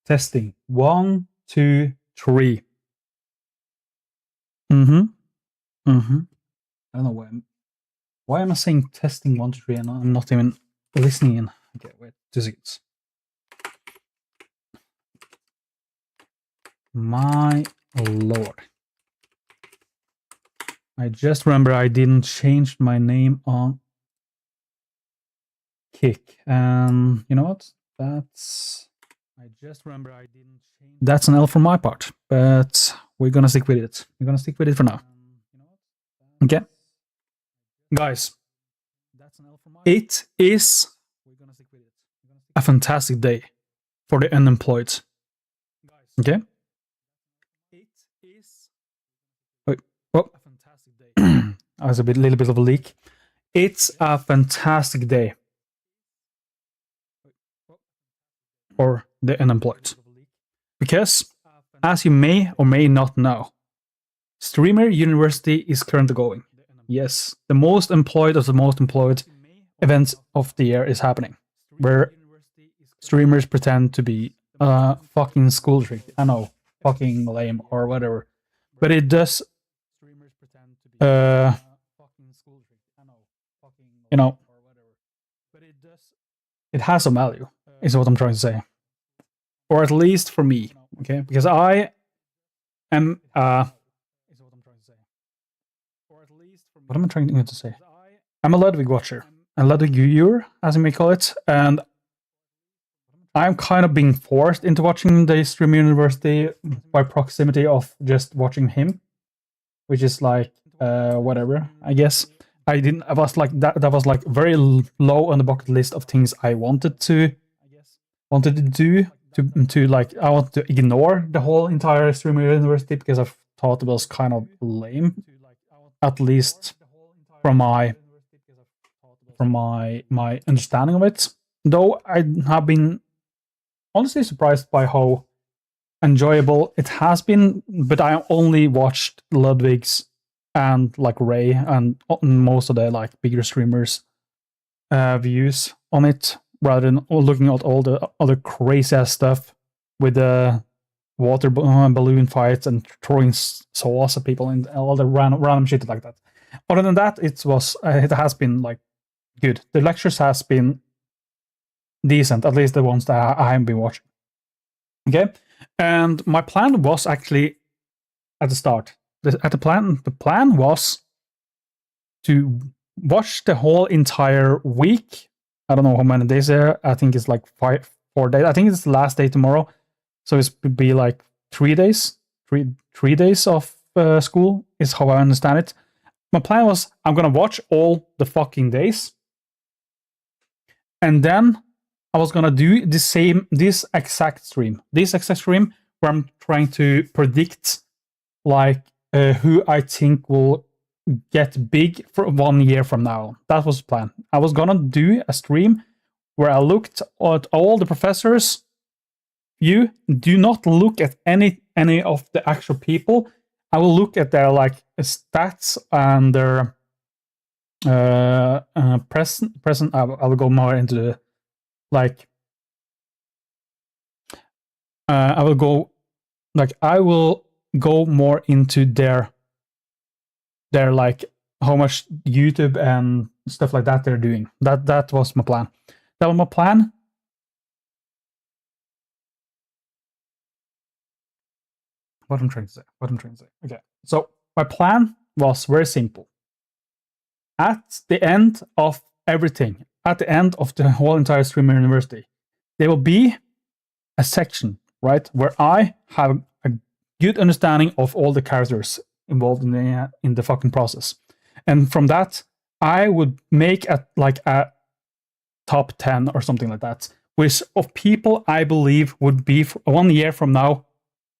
Testing. 1, 2, 3. I don't know why am I saying testing 1, 2, 3 and I'm not even listening in. Okay, wait, 2 seconds. My lord. I just remember I didn't change my name on Kick. And you know what? That's an L from my part, but we're gonna stick with it. We're gonna stick with it for now. Okay, guys, it is a fantastic day for the unemployed. Okay. Wait, oh, that was a little bit of a leak. It's a fantastic day for the unemployed. Because, as you may or may not know, Streamer University is currently going. Yes, the most employed of the most employed events of the year is happening, where streamers pretend to be a fucking school trick. I know, fucking lame or whatever, but it does. You know, it has some value, is what I'm trying to say. Or at least for me, okay? Because I am what am I trying to say? I'm a Ludwig watcher, a Ludwig viewer, as you may call it, and I'm kind of being forced into watching the Streamer University by proximity of just watching him, which is like whatever, I guess. I was like that was like very low on the bucket list of things I wanted to do to like I wanted to ignore the whole entire Streamer University because I thought it was kind of lame, at least from my understanding of it. Though I have been honestly surprised by how enjoyable it has been, but I only watched Ludwig's and like Ray and most of the like bigger streamers views on it, rather than looking at all the other crazy ass stuff with the water balloon fights and throwing sauce at people and all the random shit like that. Other than that, it has been like good. The lectures has been decent, at least the ones that I have been watching. Okay, and my plan was actually at the start. The plan was to watch the whole entire week. I don't know how many days there. I think it's like 4 days. I think it's the last day tomorrow, so it would be like 3 days. Three days of school is how I understand it. My plan was I'm gonna watch all the fucking days, and then I was gonna do this exact stream where I'm trying to predict like who I think will get big for 1 year from now. That was the plan. I was gonna do a stream where I looked at all the professors. You do not look at any of the actual people. I will look at their like stats and their present. I will go more into the like. I will go more into their like how much YouTube and stuff like that they're doing. That was my plan. That was my plan. What I'm trying to say. Okay. So my plan was very simple. At the end of everything, at the end of the whole entire Streamer University, there will be a section, right, where I have a good understanding of all the characters involved in the fucking process, and from that I would make a top 10 or something like that, which of people I believe would be 1 year from now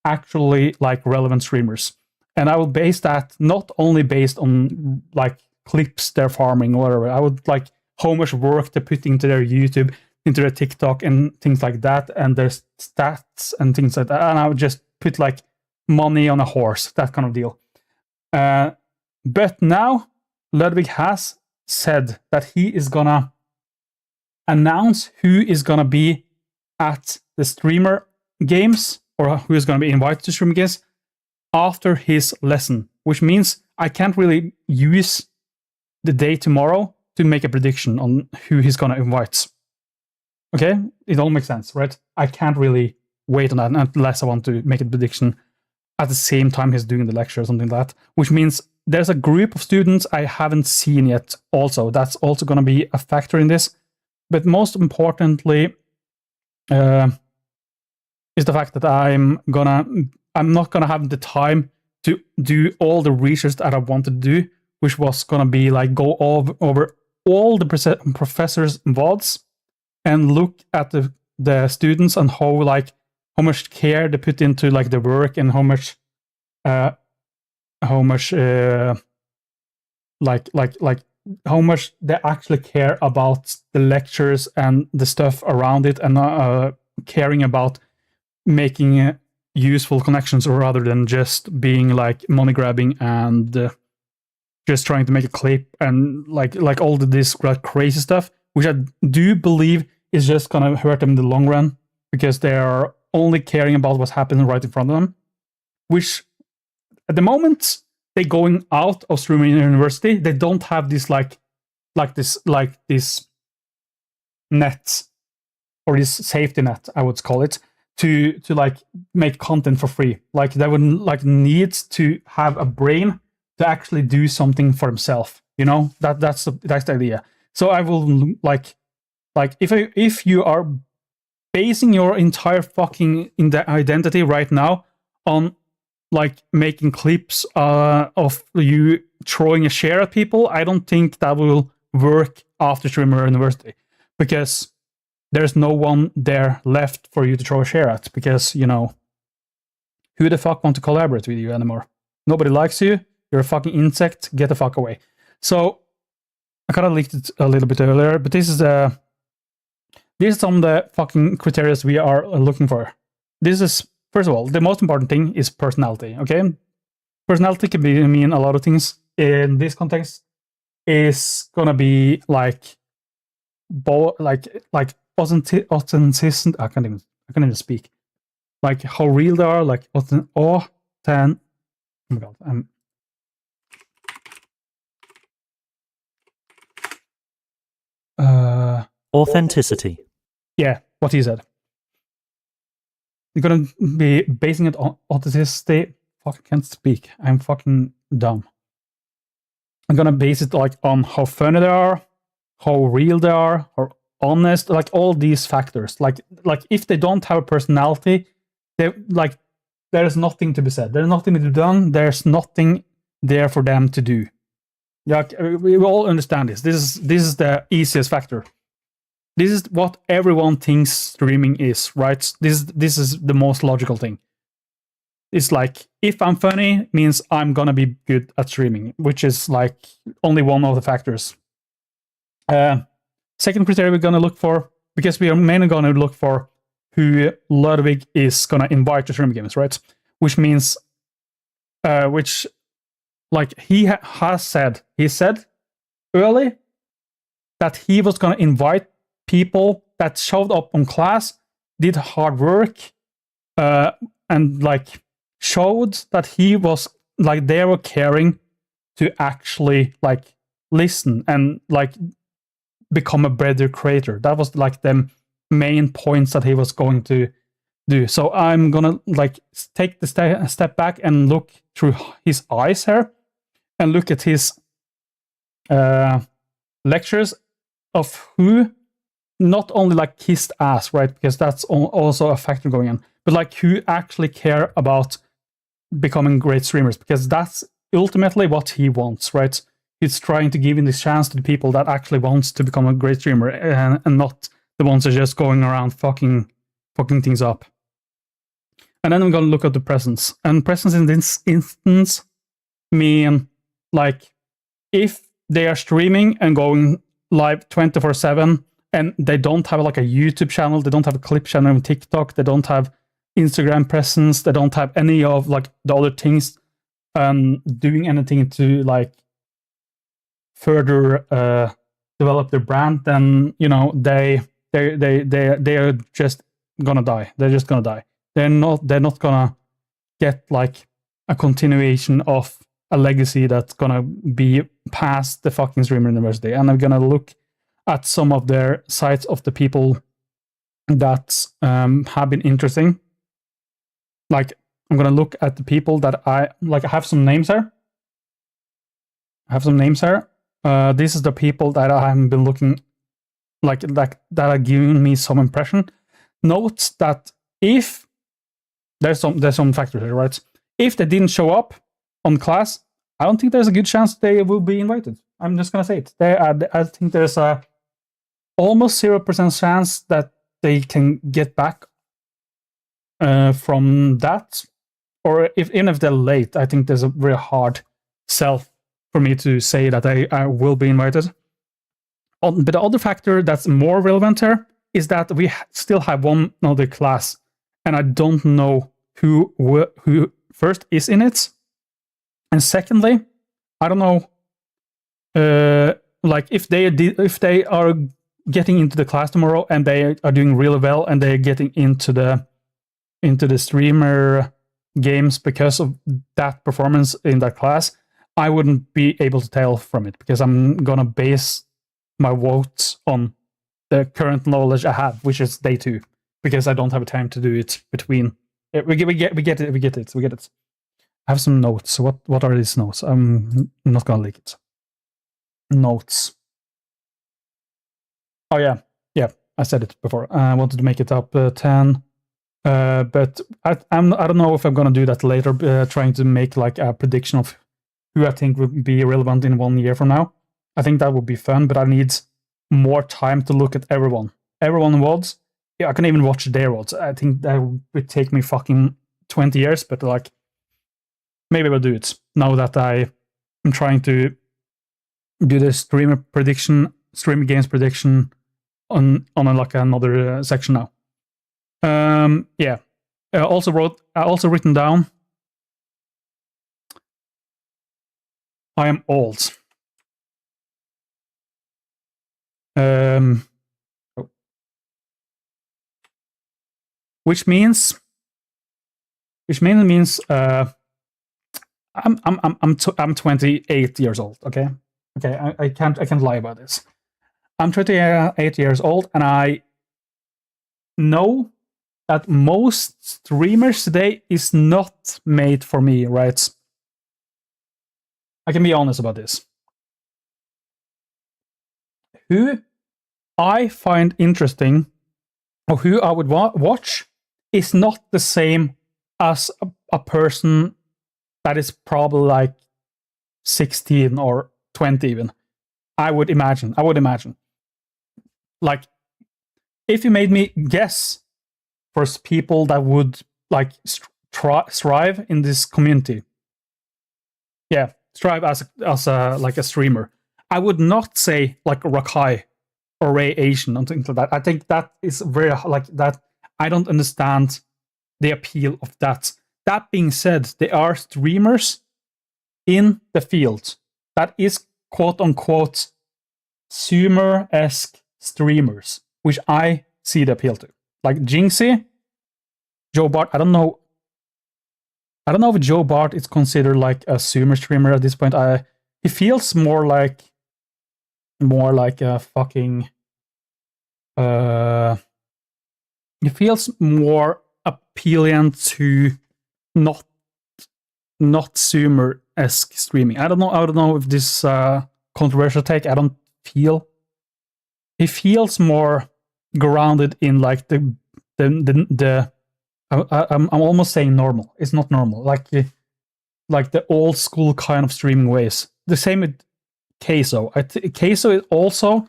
actually like relevant streamers. And I will base that not only based on like clips they're farming or whatever. I would like how much work they put into their YouTube, into their TikTok and things like that, and their stats and things like that. And I would just put like money on a horse, that kind of deal. But now Ludwig has said that he is gonna announce who is gonna be at the Streamer games or who is going to be invited to stream games after his lesson, which means I can't really use the day tomorrow to make a prediction on who he's going to invite. Okay? It all makes sense, right? I can't really wait on that unless I want to make a prediction at the same time he's doing the lecture or something like that, which means there's a group of students I haven't seen yet also. That's also going to be a factor in this. But most importantly is the fact that I'm not gonna have the time to do all the research that I wanted to do, which was gonna be like go over all the professors' VODs and look at the students and how much care they put into like the work and how much how much they actually care about the lectures and the stuff around it, and caring about making useful connections rather than just being like money grabbing and just trying to make a clip and like all this crazy stuff, which I do believe is just gonna hurt them in the long run because they are only caring about what's happening right in front of them. Which at the moment they're going out of streaming university, they don't have this this net or this safety net, I would call it, to like make content for free. Like they would like need to have a brain to actually do something for themselves. You know, that's the idea. So I will like if you are basing your entire fucking identity right now on like making clips of you throwing a share at people, I don't think that will work after streamer university, because there's no one there left for you to throw a share at, because, you know, who the fuck want to collaborate with you anymore? Nobody likes you. You're a fucking insect. Get the fuck away. So I kind of leaked it a little bit earlier, but this is some of the fucking criteria we are looking for. This is, first of all, the most important thing is personality. Okay, personality can mean a lot of things. In this context, is gonna be like authenticity. I can't even speak. Like how real they are. Like oh my god, authenticity. Yeah, what he said. You're gonna be basing it on authenticity. Fuck, I can't speak. I'm fucking dumb. I'm gonna base it like on how funny they are, how real they are, or honest, like all these factors. Like if they don't have a personality, they like there's nothing to be said. There's nothing to be done. There's nothing there for them to do. Like we all understand this. This is the easiest factor. This is what everyone thinks streaming is, right? This is the most logical thing. It's like, if I'm funny, means I'm gonna be good at streaming, which is like only one of the factors. Second criteria we're gonna look for, because we are mainly gonna look for who Ludwig is gonna invite to stream games, right? Which means, which, like he said early that he was gonna invite people that showed up on class, did hard work, and like showed that he was like they were caring to actually like listen and like become a better creator. That was like the main points that he was going to do. So I'm gonna like take the step back and look through his eyes here and look at his lectures of who not only like kissed ass, right? Because that's also a factor going on, but like who actually care about becoming great streamers, because that's ultimately what he wants, right? He's trying to give this chance to the people that actually wants to become a great streamer, and not the ones that are just going around fucking things up. And then we're gonna look at the presence. And presence in this instance mean like if they are streaming and going live 24/7 and they don't have like a YouTube channel, they don't have a clip channel on TikTok, they don't have Instagram presence, they don't have any of like the other things doing anything to like further develop their brand, then you know they are just gonna die. They're just gonna die. They're not gonna get like a continuation of a legacy that's gonna be past the fucking streamer university. And I'm gonna look at some of their sites of the people that have been interesting. Like, I'm gonna look at the people that I have some names here. This is the people that I have been looking like that are giving me some impression. Note that if there's some factors here, right? If they didn't show up on class, I don't think there's a good chance they will be invited. I'm just gonna say it. I think there's a almost 0% chance that they can get back from that, or even if they're late, I think there's a very hard sell for me to say that I will be invited. But the other factor that's more relevant here is that we still have one other class, and I don't know who first is in it, and secondly, I don't know, like if they are getting into the class tomorrow and they are doing really well and they're getting into the streamer games because of that performance in that class, I wouldn't be able to tell from it because I'm gonna base my votes on the current knowledge I have, which is day 2, because I don't have time to do it between. We get it. I have some notes. What are these notes? I'm not gonna leak it. Notes. Oh yeah, I said it before. I wanted to make it up 10, but I don't know if I'm gonna do that later. Trying to make like a prediction of who I think would be relevant in 1 year from now. I think that would be fun, but I need more time to look at everyone. Everyone VODs. Yeah, I can even watch their VODs. I think that would take me fucking 20 years, but like, maybe we'll do it now that I'm trying to do the streamer games prediction on like another section now. Yeah. I also written down, I am old. Which means I'm 28 years old. Okay, I can't lie about this. I'm 28 years old, and I know that most streamers today is not made for me, right? I can be honest about this. Who I find interesting, or who I would watch, is not the same as a person that is probably like 16 or 20 even. I would imagine. Like, if you made me guess for people that would like strive in this community, yeah, strive as a streamer, I would not say like Rakai or Ray Asian and things like that. I think that is very like that. I don't understand the appeal of that. That being said, there are streamers in the field that is quote unquote Sumer-esque streamers, which I see the appeal to. Like Jinxie, Joe Bart. I don't know if Joe Bart is considered like a Sumer streamer at this point. He feels more like a fucking he feels more appealing to not Sumer-esque streaming. I don't know if this controversial take. I don't feel he feels more grounded in like the I'm almost saying normal. It's not normal. Like the old school kind of streaming ways. The same with Queso. Queso is also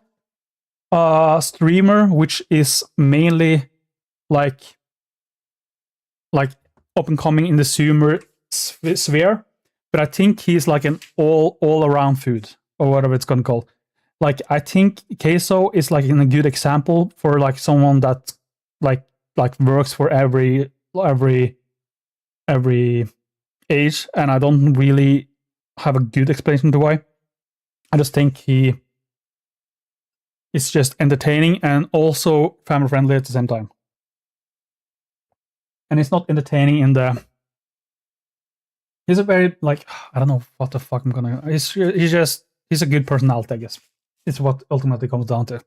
a streamer which is mainly like up and coming in the Sumer sphere, but I think he's like an all around food or whatever it's gonna call. Like, I think Queso is like a good example for like someone that like works for every age, and I don't really have a good explanation to why. I just think he is just entertaining and also family friendly at the same time. and it's not entertaining in the. He's a very like I don't know what the fuck I'm gonna. He's a good personality, I guess. It's what ultimately comes down to.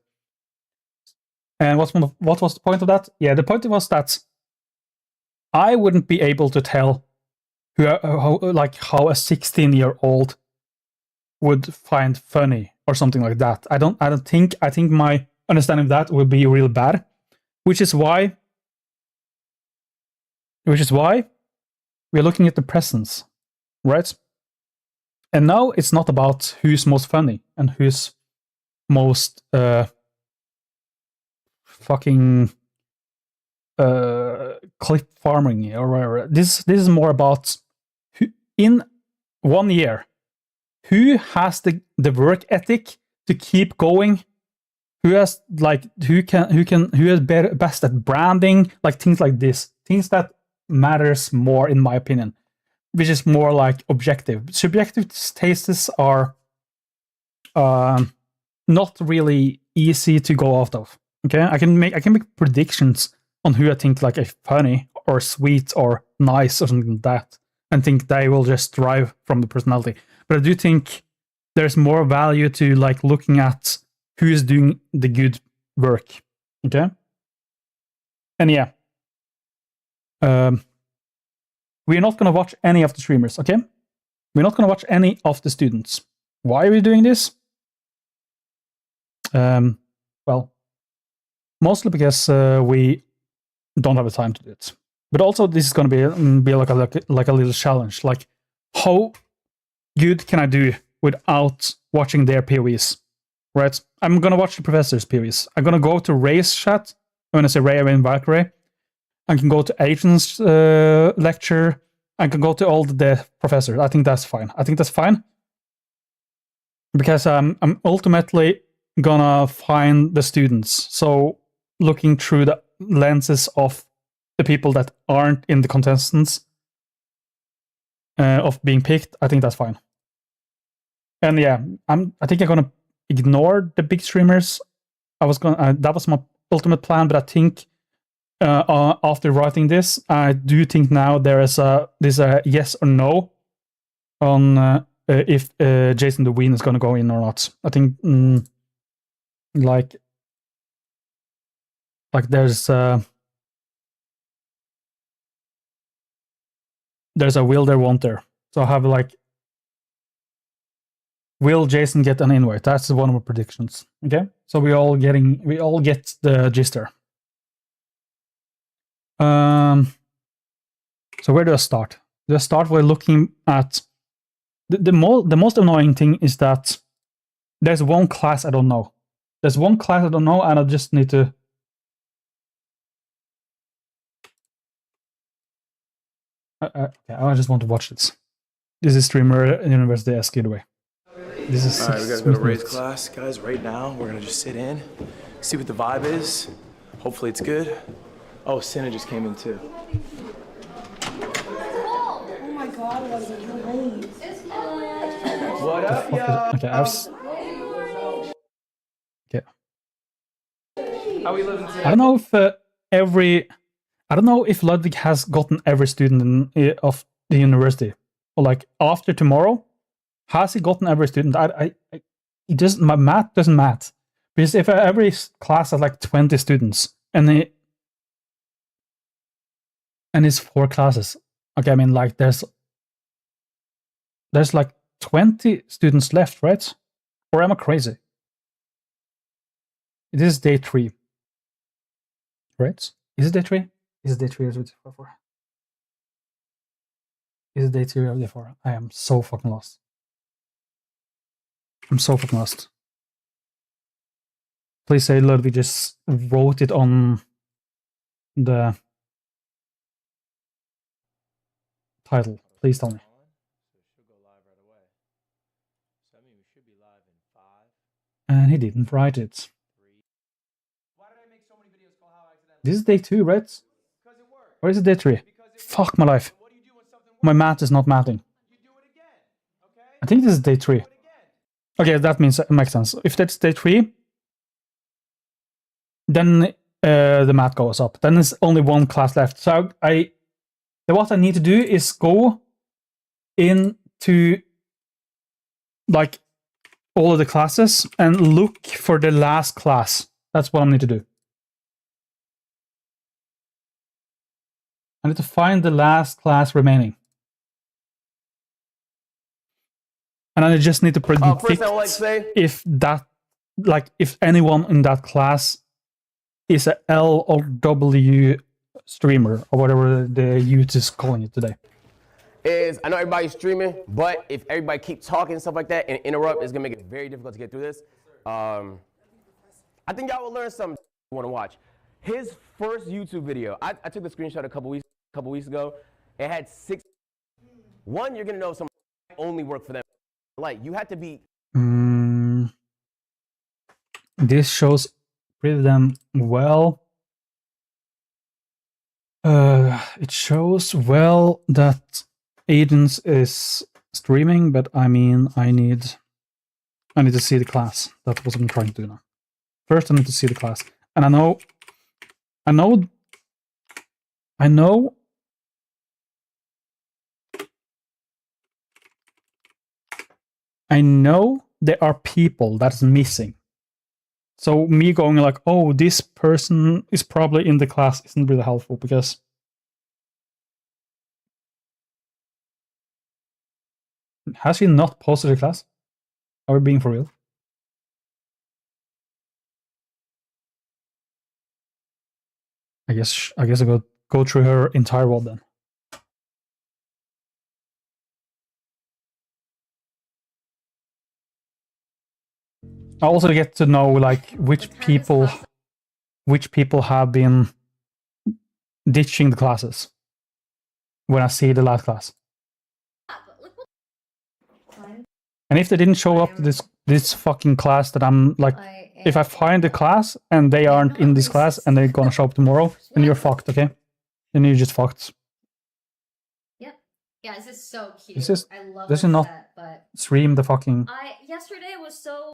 And what was the point of that? Yeah, the point was that I wouldn't be able to tell how a 16-year-old would find funny or something like that. I think my understanding of that would be real bad, which is why we're looking at the presents, right? And now it's not about who's most funny and who's most fucking clip farming or whatever. This is more about who, in 1 year, who has the work ethic to keep going, who has who is best at branding, like things like this, things that matters more in my opinion, which is more like objective. Subjective tastes are not really easy to go out of. Okay, I can make predictions on who I think like a funny or sweet or nice or something like that, and think they will just drive from the personality. But I do think there's more value to like looking at who is doing the good work. Okay, and yeah, we're not gonna watch any of the streamers. Okay, we're not gonna watch any of the students. Why are we doing this? Well, mostly because we don't have the time to do it. But also, this is going to be like a little challenge. Like, how good can I do without watching their POVs? Right? I'm going to watch the professor's POVs. I'm going to go to Ray's chat. When I say Ray, I mean Valkyrie. I can go to Agent's lecture. I can go to all the professors. I think that's fine. Because I'm ultimately gonna find the students. So looking through the lenses of the people that aren't in the contestants of being picked, I think that's fine. And yeah, I think I'm gonna ignore the big streamers. That was my ultimate plan, but I think after writing this, I do think now there's a yes or no on if Jason the Ween is gonna go in or not. I think like there's a will there, won't there. So I have like, will Jason get an invite? That's one of my predictions. Okay, so we all get the gist there. So where do I start? Do I start with looking at the most annoying thing is that there's one class I don't know. And I just need to. Okay, I just want to watch this. This is streamer University S Gateway. This is all right. We gotta go to Ray's class, guys. Right now, we're gonna just sit in, see what the vibe is. Hopefully, it's good. Oh, Senna just came in too. Oh my God, was it late? What up, y'all? Okay, okay. How we living today? I don't know if Ludwig has gotten every student of the university, or like after tomorrow, has he gotten every student? My math doesn't math, because if every class has like 20 students and it's 4 classes, okay, I mean like there's like 20 students left, right? Or am I crazy? This is day 3, right? Is it day 3? Is it day 3 or is it day 4? Is it day 3 or day 4? I am so fucking lost. Please say Ludwig just wrote it on the title. Please tell me. And he didn't write it. This is day 2, right? Or is it day 3? Fuck my life. My math is not mathing. I think this is day 3. Okay, that means it makes sense. If that's day 3, then the math goes up. Then there's only 1 class left. So I Then what I need to do is go into like all of the classes and look for the last class. That's what I need to do. I need to find the last class remaining. And I just need to predict First, I would like to say, if that, like, if anyone in that class is a L or W streamer, or whatever the youth is calling it today. is I know everybody's streaming, but if everybody keep talking and stuff like that and interrupt, it's gonna make it very difficult to get through this. I think y'all will learn something you want to watch. His first YouTube video, I took the screenshot a couple weeks ago. It had 6. One, you're gonna know some only work for them. Like you had to be. This shows pretty damn well. It shows well that Agents is streaming, but I mean, I need to see the class. That's what I'm trying to do now. First, I need to see the class, and I know there are people that's missing. So me going like, oh, this person is probably in the class isn't really helpful, because has she not posted the class? Are we being for real? I guess I go through her entire world then. I also get to know like which people have been ditching the classes when I see the last class. And if they didn't show up to this fucking class that I'm like, if I find the class and they aren't in this class and they're gonna show up tomorrow, then you're fucked, okay? Then you're just fucked. Yep. Yeah, this is so cute. I love this this is not set, but stream the fucking. Yesterday was so.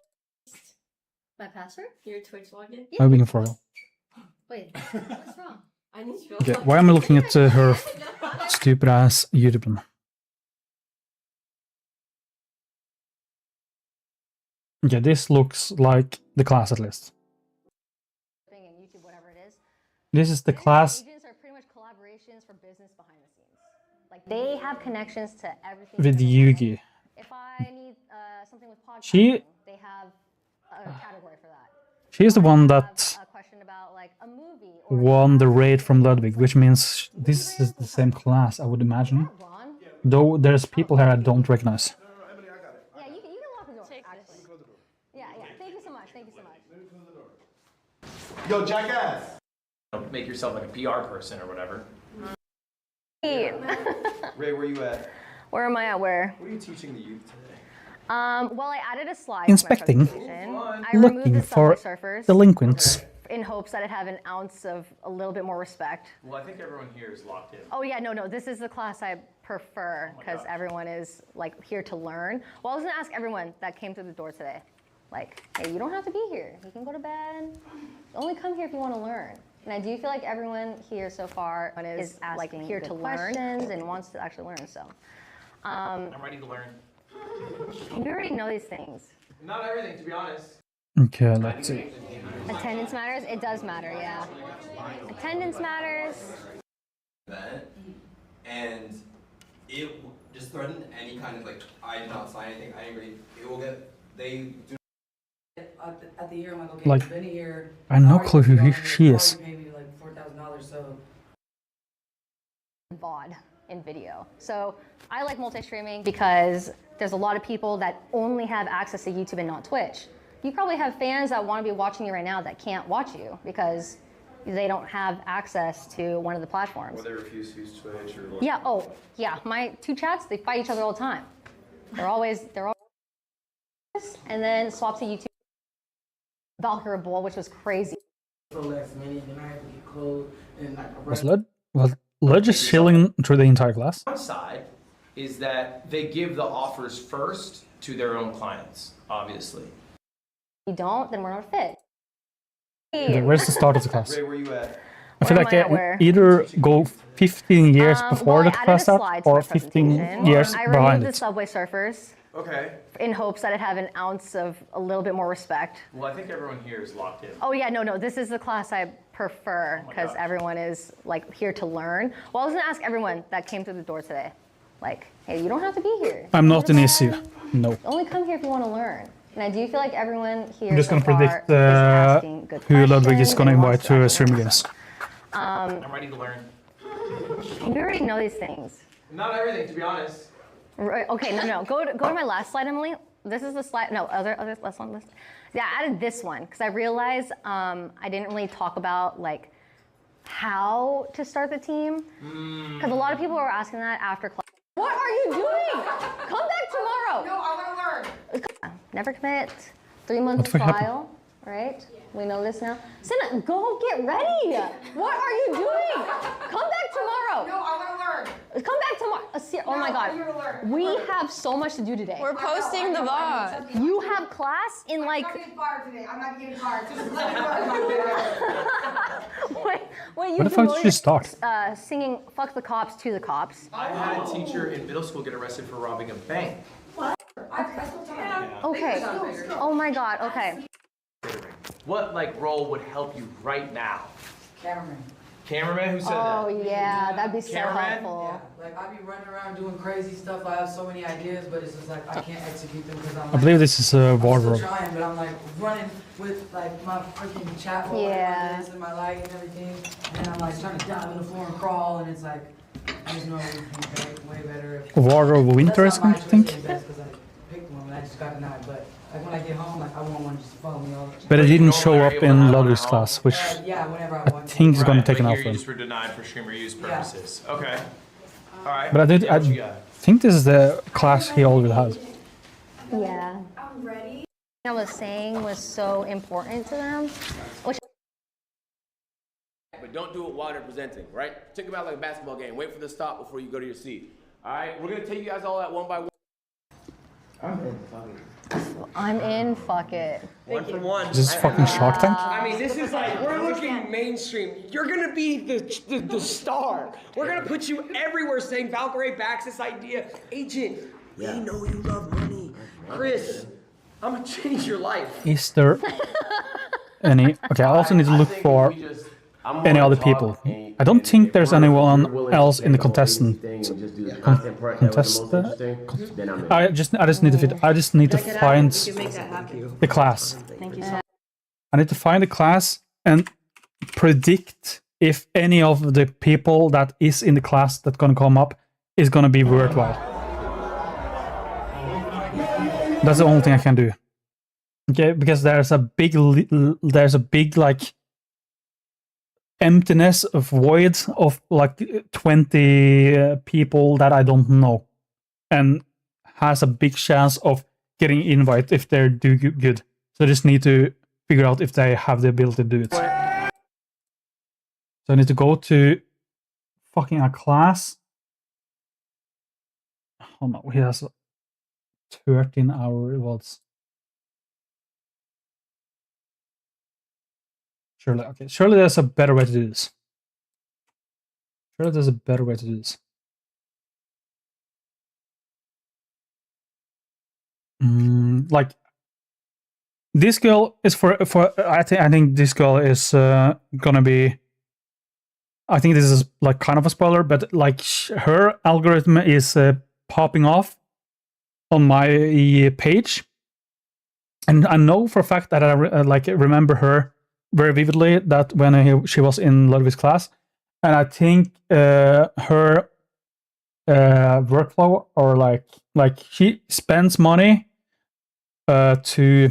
My password? Your Twitch login? I'm being for real. Wait, what's wrong? I need to Okay, why am I looking at her stupid ass YouTube? Okay, this looks like the class at least. YouTube, whatever it is. This is the class. Agents are pretty much collaborations for business behind the scenes. Like they have connections to everything. With Yugi. If I need something with She- podcasting, they have a category for that. She's the one If I that have a question about like a movie or won the raid from Ludwig, which means this is the same class, I would imagine. Ron? Though there's people here I don't recognize. Yeah, you can lock the door. Actually. Yeah. Thank you so much. Yo, jackass! Make yourself like a PR person or whatever. Ray, where you at? Where am I at? Where? What are you teaching the youth today? Well, I added a slide. Inspecting. To my presentation. I removed Looking the for Subway Surfers delinquents. in hopes that it'd have an ounce of a little bit more respect. Well, I think everyone here is locked in. Oh yeah, no, this is the class I prefer because everyone is like here to learn. Well, I was gonna ask everyone that came through the door today, like, hey, you don't have to be here. You can go to bed. Only come here if you want to learn. And I do feel like everyone here so far is like here to learn and wants to actually learn. So, I'm ready to learn. we already know these things. Not everything, to be honest. Okay, let's see. Attendance matters. It does matter, yeah. Attendance matters. And it just threatened any kind of like, I did not sign anything, I agree. It will get, they do. At the year, I'm like, okay, Like, you've been here. I have no clue who she is. Pay me like $4,000, so. VOD in video. So I like multi-streaming because there's a lot of people that only have access to YouTube and not Twitch. You probably have fans that want to be watching you right now that can't watch you because they don't have access to one of the platforms. Or they refuse to use Twitch or. Yeah, my two chats, they fight each other all the time. They're always and then swap to YouTube. Valkyrie Bowl, which was crazy. For last minute, then I had to get clothes and like. Was Lud just chilling through the entire class? One side is that they give the offers first to their own clients, obviously. If you don't, then we're not fit. Okay, where's the start of the class? Ray, where you at? I feel Where like am I at where? either go 15 years before well, the I added class a out slide to or my 15 presentation. years I behind removed the it. Subway Surfers Okay. in hopes that I'd have an ounce of a little bit more respect. Well, I think everyone here is locked in. Oh yeah, no, this is the class I prefer because everyone is like here to learn. Well, I was gonna ask everyone that came through the door today, like, hey, you don't have to be here. I'm not Go an to issue. bed. No. Only come here if you want to learn. And I do feel like everyone here I'm just so gonna far predict is asking good who Ludwig is questions gonna and invite wants to actually stream learn. games. I'm ready to learn. We already know these things. Not everything, to be honest. Right, okay, no. Go to my last slide, Emily. This is the slide. No, other last one. List. Yeah, I added this one because I realized I didn't really talk about like how to start the team because a lot of people were asking that after class. What are you doing? Come back tomorrow. No, I want to learn. Never commit. 3 months What the fuck happened? trial, right? We know this now. Senna, go get ready. What are you doing? Come back tomorrow. No, I want to learn. Come back tomorrow. Oh my No, God. I'm here to learn. We have so much to do today. We're posting the VOD. You have class in I'm like. not getting fired today. I'm not getting fired. Just let me learn. Wait, Where you the fuck did you start? Singing "Fuck the Cops" to the cops. I had a teacher in middle school get arrested for robbing a bank. I still time. Okay. Oh my God. Okay. What like role would help you right now? Cameraman. Cameraman? Who said Oh that? yeah, that'd be so Cameraman? helpful. Yeah, like I be running around doing crazy stuff. I have so many ideas, but it's just like I can't execute them because I'm I like, believe this is a I'm still wardrobe. trying, but I'm like running with like my freaking chat roll Yeah. and my light and everything, and I'm like trying to dive in the floor and crawl, and it's like I just know it would be way better. If, Wardrobe winter is that's not my going to think. because I picked one and I just got denied. But like when I get home, like I want one just to follow me all the time. But it didn't show up Able to in have one Ludwig's at class, home? which Yeah, whenever I I want. think is going to Right, take an but off here you him. just were denied for streamer use Yeah. purposes. Okay. All right. But Yeah, what you I got? think this is the class he already has. Yeah. I'm ready. I was saying was so important to them, which But don't do it while they're presenting, right? Think about it like a basketball game. Wait for the stop before you go to your seat. All right, we're gonna take you guys all out one by one. I'm in. Fuck it. One for one. Is this fucking Shark Tank? I mean, this is like, we're looking mainstream. You're gonna be the star. We're gonna put you everywhere saying Valkyrie backs this idea. Agent, we know you love money. Chris, I'm gonna change your life. Is there any? Okay, I also need to look for any other people. I don't think there's anyone else in the contestant. I just need to find the class. Thank you so much. I need to find the class and predict if any of the people that is in the class that's gonna come up is gonna be worthwhile. That's the only thing I can do. Okay, because there's a big like emptiness of void of like 20 people that I don't know, and has a big chance of getting invited if they do good. So I just need to figure out if they have the ability to do it. So I need to go to fucking a class. Oh no, he has 13-hour rewards. Surely there's a better way to do this. Like this girl is for I think this girl is gonna be. I think this is like kind of a spoiler, but like her algorithm is popping off on my page, and I know for a fact that I remember her very vividly. That when she was in Ludwig's class, and I think her workflow or like she spends money to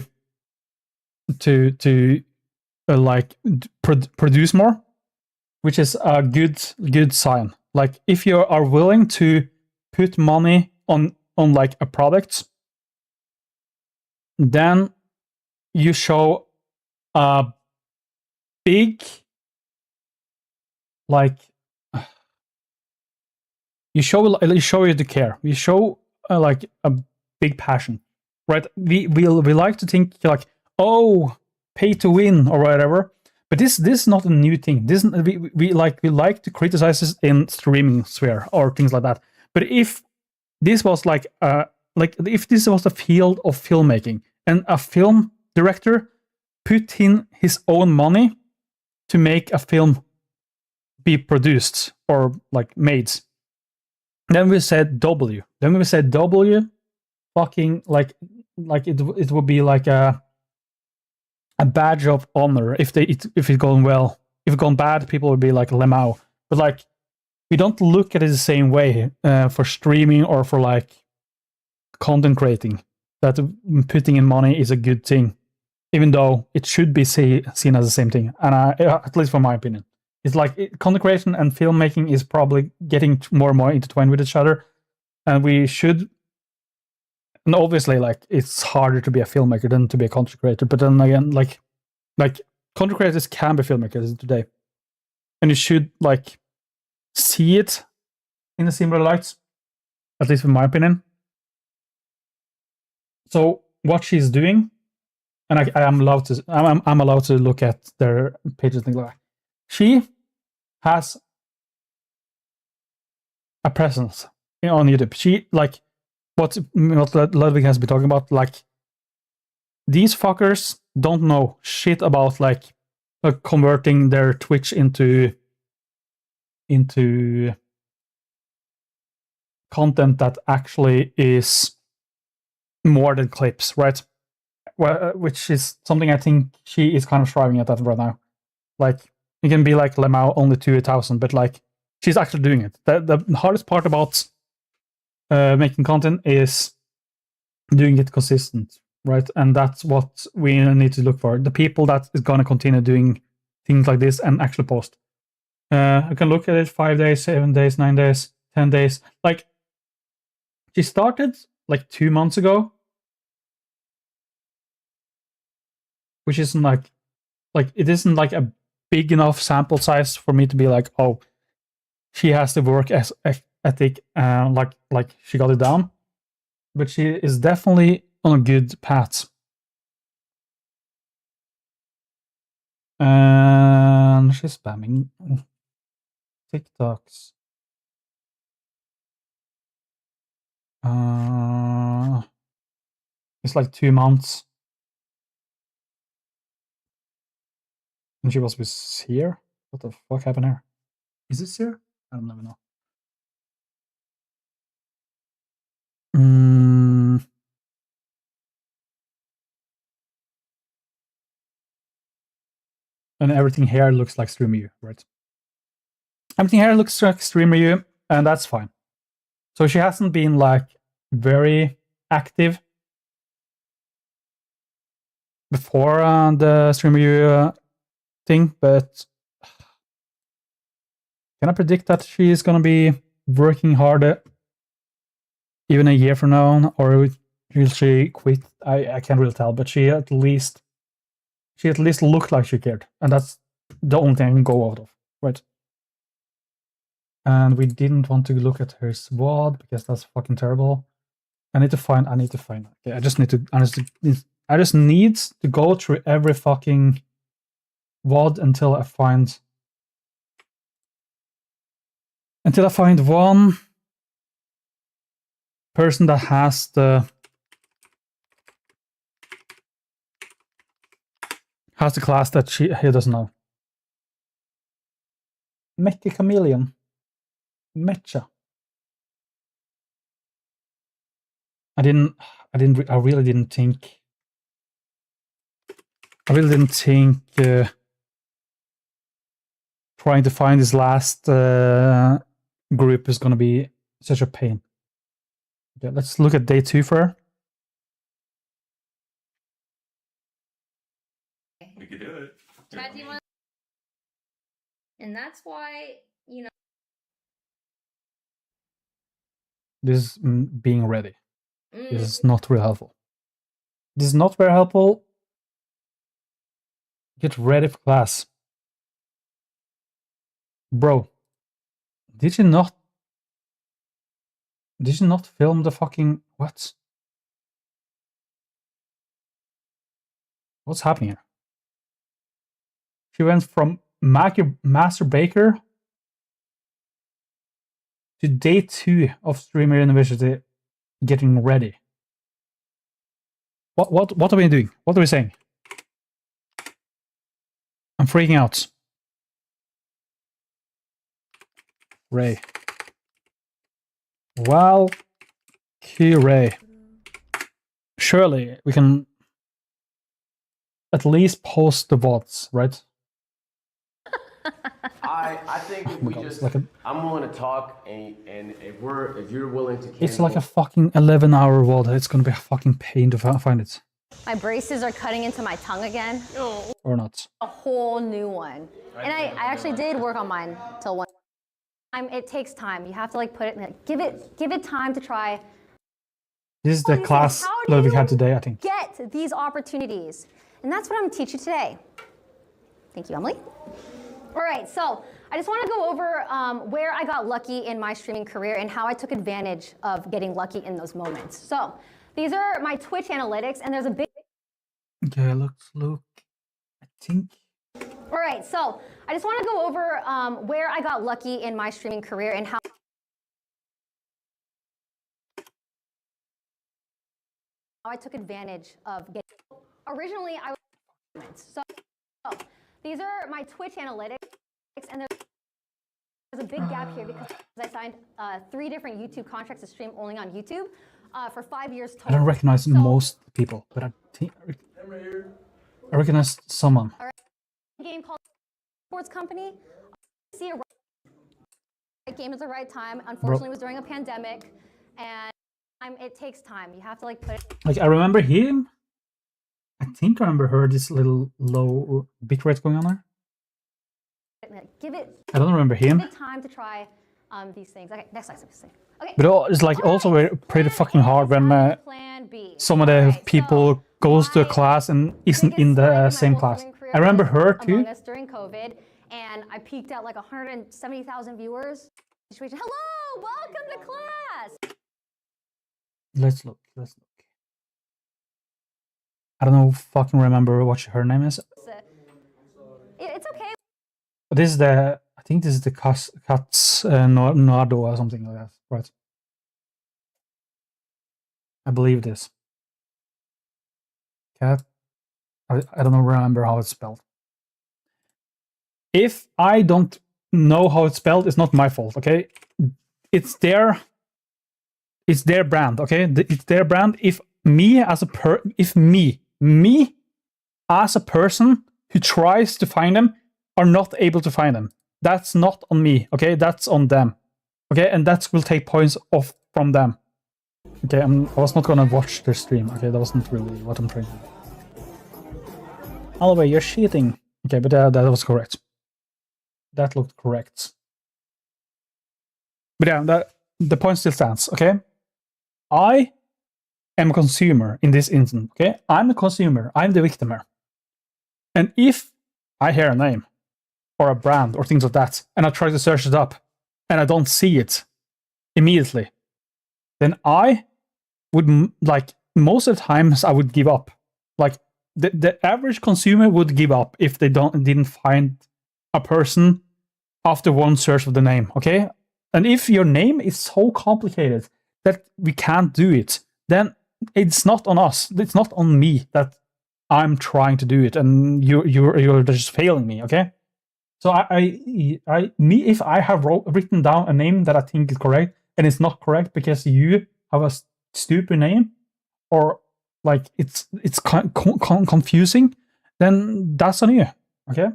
produce more, which is a good sign. Like if you are willing to put money on like a product, then you show a big like you show you the care. You show like a big passion, right? We like to think like, oh, pay to win or whatever, But this is not a new thing. This we like to criticize this in streaming sphere or things like that. But if this was like if this was a field of filmmaking and a film director put in his own money to make a film be produced or like made, then we said W. Then we said W, fucking like it would be like a badge of honor if it's going well. If it's gone bad, people would be like lemao. But like we don't look at it the same way for streaming or for like content creating. That putting in money is a good thing, even though it should be seen as the same thing. And at least from my opinion, it's like content creation and filmmaking is probably getting more and more intertwined with each other, and we should. And obviously, like it's harder to be a filmmaker than to be a content creator. But then again, like content creators can be filmmakers today, and you should like see it in a similar light, at least in my opinion. So what she's doing, and I am allowed to, I'm allowed to look at their pages and things like that. She has a presence on YouTube. She like what Ludwig has been talking about. Like these fuckers don't know shit about like converting their Twitch into content that actually is more than clips, right? Well, which is something I think she is kind of striving at that right now. Like it can be like Lemao only 2,000, but like she's actually doing it. The hardest part about making content is doing it consistent, right? And that's what we need to look for. The people that is going to continue doing things like this and actually post. I can look at it 5 days, 7 days, 9 days, 10 days. Like she started like 2 months ago, which isn't like it isn't like a big enough sample size for me to be like, oh, she has the work ethic, like she got it down. But she is definitely on a good path. And she's spamming TikToks. It's like 2 months. And she was with here? What the fuck happened here? Is this here? I don't even know. And everything here looks like StreamU, right? Everything here looks like StreamU, and that's fine. So she hasn't been like very active before the StreamU thing, but can I predict that she is going to be working harder even a year from now, or will she quit? I can't really tell, but she at least looked like she cared, and that's the only thing I can go out of, right? And we didn't want to look at her SWOT because that's fucking terrible. I need to find. Okay, I just need to go through every fucking VOD until I find one person that has the class that he doesn't know. Mecha Chameleon. Mecha. I really didn't think trying to find this last group is gonna be such a pain. Okay, let's look at day 2 for her. We could do it. Chad, do you want? And that's why, you know. This is being ready. This is not real helpful. This is not very helpful. Get ready for class. Bro, did you not film the fucking what? What's happening here? She went from Master Baker to day 2 of Streamer University getting ready. What are we doing? What are we saying? I'm freaking out. Ray. Valkyrie. Surely we can at least post the VODs, right? I think if we just, I'm willing to talk, and if you're willing to. It's like a fucking 11-hour VOD. It's gonna be a fucking pain to find it. My braces are cutting into my tongue again. Or not. A whole new one. And I actually did work on mine till one. It takes time. You have to like put it, give it time to try. This is the class that we had today, I think. Get these opportunities. And that's what I'm gonna teach you today. Thank you, Emily. All right, so I just want to go over where I got lucky in my streaming career and how I took advantage of getting lucky in those moments. So these are my Twitch analytics, and there's a big... Okay, look, I think... All right, so I just want to go over where I got lucky in my streaming career and how I took advantage of getting... Originally, I was... So these are my Twitch analytics, and there's a big gap here because I signed 3 different YouTube contracts to stream only on YouTube for 5 years total. I don't recognize most people, but I think I recognize someone. All right. A game called Sports Company. See a right game at the right time. Unfortunately, it was during a pandemic, and it takes time. You have to like put it. Like I remember him. I think I remember her this little low bitrate going on there. I don't remember him. Give it time to try these things. Okay, next slide. Okay. But it's like also pretty fucking hard when some of the people goes to a class and isn't in the same class. I remember her too. During COVID, and I peaked at like 170,000 viewers. Hello, welcome to class. Let's look. I don't fucking remember what her name is. It's okay. This is I think this is the Cats Nardo or something like that, right? I believe this. Cat. I don't remember how it's spelled. If I don't know how it's spelled, it's not my fault, okay? It's their brand, okay? It's their brand. If me as a person who tries to find them are not able to find them, that's not on me, okay? That's on them, okay? And that will take points off from them. Okay, I was not gonna watch their stream, okay? That wasn't really what I'm trying to do. Oliver, you're cheating. Okay, but that was correct. That looked correct. But yeah, the point still stands, okay? I am a consumer in this instance, okay? I'm the consumer, I'm the victimer. And if I hear a name, or a brand, or things like that, and I try to search it up, and I don't see it immediately, then I would, like, most of the times I would give up. Like, the average consumer would give up if they didn't find a person after one search of the name, okay? And if your name is so complicated that we can't do it, then it's not on us. It's not on me that I'm trying to do it, and you're just failing me, okay? So if I have written down a name that I think is correct, and it's not correct because you have a stupid name, or like it's confusing, then that's on you, okay?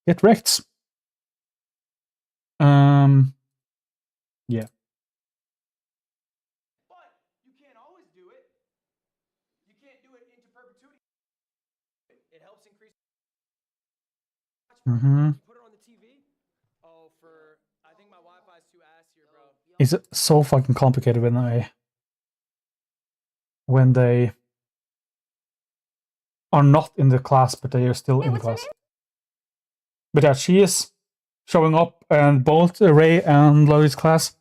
Get wrecked. Yeah. But you can't always do it. You can't do it into perpetuity. It helps increase. Put it on the TV. Oh, I think my Wi-Fi is too ass here, bro. It's so fucking complicated when they are not in the class, but they are still in the class. But yeah, she is showing up in both Ray and Lois' class,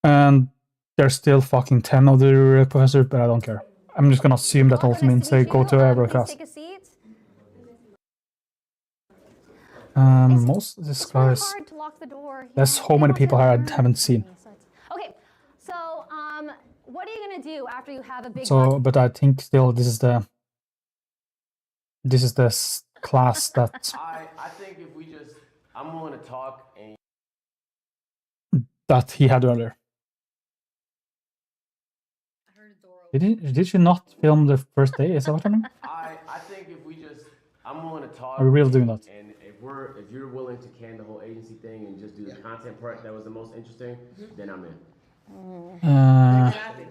and there's still fucking 10 of the professors, but I don't care. I'm just gonna assume that also means they go to every class. Most of these It's really guys, hard to lock the door. You there's know, so they many don't people have here I to haven't seen. Okay, so what are you gonna do after you have a big? So, but I think still this is the class that I think if we just, I'm willing to talk and that he had earlier. Did you not film the first day? Is that what I mean? I think if we just, I'm willing to talk. Are we really doing that? And if you're willing to can the whole agency thing and just do the content part that was the most interesting, then I'm in.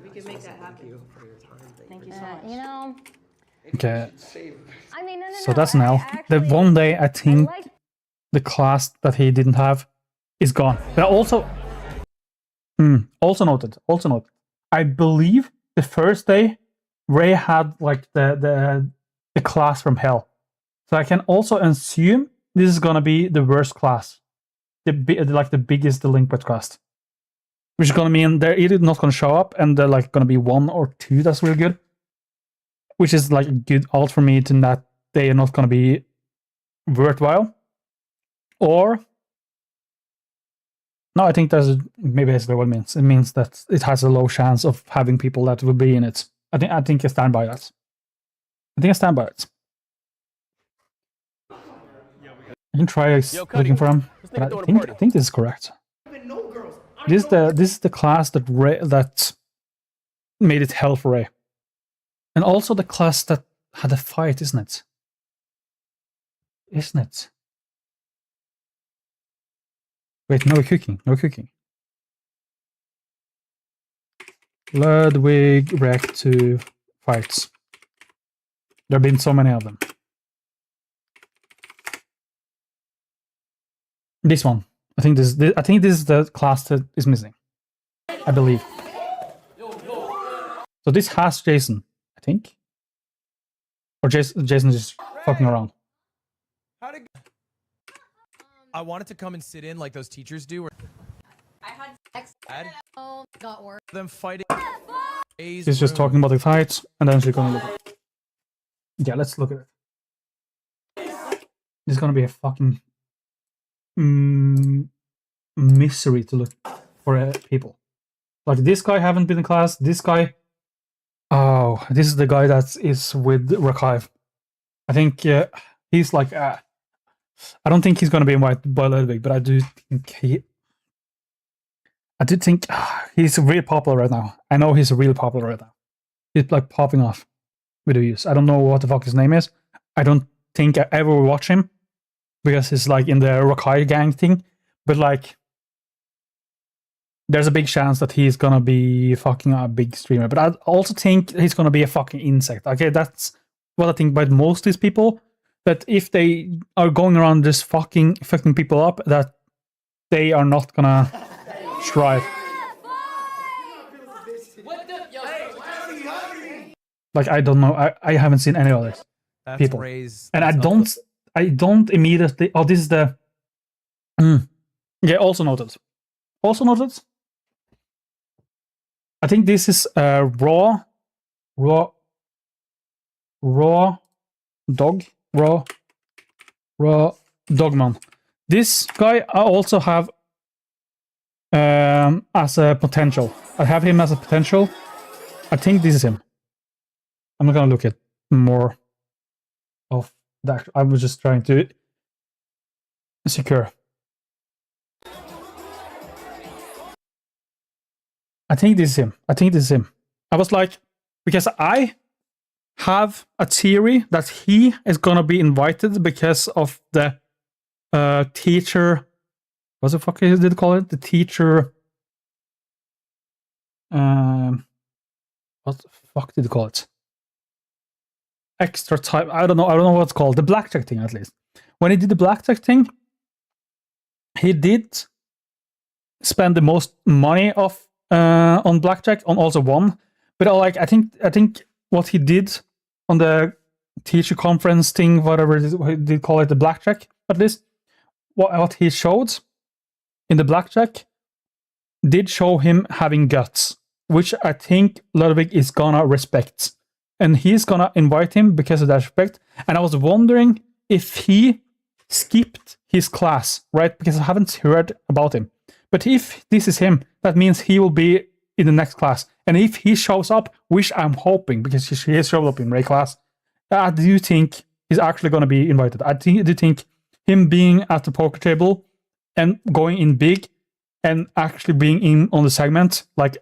We can make that happen. Thank you so much. You know, Okay, I mean, no. so that's now. The actually- one day I think like- the class that he didn't have is gone. But also noted. I believe the first day Ray had like the class from hell. So I can also assume this is gonna be the worst class, the biggest delinquent class, which is gonna mean they're either not gonna show up and they're like gonna be 1 or 2 that's really good, which is like a good alt for me to that they are not gonna be worthwhile, or no, I think maybe that's what it means. It means that it has a low chance of having people that will be in it. I think I stand by that. I can try looking for him, but I think this is correct. This is the class that made it hell for Ray, and also the class that had a fight, isn't it? Wait, no cooking. Ludwig Rec 2 fights. There have been so many of them. This one. I think this is the class that is missing. I believe. So this has Jason, I think. Or Jason is just fucking around. I wanted to come and sit in like those teachers do. I had sex. Got work. Them fighting. She's just talking about the fights, and then she's gonna look at it. Yeah, let's look at it. This is gonna be a fucking misery to look for people. Like this guy haven't been in class. This guy. Oh, this is the guy that is with Rakive. I think he's like. I don't think he's going to be invited by Ludwig, but I do think he's really popular right now. I know he's really popular right now. He's like popping off with views. I don't know what the fuck his name is. I don't think I ever watch him because he's like in the Rakai gang thing. But like, there's a big chance that he's gonna be fucking a big streamer. But I also think he's gonna be a fucking insect. Okay, that's what I think about most of these people. That if they are going around just fucking people up, that they are not gonna strive. Like I don't know, I haven't seen any other people, and I don't immediately. Oh, this is the. Yeah, also noted. I think this is raw Dogman. This guy I also have as a potential. I have him as a potential. I think this is him. I'm not gonna look at more of that. I was just trying to secure. I think this is him. I was like, because I have a theory that he is gonna be invited because of the teacher. What the fuck did it call it? The teacher. What the fuck did it call it? Extra time. I don't know what it's called. The blackjack thing, at least. When he did the blackjack thing, he did spend the most money on blackjack, on also won. But like, I think what he did on the teacher conference thing, whatever he did call it, the blackjack, at least what he showed in the blackjack did show him having guts, which I think Ludwig is gonna respect, and he's gonna invite him because of that respect. And I was wondering if he skipped his class, right? Because I haven't heard about him. But if this is him, that means he will be in the next class. And if he shows up, which I'm hoping, because he has showed up in Ray class, I do think he's actually going to be invited. I do think him being at the poker table and going in big and actually being in on the segment, like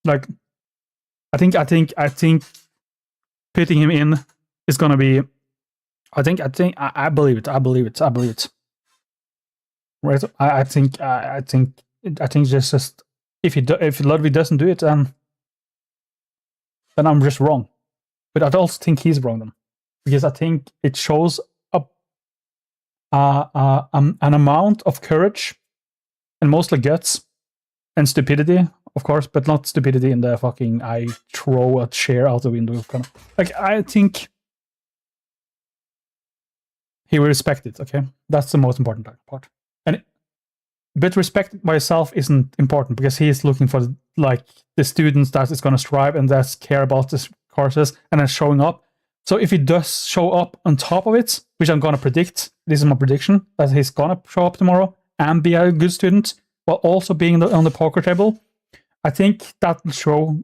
I think putting him in is going to be. I believe it. Right? I think just if Ludwig doesn't do it, then I'm just wrong. But I also think he's wrong then, because I think it shows an amount of courage and mostly guts and stupidity, of course, but not stupidity in the fucking I throw a chair out the window kind of. Like, I think he will respect it. Okay, that's the most important part. But respect myself isn't important because he is looking for the students that is going to strive and that care about this courses and are showing up. So if he does show up on top of it, which I'm going to predict, this is my prediction, that he's going to show up tomorrow and be a good student while also being on the poker table, I think that will show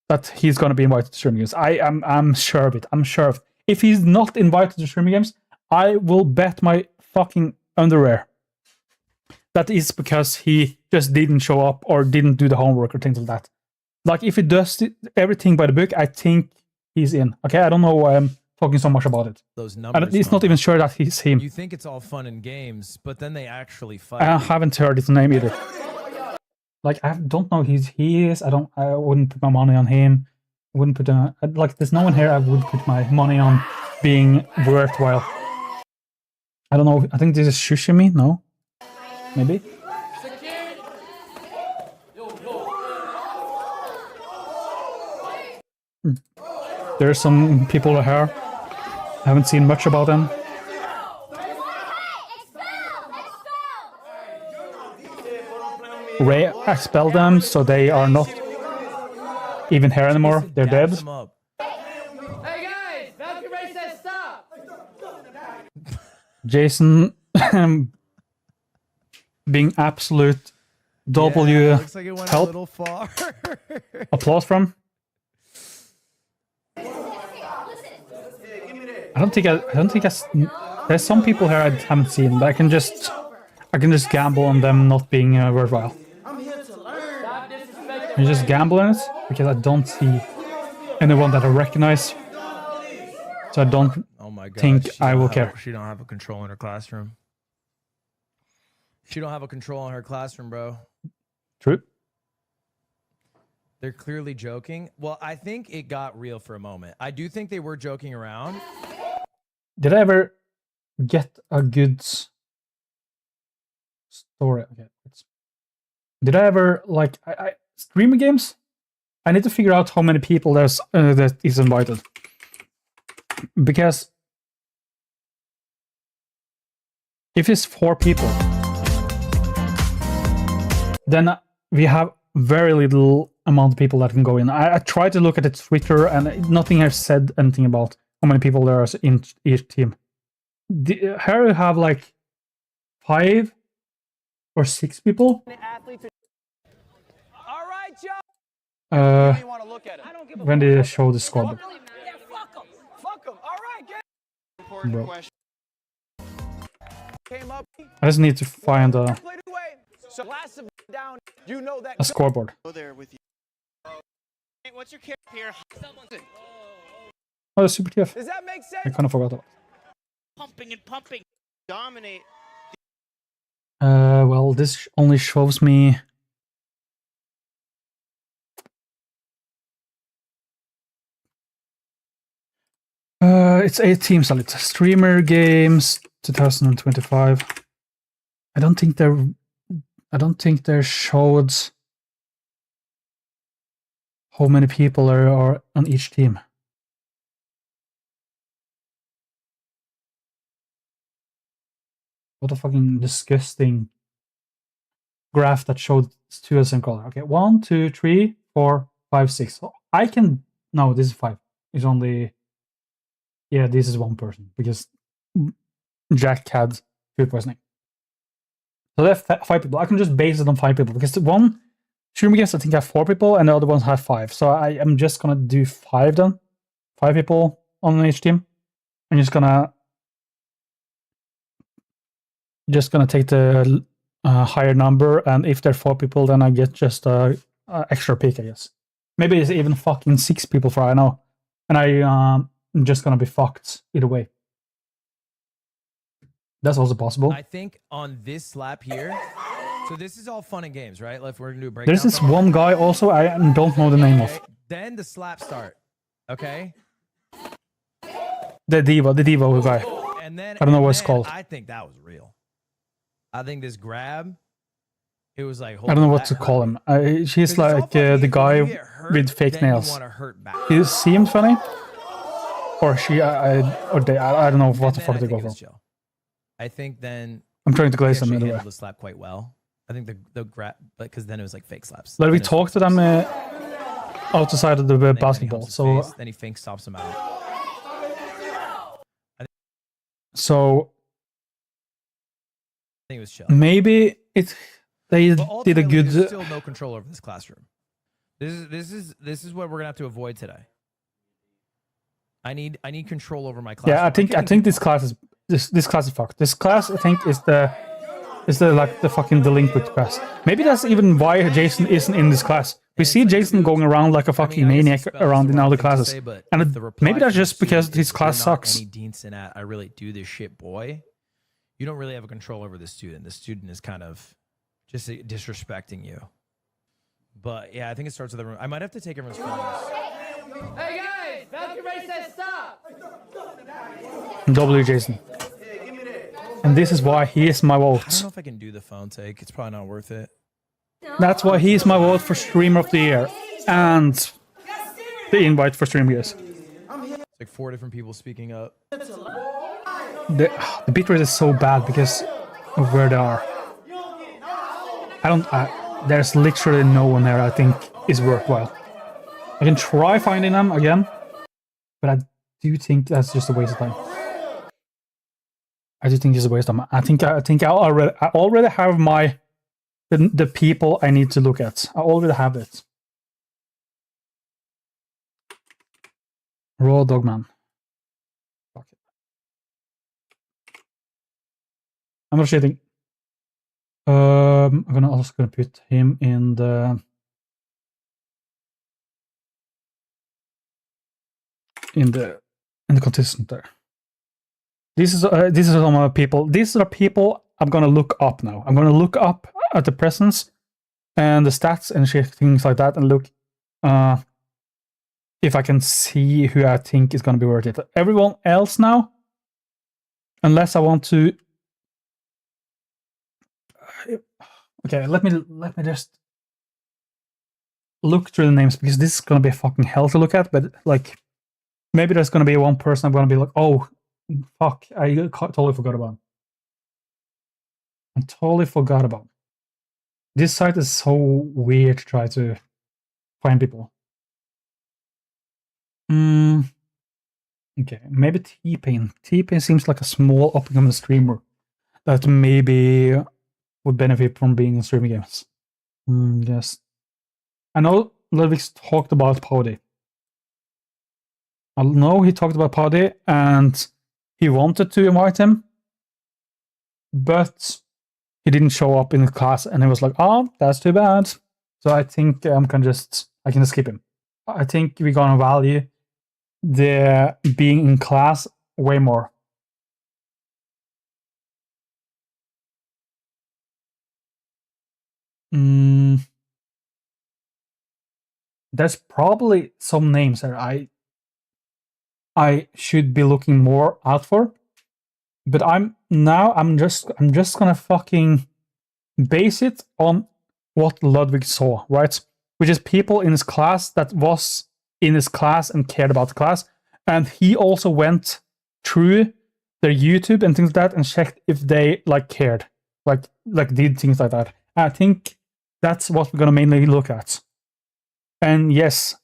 that he's going to be invited to streaming games. I'm sure of it. I'm sure of it. If he's not invited to streaming games, I will bet my fucking underwear that is because he just didn't show up or didn't do the homework or things like that. Like, if he does everything by the book, I think he's in. Okay, I don't know why I'm talking so much about it. Those numbers. And it's not even sure that he's him. You think it's all fun and games, but then they actually fight. I haven't heard his name either. Like, I don't know who he is. I wouldn't put my money on him. Wouldn't put there's no one here I would put my money on being worthwhile. I don't know. I think this is Shushimi. No, maybe. There's some people here. I haven't seen much about them. Ray expelled them, so they are not even here anymore. They're dead. Hey guys, Valkyrie says stop. Jason being absolute W looks like it went help. a little far. Applause from. I don't think there's some people here I haven't seen, but I can just gamble on them not being worthwhile. I just gamble on it because I don't see anyone that I recognize, so I don't think I will care. She don't have a control in her classroom. She don't have a control in her classroom, bro. True. They're clearly joking. Well, I think it got real for a moment. I do think they were joking around. Did I ever get a good story? Okay, did I ever I stream games? I need to figure out how many people there's that is invited, because if it's 4 people, then we have very little amount of people that can go in. I tried to look at its Twitter and nothing has said anything about how many people there are in each team. Here you have 5 or 6 people. When they show the squad. Bro. I just need to find a scoreboard. What's your character here? Oh, the Super TF. Does that make sense? I kind of forgot about it. Pumping and pumping. Dominate. Well, this only shows me it's 8 teams. It's streamer games 2025. I don't think they're showed how many people are on each team. What a fucking disgusting graph that showed 2 of the same color. Okay, 1, 2, 3, 4, 5, 6. So I can. No, this is 5. It's only. Yeah, this is 1 person because Jack had food poisoning. So they have 5 people. I can just base it on 5 people because the one stream guest I think have 4 people and the other ones have 5. So I am just gonna do 5 then. 5 people on each team. I'm just gonna take the higher number, and if there are 4 people, then I get just a extra pick, I guess. Maybe it's even fucking 6 people for I know, and I'm just gonna be fucked either way. That's also possible. I think on this slap here, so this is all fun and games, right? Like we're gonna do a breakdown. There's this one guy also I don't know the name of. Then the slap start, okay? The Devo guy. And then I don't know what it's called. I think that was real. I think this grab, it was like. I don't know what to call him. She's like the guy with fake nails. He seemed funny, or she, or they. I don't know what the fuck they go for. I think then. I'm trying to glaze them handled anyway. the slap quite well. I think the grab, because then it was like fake slaps. But we talked to them outside of the basketball, so. Then he fake stops him out. So. I think it was chill. Maybe they did a good. There's still no control over this classroom. This is what we're gonna have to avoid today. I need control over my classroom. Yeah, I think this class is this class is fucked. This class I think is the like the fucking delinquent class. Maybe that's even why Jason isn't in this class. We see Jason going around like a fucking maniac around in other classes, and maybe that's just because his class sucks. Any decent at I really do this shit, boy. You don't really have a control over the student. The student is kind of just disrespecting you. But yeah, I think it starts with everyone. I might have to take everyone's phones. Hey guys, Valkyrie says stop. W Jason. And this is why he is my vote. I don't know if I can do the phone take. It's probably not worth it. That's why he is my vote for Streamer of the Year. And the invite for Stream Gears. It's like 4 different people speaking up. The bitrate is so bad because of where they are. There's literally no one there I think is worthwhile. I can try finding them again, but I do think that's just a waste of time. I do think it's a waste of time. I think I already have the people I need to look at. I already have it. Raw Dogman. Fuck it. I'm not cheating. I'm also gonna put him in the contestant there. This is some of the people. These are people I'm gonna look up now. I'm gonna look up at the presence and the stats and shit, things like that, and look if I can see who I think is gonna be worth it. Everyone else now, unless I want to. Okay, let me just look through the names because this is gonna be a fucking hell to look at. But like, maybe there's gonna be one person I'm gonna be like, oh, fuck, I totally forgot about. I totally forgot about. This site is so weird to try to find people. Okay, maybe T-Pain. T-Pain seems like a small up-and-coming streamer that maybe would benefit from being in streaming games. Yes. I know Ludwig's talked about Powdy. I know he talked about Powdy and he wanted to invite him, but he didn't show up in the class and he was like, oh, that's too bad. So I think I can just skip him. I think we're gonna value the being in class way more. There's probably some names that I should be looking more out for, but I'm just gonna fucking base it on what Ludwig saw, right? Which is people in his class that was in his class and cared about the class, and he also went through their YouTube and things like that and checked if they like cared, like did things like that. I think that's what we're gonna mainly look at. And yes,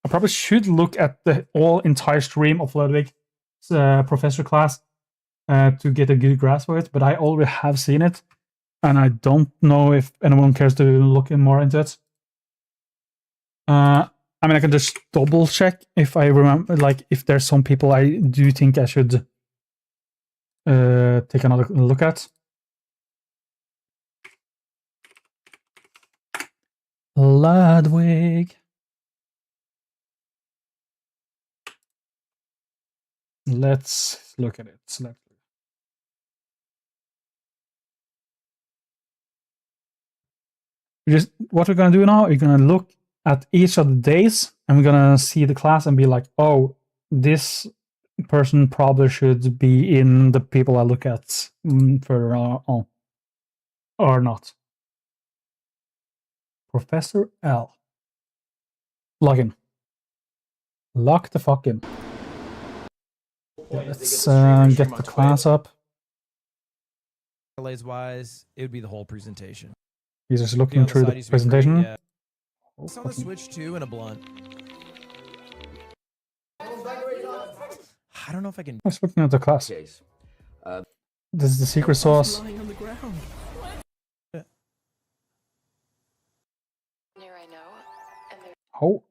I probably should look at the entire stream of Ludwig's professor class to get a good grasp of it, but I already have seen it, and I don't know if anyone cares to look more into it. I mean, I can just double check if I remember, like, if there's some people I do think I should take another look at. Ludwig. Let's look at it. Just what we're gonna do now, we're gonna look at each of the days, and we're gonna see the class and be like, oh, this person probably should be in the people I look at further on, or not. Professor L. Login. Lock the fuck in. Yeah, let's get the class up. Wise, it would be the whole presentation. He's just looking through the presentation. Yeah. It's on the Switch 2 and a blunt. I don't know if I can. Let's looking at the class. This is the secret sauce. Oh.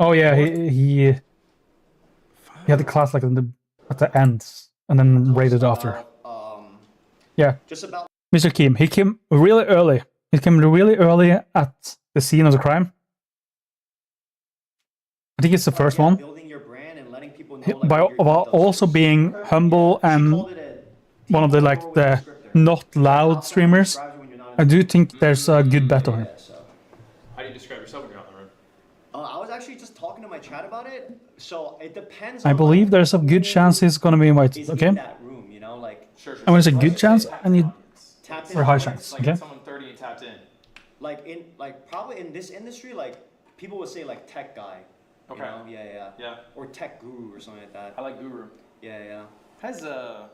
Oh yeah, he had the class like at the end, and then raided after. Yeah. Mr. Kim. He came really early. He came really early at the scene of the crime. I think it's the first one. While also being humble and one of the the not loud streamers, I do think there's a good bet on him. How do you describe yourself when you're out in the room? I was actually just talking to my chat about it, so it depends. I believe there's a good chance he's gonna be invited. Okay. That room, you know, like. Sure. And when it's a good chance, I need Tapped or in. high chance. Like Okay. someone 30 and tapped in. Like probably in this industry, like people would say like tech guy. Okay. You know? Yeah. Yeah. Or tech guru or something like that. I like guru. Yeah. Has a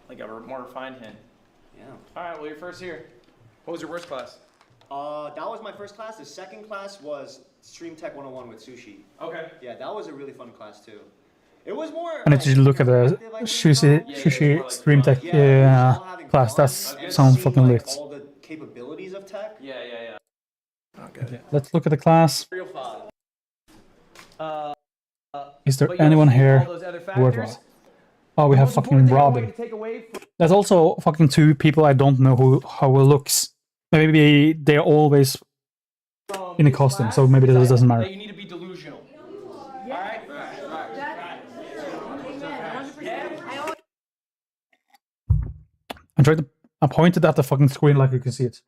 like a more refined hint. Yeah. All right. Well, you're first here. What was your worst class? That was my first class. The second class was Stream Tech 101 with Sushi. Okay. Yeah, that was a really fun class too. It was more. I need to look at the sushi stream tech class. That sounds fucking lit. All the capabilities of tech. Yeah. Okay, let's look at the class. Real fun. Is there anyone here worthwhile? Oh, we have fucking Robin. There's also fucking two people I don't know how it looks. Maybe they're always in a costume, so maybe this doesn't matter. You need to be delusional. All right. I pointed at the fucking screen like you can see it.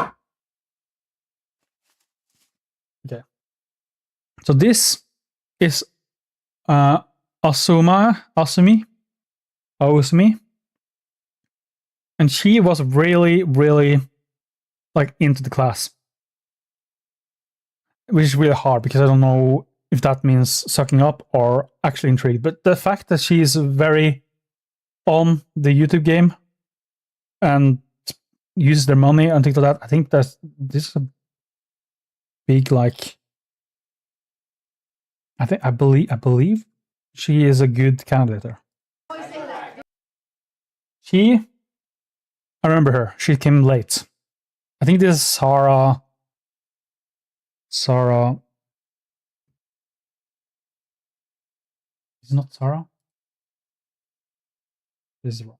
Okay. So this is Asumi, and she was really like into the class, which is really hard because I don't know if that means sucking up or actually intrigued. But the fact that she is very on the YouTube game and uses their money and things like that, I think that this is a big like. I believe she is a good candidate. I remember her. She came late. I think this is Sarah. Is it not Sarah? This is wrong.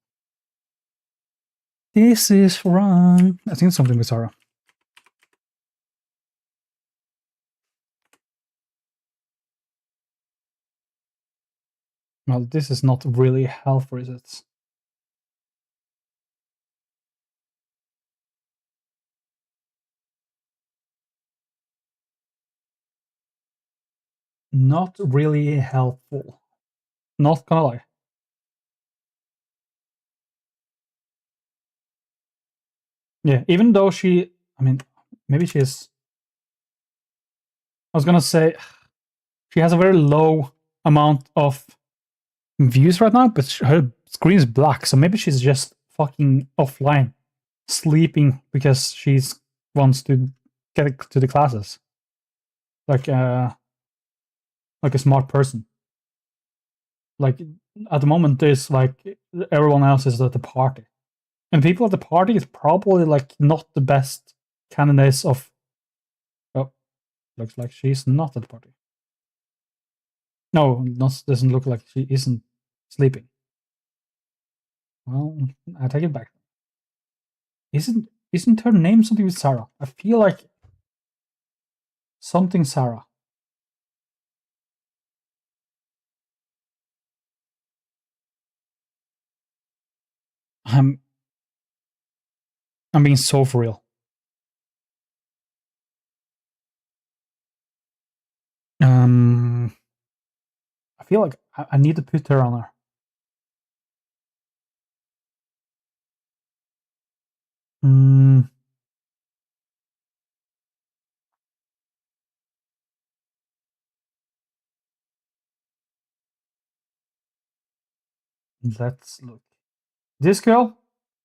This is wrong. I think it's something with Sarah. Well, this is not really helpful, is it? Not really helpful. Not gonna lie. Yeah, even though I mean, maybe she is. I was gonna say she has a very low amount of views right now, but her screen is black, so maybe she's just fucking offline, sleeping because she's wants to get to the classes, like a smart person. Like at the moment, there's like everyone else is at the party. And people at the party is probably like not the best candidates of. Oh, looks like she's not at the party. No, doesn't look like she isn't sleeping. Well, I take it back. Isn't her name something with Sarah? I feel like something Sarah. I'm being so for real. I feel like I need to put her on her. Let's look. This girl?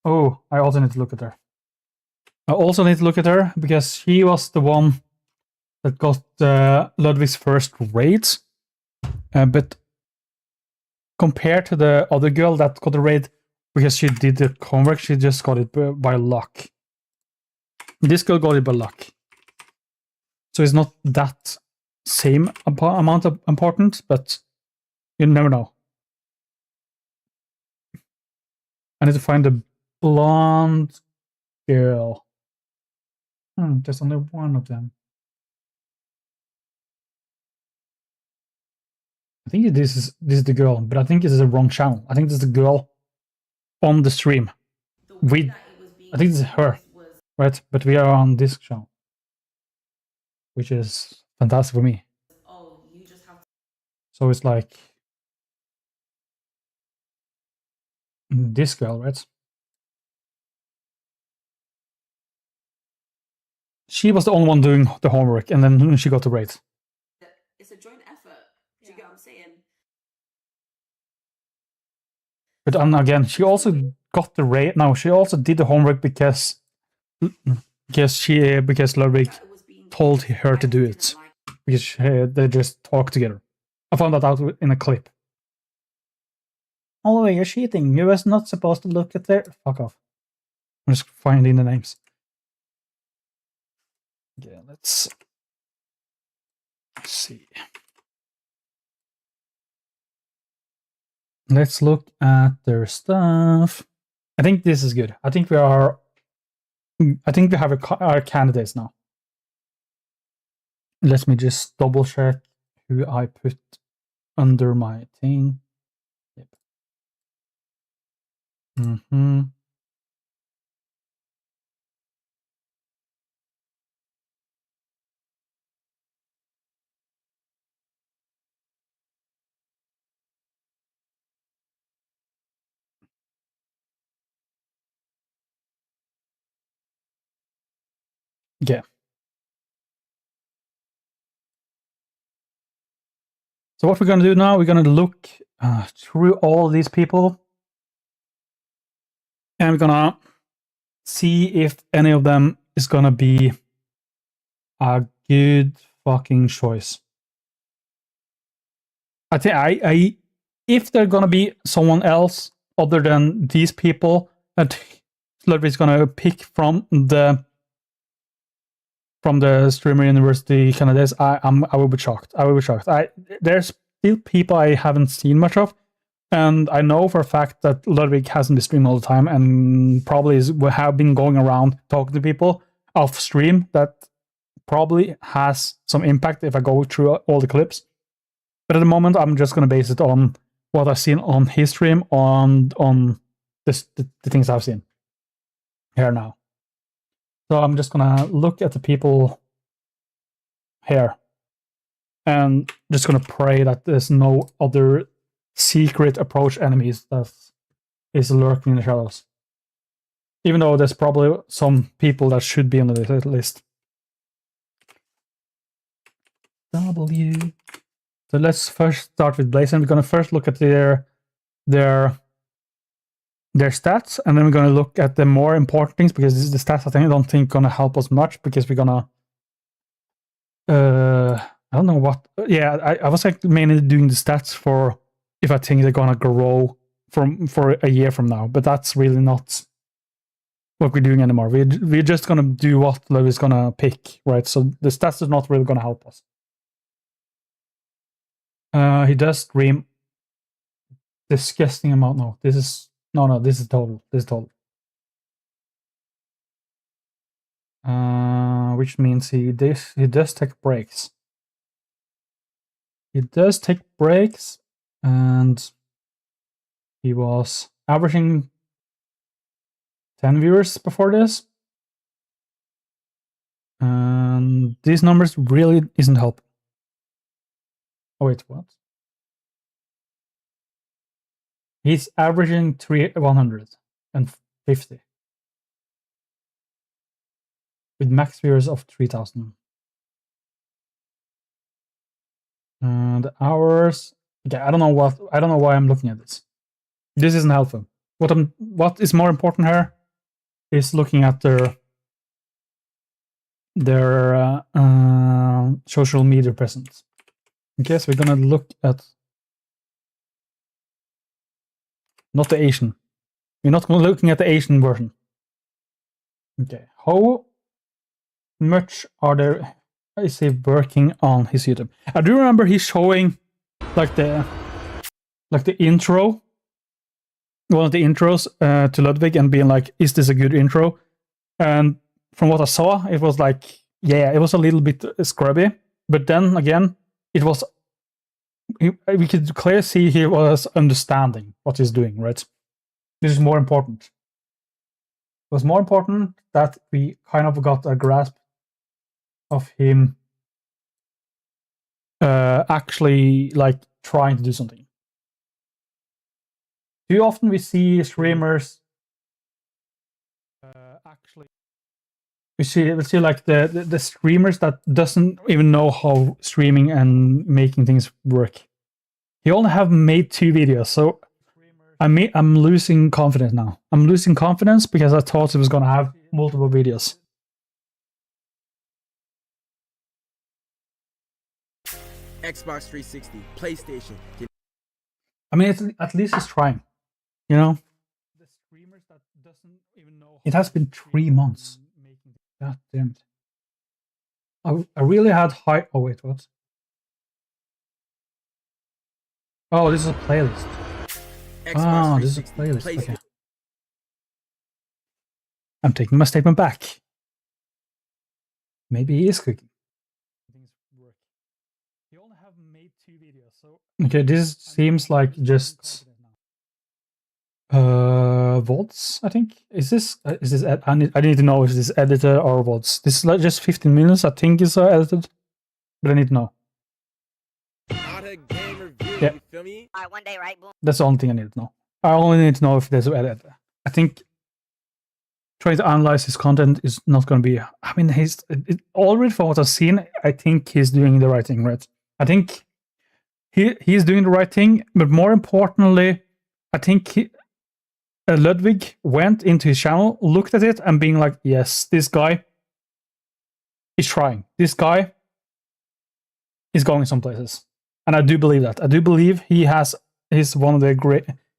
Oh, I also need to look at her. I also need to look at her because she was the one that got Ludwig's first raid. But compared to the other girl that got the raid because she did the homework, she just got it by luck. This girl got it by luck. So it's not that same amount of important, but you never know. I need to find the blonde girl. There's only one of them. I think this is the girl, but I think this is the wrong channel. I think this is the girl on the stream. I think this is her, right? But we are on this channel, which is fantastic for me. So it's like this girl, right? She was the only one doing the homework, and then she got the raid. It's a joint effort. Do you get what I'm saying? But again, she also got the raid. No, she also did the homework because Ludwig told her to do it because they just talked together. I found that out in a clip. Oh, you're cheating. You was not supposed to look at there. Fuck off. I'm just finding the names. Yeah, let's see. Let's look at their stuff. I think this is good. I think we have our candidates now. Let me just double check who I put under my thing. Yep. Yeah. So what we're going to do now, we're going to look through all these people. And we're going to see if any of them is going to be a good fucking choice. I think if they're going to be someone else other than these people that Ludwig's going to pick from the streamer university candidates, I will be shocked. I will be shocked. There's still people I haven't seen much of, and I know for a fact that Ludwig hasn't been streaming all the time, and probably have been going around talking to people off stream. That probably has some impact if I go through all the clips. But at the moment, I'm just going to base it on what I've seen on his stream, on the things I've seen here now. So I'm just going to look at the people here and just going to pray that there's no other secret approach enemies that is lurking in the shadows. Even though there's probably some people that should be on the list. W. So let's first start with Blaze, and we're going to first look at their stats, and then we're going to look at the more important things, because this is the stats I don't think going to help us much, because we're going to I don't know what. Yeah, I was like mainly doing the stats for if I think they're going to grow for a year from now, but that's really not what we're doing anymore. We're just gonna do what Lou is gonna pick, right? So the stats is not really gonna help us. He does stream disgusting amount. No, this is total. This is total. Which means he does take breaks. He does take breaks, and he was averaging 10 viewers before this. And these numbers really isn't helping. Oh wait, what? He's averaging 150 with max viewers of 3,000. And hours. Okay, I don't know why I'm looking at this. This isn't helpful. What is more important here is looking at their social media presence. Okay, so we're gonna look at not the Asian. We're not looking at the Asian version. Okay, how much is he working on his YouTube? I do remember he's showing like the intro, one of the intros to Ludwig, and being like, "Is this a good intro?" And from what I saw, it was like, yeah, it was a little bit scrubby, but then again, it was. We could clearly see he was understanding what he's doing, right? This is more important. It was more important that we kind of got a grasp of him actually like trying to do something. Too often we see streamers actually we see like the streamers that doesn't even know how streaming and making things work. He only have made 2 videos, so I'm losing confidence now. I'm losing confidence because I thought he was gonna have multiple videos. Xbox 360, PlayStation. I mean, at least he's trying, you know? The streamers that doesn't even know. It has been 3 months. God damn it. I really had high. Oh, wait, what? Oh, this is a playlist. Oh, this is a playlist. Okay. I'm taking my statement back. Maybe he is cooking. He only have made 2 videos, so. Okay, this seems like just VODs, I think. Is this I need to know if this is editor or VODs. This is like just 15 minutes, I think is edited, but I need to know. Not a game review, yeah. You feel me? Alright, one day, right? Boom. That's the only thing I need to know. I only need to know if there's an editor. I think trying to analyze his content is not going to be. I mean, already from what I've seen, I think he's doing the right thing, right? I think he's doing the right thing, but more importantly, I think Ludwig went into his channel, looked at it, and being like, yes, this guy is trying. This guy is going some places. And I do believe that. I do believe he's one of the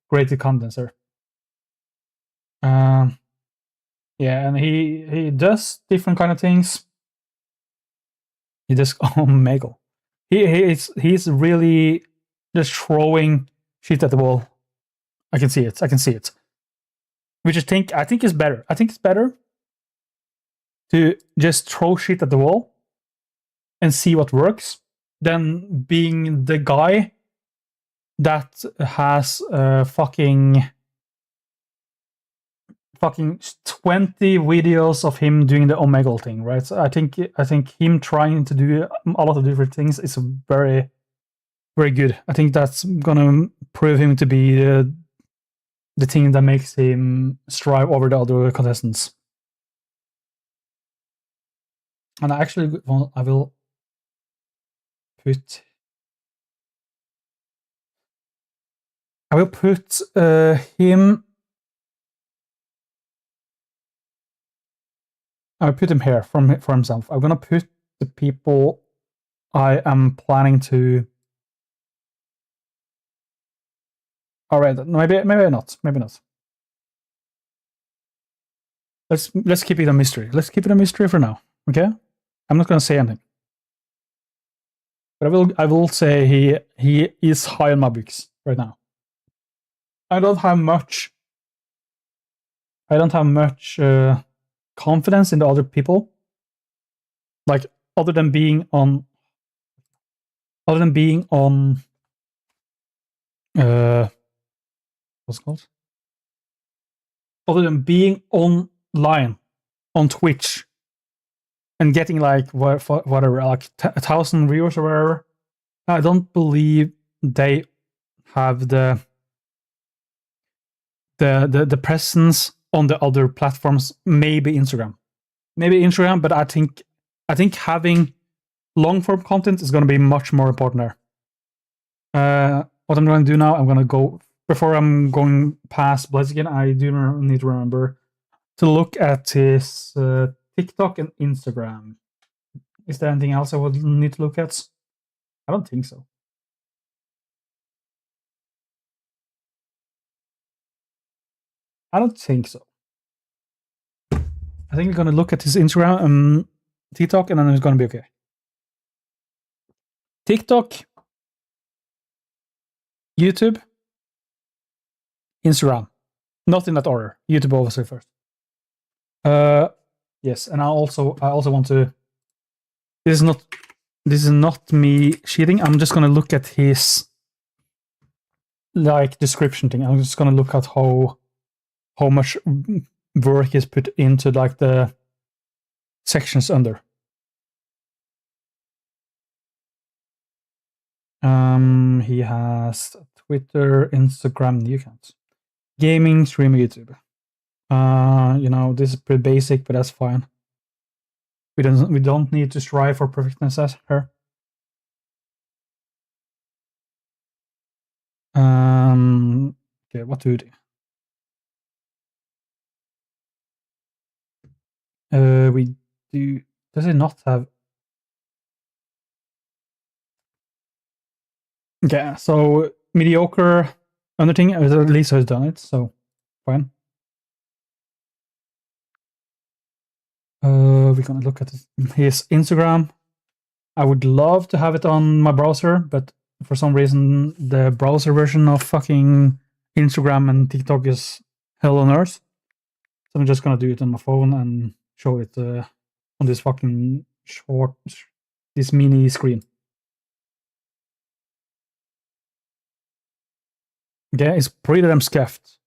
greatest contents here. Yeah, and he does different kind of things. He does Omegle. He's really just throwing shit at the wall. I can see it. Which I think is better. I think it's better to just throw shit at the wall and see what works than being the guy that has fucking 20 videos of him doing the Omegle thing, right? So I think him trying to do a lot of different things is very, very good. I think that's gonna prove him to be the thing that makes him strive over the other contestants. And I will put him. I'll put him here for himself. I'm gonna put the people I am planning to All right, maybe not. Maybe not. Let's keep it a mystery. Let's keep it a mystery for now. Okay, I'm not gonna say anything, but I will say he is high on my books right now. I don't have much confidence in the other people, like other than being on what's it called? Other than being online on Twitch and getting like whatever, like 1,000 viewers or whatever, I don't believe they have the presence on the other platforms. Maybe Instagram, but I think having long form content is going to be much more important there. What I'm going to do now, I'm going to go, before I'm going past Blaziken, I do need to remember to look at his TikTok and Instagram. Is there anything else I would need to look at? I don't think so. I think we're going to look at his Instagram and TikTok, and then it's going to be okay. TikTok, YouTube, Instagram. Not in that order. YouTube obviously first. Yes, and I also want to. This is not me cheating. I'm just gonna look at his like description thing. I'm just gonna look at how much work is put into like the sections under. He has Twitter, Instagram, new accounts, gaming, stream, YouTube. You know, this is pretty basic, but that's fine. We don't need to strive for perfectness as her. Okay, what do we do? We do. Does it not have? Okay, so mediocre underthing. At least has done it, so fine. We're gonna look at his Instagram. I would love to have it on my browser, but for some reason the browser version of fucking Instagram and TikTok is hell on earth. So I'm just gonna do it on my phone and show it on this fucking this mini screen. Okay, it's pretty damn scuffed,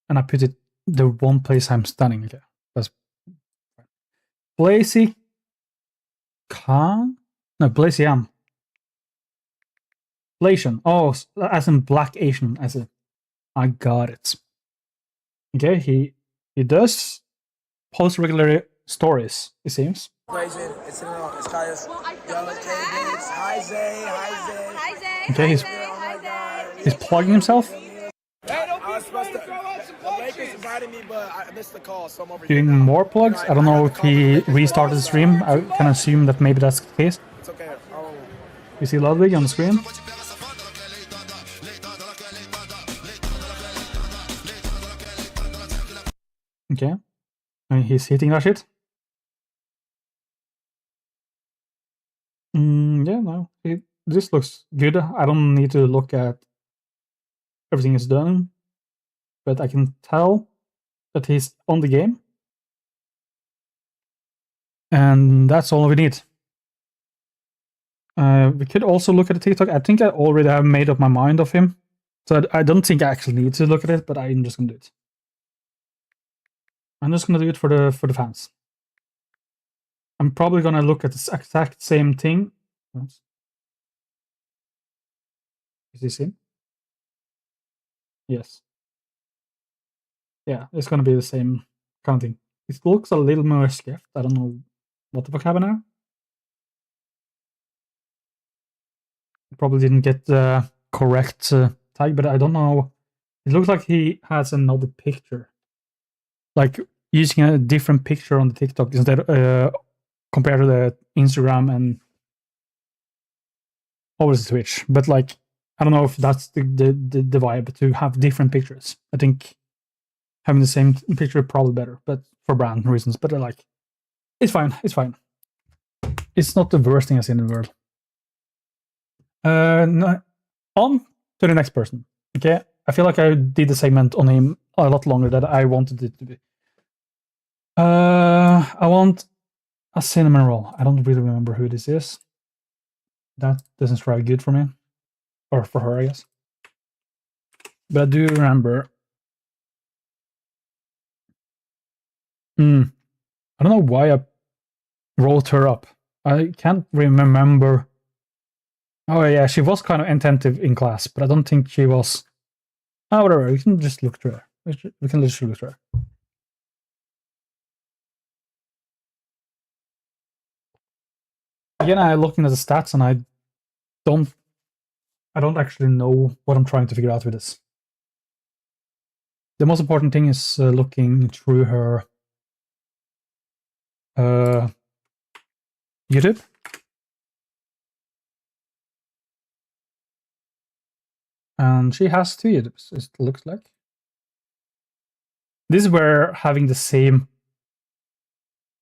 and I put it the one place I'm standing. Okay, that's Blazy Khan? No, Blaziam. Blasian. Oh, as in Black Asian. As in, I got it. Okay, he does post regular stories, it seems. It's Caius. Hi Zay. Hi Zay. Okay, he's plugging himself. I was supposed to. The Lakers invited me, but I missed the call, so I'm over Doing more plugs. I don't know if he restarted the stream. I can assume that maybe that's the case. It's okay. You see Ludwig on the screen. Okay, and he's hitting that shit. Yeah, no, this looks good. I don't need to look at everything is done, but I can tell that he's on the game, and that's all we need. We could also look at the TikTok. I think I already have made up my mind of him, so I don't think I actually need to look at it, but I'm just gonna do it. I'm just gonna do it for the fans. I'm probably gonna look at the exact same thing. Is this him? Yes. Yeah, it's gonna be the same kind of thing. It looks a little more scuffed. I don't know what the fuck happened now. Probably didn't get the correct tag, but I don't know. It looks like he has another picture, like using a different picture on the TikTok instead compared to the Instagram and over the Twitch. But like, I don't know if that's the vibe to have different pictures. I think having the same picture is probably better, but for brand reasons. But like, it's fine. It's fine. It's not the worst thing I've seen in the world. No, on to the next person. Okay, I feel like I did the segment on him a lot longer than I wanted it to be. I want a cinnamon roll. I don't really remember who this is. That doesn't strike good for me. Or for her, I guess. But I do remember. I don't know why I wrote her up. I can't remember. Oh yeah, she was kind of attentive in class, but I don't think she was. Oh, whatever. We can just look through her. We can literally look through her. Again, I'm looking at the stats, and I don't actually know what I'm trying to figure out with this. The most important thing is looking through her YouTube. And she has 2 YouTubes, it looks like. This is where having the same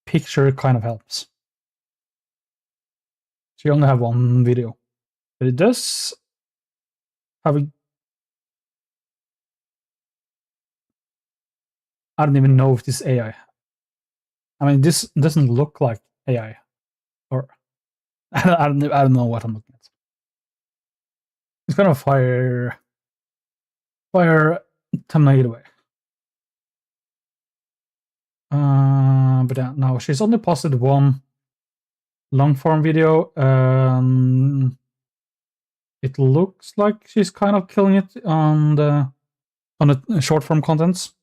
picture kind of helps. She only have 1 video. But it does have a... I don't even know if this is AI. I mean, this doesn't look like AI. Or... I don't know what I'm looking at. It's kind of fire thumbnail either way. But no, she's only posted 1 long form video. It looks like she's kind of killing it on the short form contents.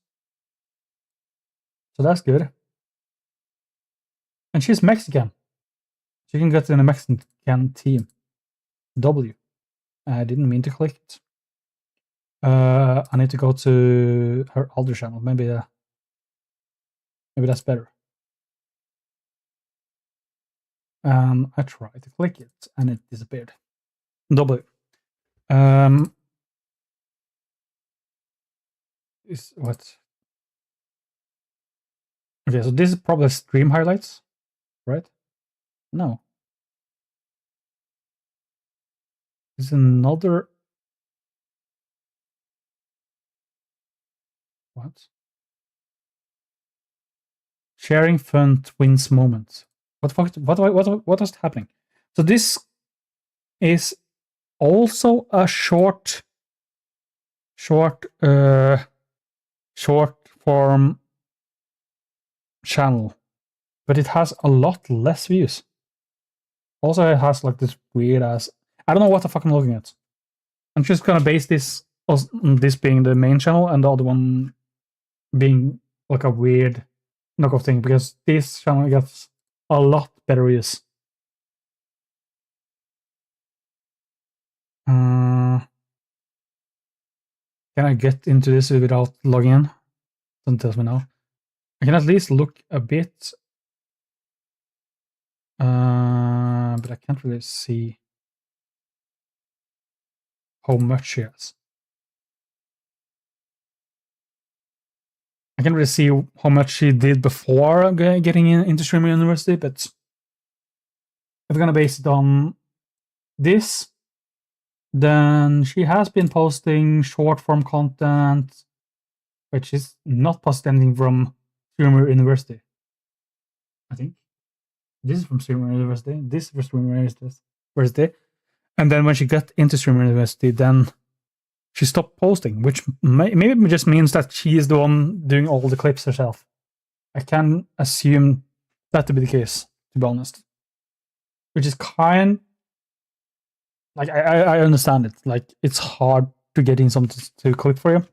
So that's good. And she's Mexican. She can get in a Mexican team. W. I didn't mean to click it. I need to go to her other channel. Maybe that's better. I tried to click it and it disappeared. W. Is what? Okay, so this is probably stream highlights, right? No. It's another. What? Sharing fun twins moment. What was happening? So this is also a short form channel, but it has a lot less views. Also, it has like this weird ass. I don't know what the fuck I'm looking at. I'm just gonna base this on this being the main channel and the other one being like a weird knockoff thing, because this channel gets a lot better views. Can I get into this without logging in? Doesn't tell me now. I can at least look a bit, but I can't really see how much she has. I can't really see how much she did before getting into Streamer University, but if we're gonna base it on this, then she has been posting short form content, which is not posted anything from Streamer University. I think this is from Streamer University. This is from Streamer University. And then when she got into Streamer University, then she stopped posting, which maybe just means that she is the one doing all the clips herself. I can assume that to be the case, to be honest. Which is kind... Like, I understand it. Like, it's hard to get in something to clip for you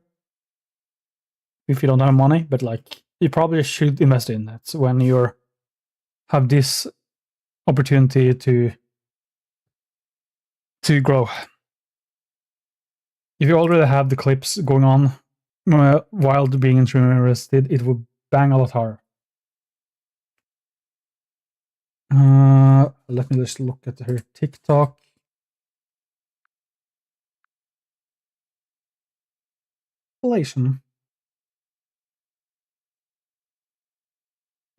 if you don't have money, but like, you probably should invest in that when you have this opportunity to grow. If you already have the clips going on while being in Streamer University, it would bang a lot harder. Let me just look at her TikTok. population.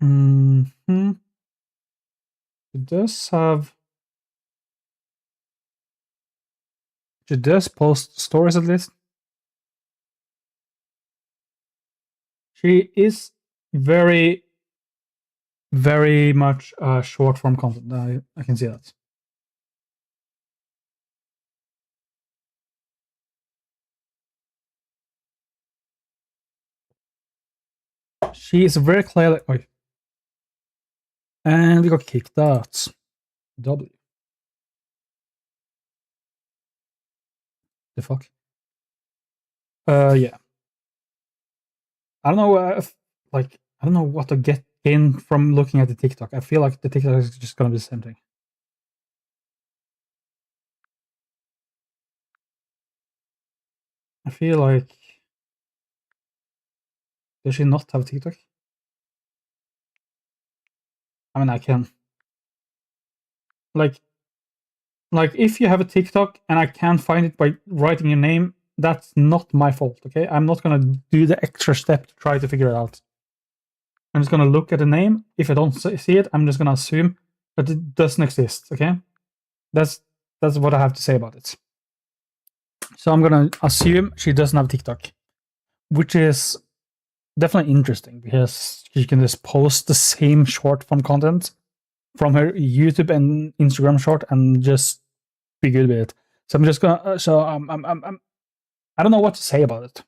Mm-hmm. It does have. She does post stories at least. She is very, very much short form content. I can see that. She is very clearly. Oh, and we got kicked out. W. The fuck? Yeah. I don't know if, like, I don't know what to get in from looking at the TikTok. I feel like the TikTok is just gonna be the same thing. I feel like. Does she not have TikTok? I mean, I can. Like, if you have a TikTok and I can't find it by writing your name, that's not my fault, okay? I'm not gonna do the extra step to try to figure it out. I'm just gonna look at the name. If I don't see it, I'm just gonna assume that it doesn't exist, okay? That's what I have to say about it. So I'm gonna assume she doesn't have TikTok, which is definitely interesting because she can just post the same short form content from her YouTube and Instagram short and just be good with it. So I'm just gonna. I don't know what to say about it.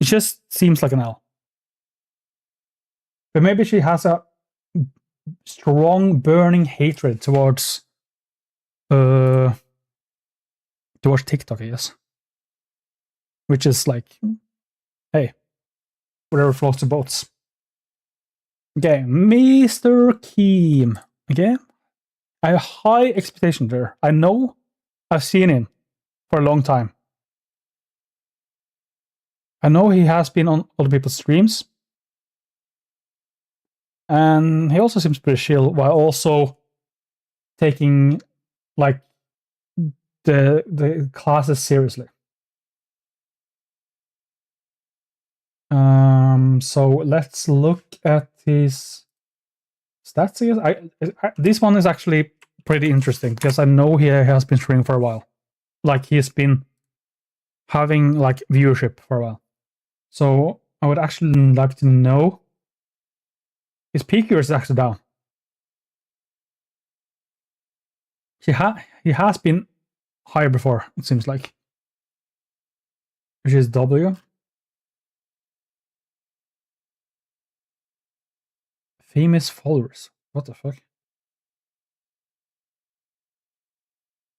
It just seems like an L. But maybe she has a strong burning hatred towards TikTok, I guess. Which is like, hey, whatever floats the boats. Okay, Mr. Keem. Okay, I have high expectations there. I know I've seen him for a long time. I know he has been on other people's streams. And he also seems pretty chill while also taking like the classes seriously. So let's look at his stats. I guess this one is actually pretty interesting because I know he has been streaming for a while. Like he's been having like viewership for a while. So I would actually like to know his peak viewer is actually down. He has been higher before, it seems like. Which is W. Famous followers. What the fuck?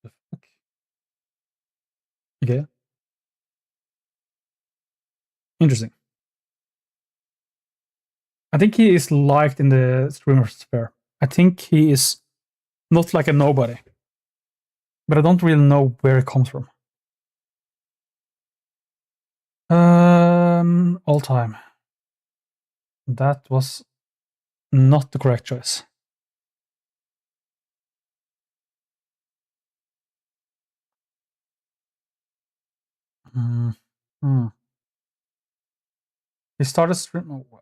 The fuck? Okay. Interesting. I think he is liked in the streamer sphere. I think he is not like a nobody. But I don't really know where it comes from. All time. That was not the correct choice. He started stream. Oh, okay.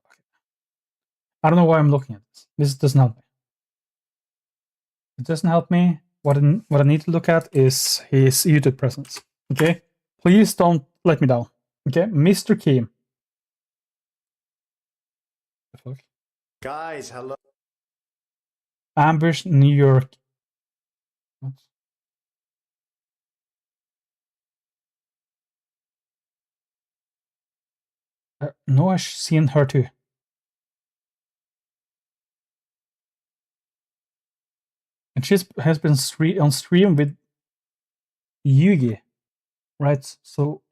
I don't know why I'm looking at this. This doesn't help me. It doesn't help me. What I need to look at is his YouTube presence. Okay? Please don't let me down. Okay? Mr. Keem. The fuck? Guys, hello. Ambush, New York. What? No, I've seen her too. And she has been on stream with Yugi, right? So,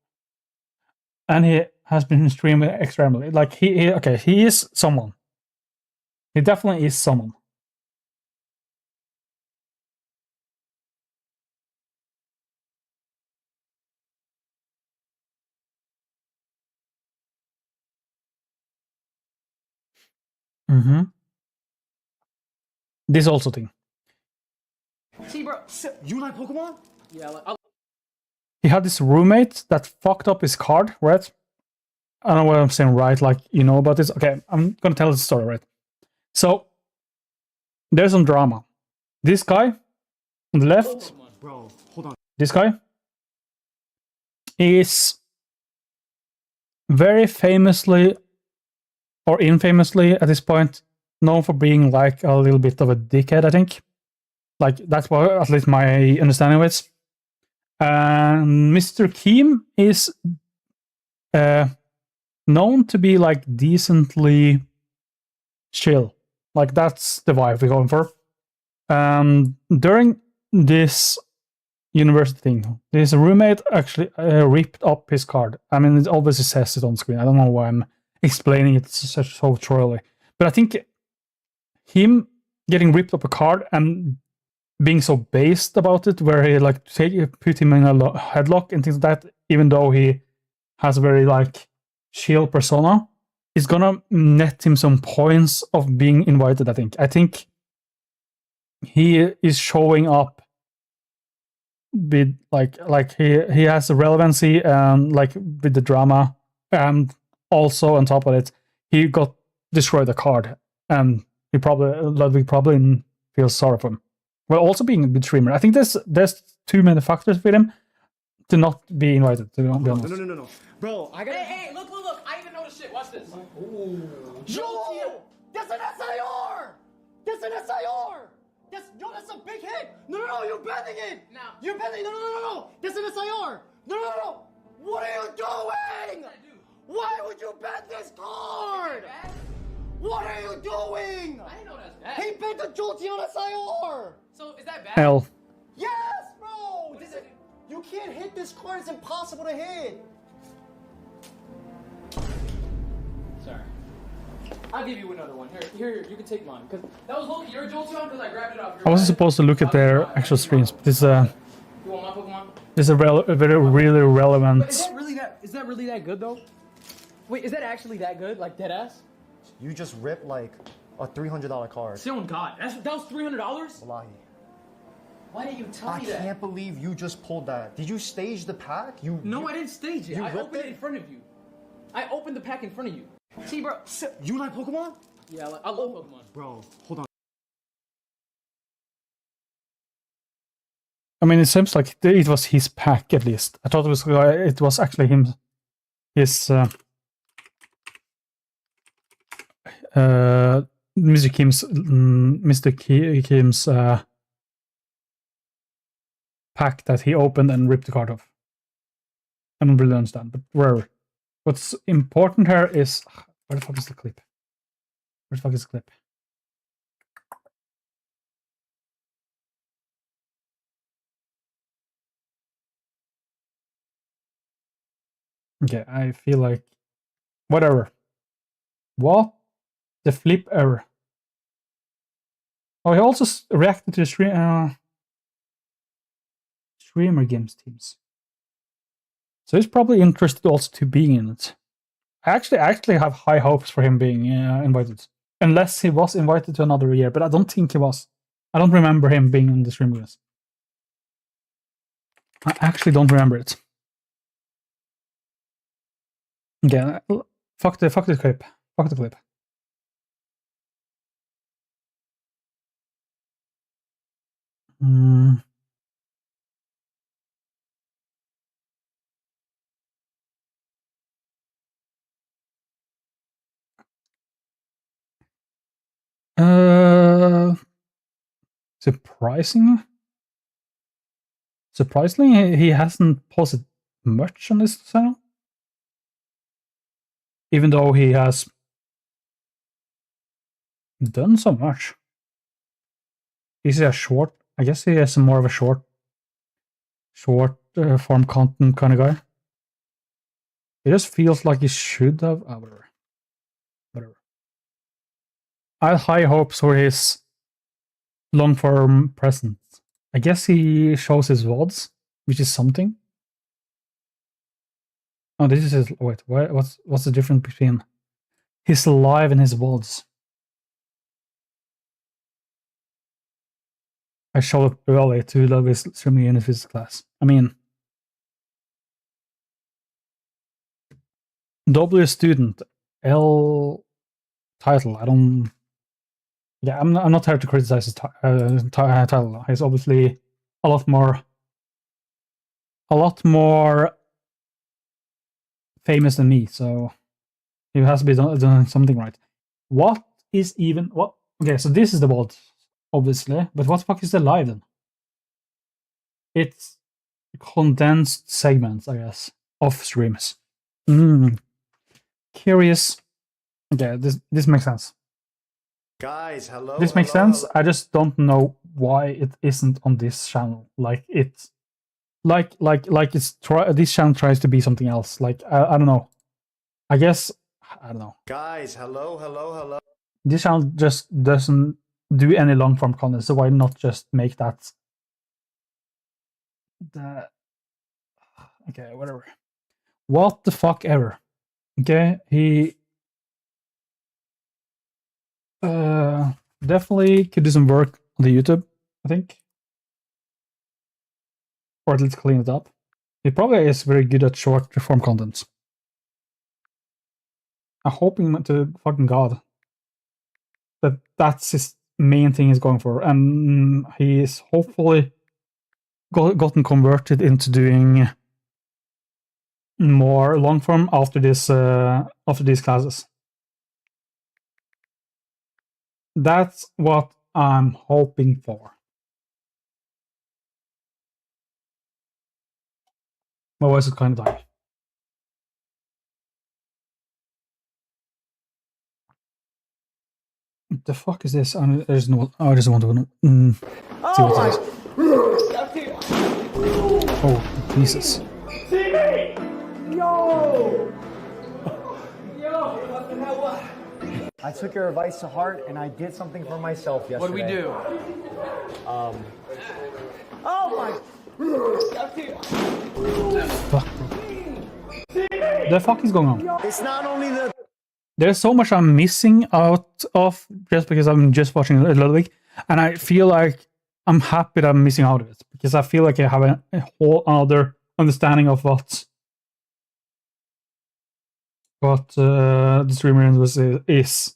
and he has been streaming Extra Emily. Like he is someone. He definitely is someone. Mm-hmm. This also thing. See, bro, you like Pokemon? Yeah, He had this roommate that fucked up his card, right? I don't know what I'm saying right, like, you know about this. Okay, I'm gonna tell the story, right? So, there's some drama. This guy on the left, Bro, hold on. this guy is very famously or infamously at this point known for being like a little bit of a dickhead, I think. Like, that's what at least my understanding of it. And Mr. Keem is known to be like decently chill. Like, that's the vibe we're going for. During this university thing, his roommate actually ripped up his card. I mean, it obviously says it on screen. I don't know why I'm explaining it so thoroughly, but I think him getting ripped up a card and being so based about it, where he like put him in a headlock and things like that, even though he has a very like chill persona, is gonna net him some points of being invited. I think he is showing up with like he has a relevancy and like with the drama, and also on top of it, he got destroyed a card, and Ludwig probably feels sorry for him. While also being a good streamer. I think there's too many factors with him to not be invited, to be honest. No. Bro, I gotta. Hey, look. I even know the shit. Watch this. Yo! That's an SIR! That's an SIR! That's a big hit! No, you're bending it! No. You're bending No. That's an SIR! No. What are you doing? Why would you bend this card? What are you doing? I didn't know that's bad. He bent the Jolteon SIR! So is that bad? L. Yes, bro! You can't hit this card, it's impossible to hit! Sorry. I'll give you another one. Here, you can take mine. Because that was Loki, your Jolteon, because I grabbed it off your I wasn't supposed to look at their actual streams, but this You want my Pokemon? is a very really relevant. But is that really that good though? Wait, is that actually that good? Like dead ass? You just ripped like a $300 card. Say on God, that was $300? Wallahi. Why didn't you tell I me that? can't believe you just pulled that. Did you stage the pack? No, I didn't stage it. You I ripped opened it in front of you. I opened the pack in front of you. See, bro. You like Pokemon? Yeah, I love Pokemon. Bro, hold on. I mean, it seems like it was his pack at least. I thought it was actually him, his Mr. Kim's pack that he opened and ripped the card off. I don't really understand, but whatever. What's important here is where the fuck is the clip? Where the fuck is the clip? Okay, I feel like whatever. What? The flip error. Oh, he also reacted to the streamer games teams. So he's probably interested also to being in it. I actually have high hopes for him being invited. Unless he was invited to another year, but I don't think he was. I don't remember him being in the stream games. I actually don't remember it. Yeah, fuck the clip. Fuck the clip. Surprisingly, he hasn't posted much on this channel. Even though he has done so much. This is a short, I guess he is more of a short form content kind of guy. It just feels like he should have, whatever. I have high hopes for his long form presence. I guess he shows his VODs, which is something. Oh, this is his, wait, what's the difference between his live and his VODs? I showed up early to love his streaming in his class. I mean, W student, L title. I don't. Yeah, I'm not here to criticize his title. He's obviously a lot more famous than me, so he has to be doing something right. What is even what? Okay, so this is the VOD, obviously, but what the fuck is the live then? It's condensed segments, I guess, of streams. Curious. Okay, this makes sense. Guys, hello. This makes sense. I just don't know why it isn't on this channel. Like it's this channel tries to be something else. Like I don't know. I guess I don't know. Guys, hello. This channel just doesn't do any long form content, so why not just make that okay, whatever. What the fuck ever. Okay, he definitely could do some work on the YouTube, I think. Or at least clean it up. He probably is very good at short form content. I'm hoping to fucking God that that's his main thing he's going for, and he's hopefully gotten converted into doing more long form after these classes. That's what I'm hoping for. My voice is kind of dying. What the fuck is this? I just want to see what it is. Oh, Jesus. I took your advice to heart and I did something for myself yesterday. What do we do? Oh my! Fuck. The fuck is going on? It's not only the. There's so much I'm missing out of just because I'm just watching Ludwig, and I feel like I'm happy that I'm missing out of it because I feel like I have a whole other understanding of what the streamer is.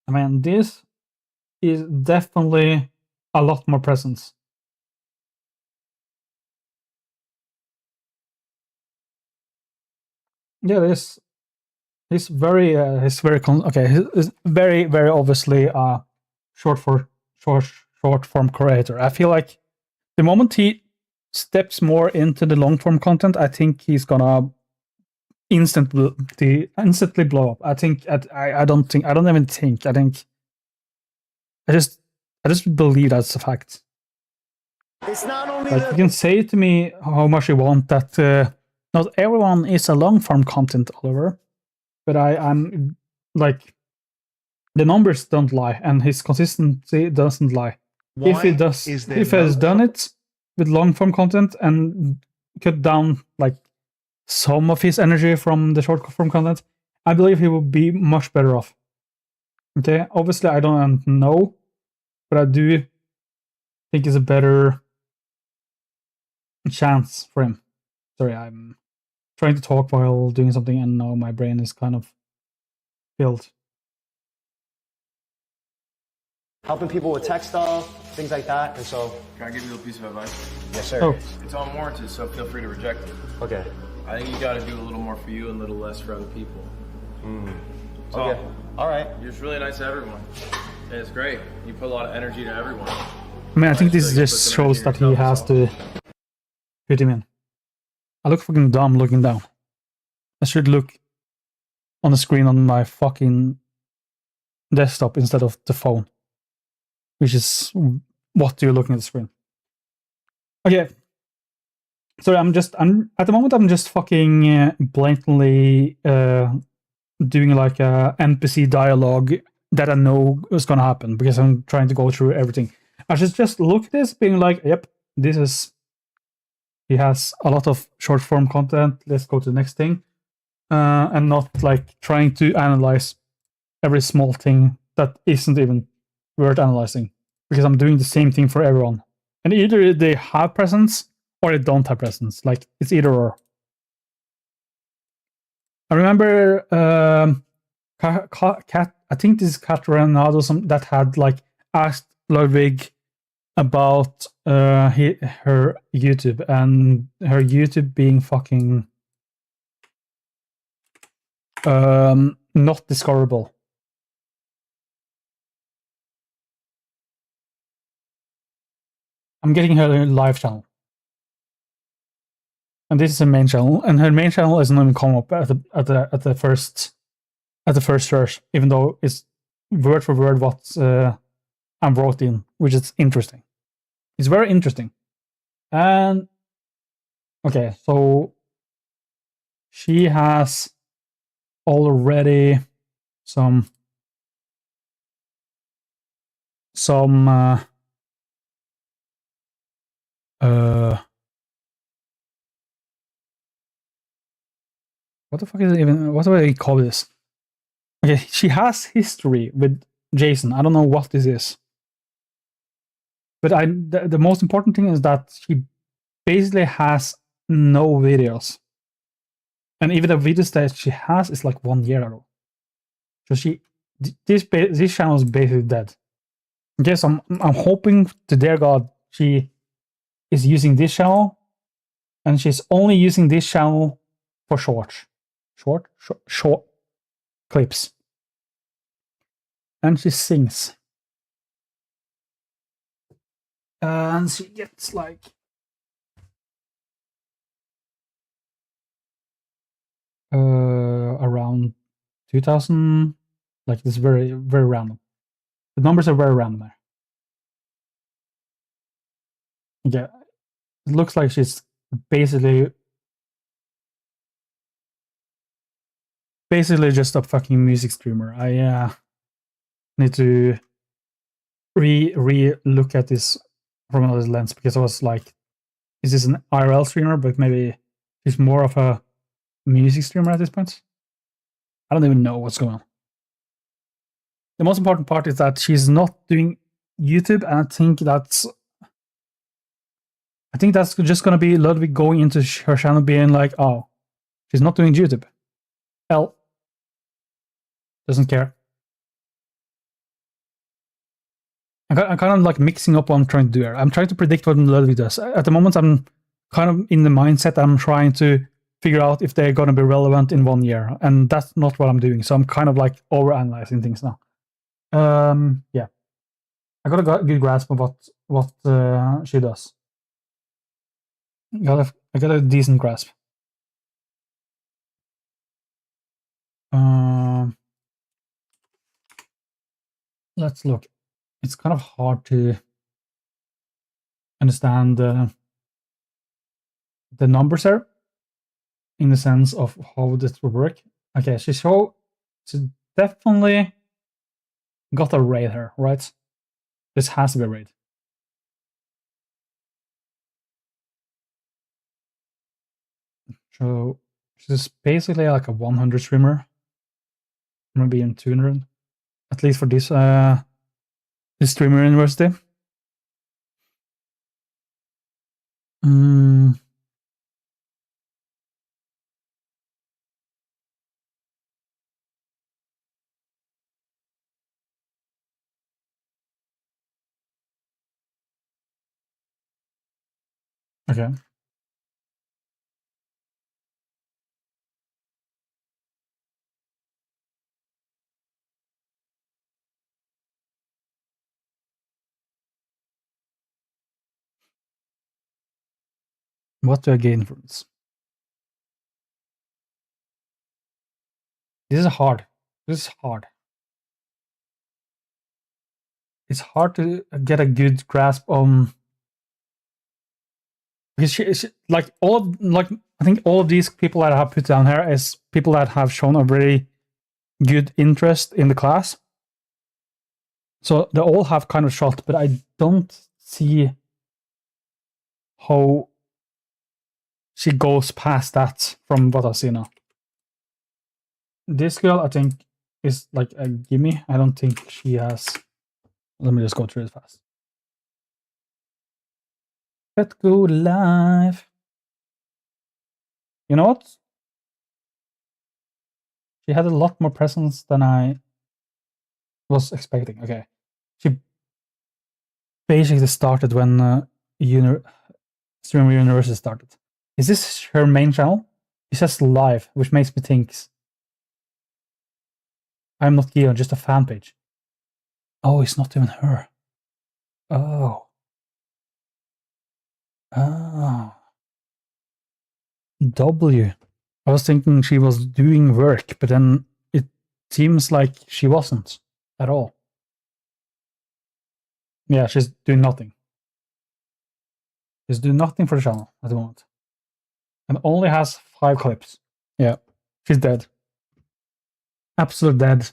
I mean, this is definitely a lot more presence. Yeah, this. He's very very obviously short form creator. I feel like the moment he steps more into the long form content, I think he's gonna instantly blow up. I think I don't even think. I think I just believe that's a fact. It's not only like you can say to me how much you want that. Not everyone is a long form content, Oliver. But I'm like the numbers don't lie, and his consistency doesn't lie. If he has done it with long form content and cut down like some of his energy from the short form content, I believe he would be much better off. Okay, obviously I don't know, but I do think it's a better chance for him. Sorry, I'm trying to talk while doing something, and now my brain is kind of filled. helping people with tech stuff, things like that, and so. Can I give you a piece of advice? Yes, sir. Oh. It's unwarranted, so feel free to reject it. Okay. I think you got to do a little more for you and a little less for other people. Okay. All right. You're just really nice to everyone. And it's great. You put a lot of energy to everyone. I mean, I think this just shows that he has to fit him in. I look fucking dumb looking down. I should look on the screen on my fucking desktop instead of the phone. Which is what you're looking at the screen. Okay. Sorry, I'm at the moment I'm just fucking blatantly doing like a NPC dialogue that I know is gonna happen because I'm trying to go through everything. I should just look at this being like, yep, this is, he has a lot of short form content, let's go to the next thing. And not like trying to analyze every small thing that isn't even worth analyzing. Because I'm doing the same thing for everyone. And either they have presence or they don't have presence. Like, it's either or. I remember Cat. I think this is Cat Renado that had like asked Ludwig about her YouTube and her YouTube being fucking not discoverable. I'm getting her live channel. And this is her main channel, and her main channel isn't even come up at the first search, even though it's word for word what I wrote in, which is interesting. It's very interesting. And okay, so she has already some what the fuck is it even? What do I call this? Okay, she has history with Jason. I don't know what this is. But the most important thing is that she basically has no videos. And even the videos that she has is like 1 year ago. So this channel is basically dead. Yes, I'm hoping to dear God she is using this channel, and she's only using this channel for short clips. And she sings. And she gets like around 2000, like this very, very random. The numbers are very random there. Yeah, it looks like she's basically just a fucking music streamer. I need to look at this from another lens, because I was like, is this an IRL streamer? But maybe she's more of a music streamer at this point. I don't even know what's going on. The most important part is that she's not doing YouTube, and I think that's just gonna be Ludwig going into her channel being like, oh, she's not doing YouTube. L doesn't care. I'm kind of like mixing up what I'm trying to do here. I'm trying to predict what Ludwig does. At the moment, I'm kind of in the mindset I'm trying to figure out if they're going to be relevant in 1 year, and that's not what I'm doing. So I'm kind of like overanalyzing things now. Yeah, I got a good grasp of what she does. I got a decent grasp. Let's look. It's kind of hard to understand the numbers here in the sense of how this will work. Okay, she definitely got a raid here, right? This has to be a raid. So she's basically like a 100 streamer, maybe in 200, at least for this streamer university. Okay. What do I gain from this? This is hard. This is hard. It's hard to get a good grasp on, because she like I think all of these people that I have put down here is people that have shown a very good interest in the class. So they all have kind of shot, but I don't see how she goes past that from what I see now. This girl, I think, is like a gimme. I don't think she has. Let me just go through it fast. Let's go live. You know what? She had a lot more presence than I was expecting. Okay. She basically started when Streamer University started. Is this her main channel? It says live, which makes me think I'm not Gion, just a fan page. Oh, it's not even her. Oh. Oh. W. I was thinking she was doing work, but then it seems like she wasn't at all. Yeah, she's doing nothing. She's doing nothing for the channel at the moment. And only has 5 clips. Yeah, she's dead. Absolute dead.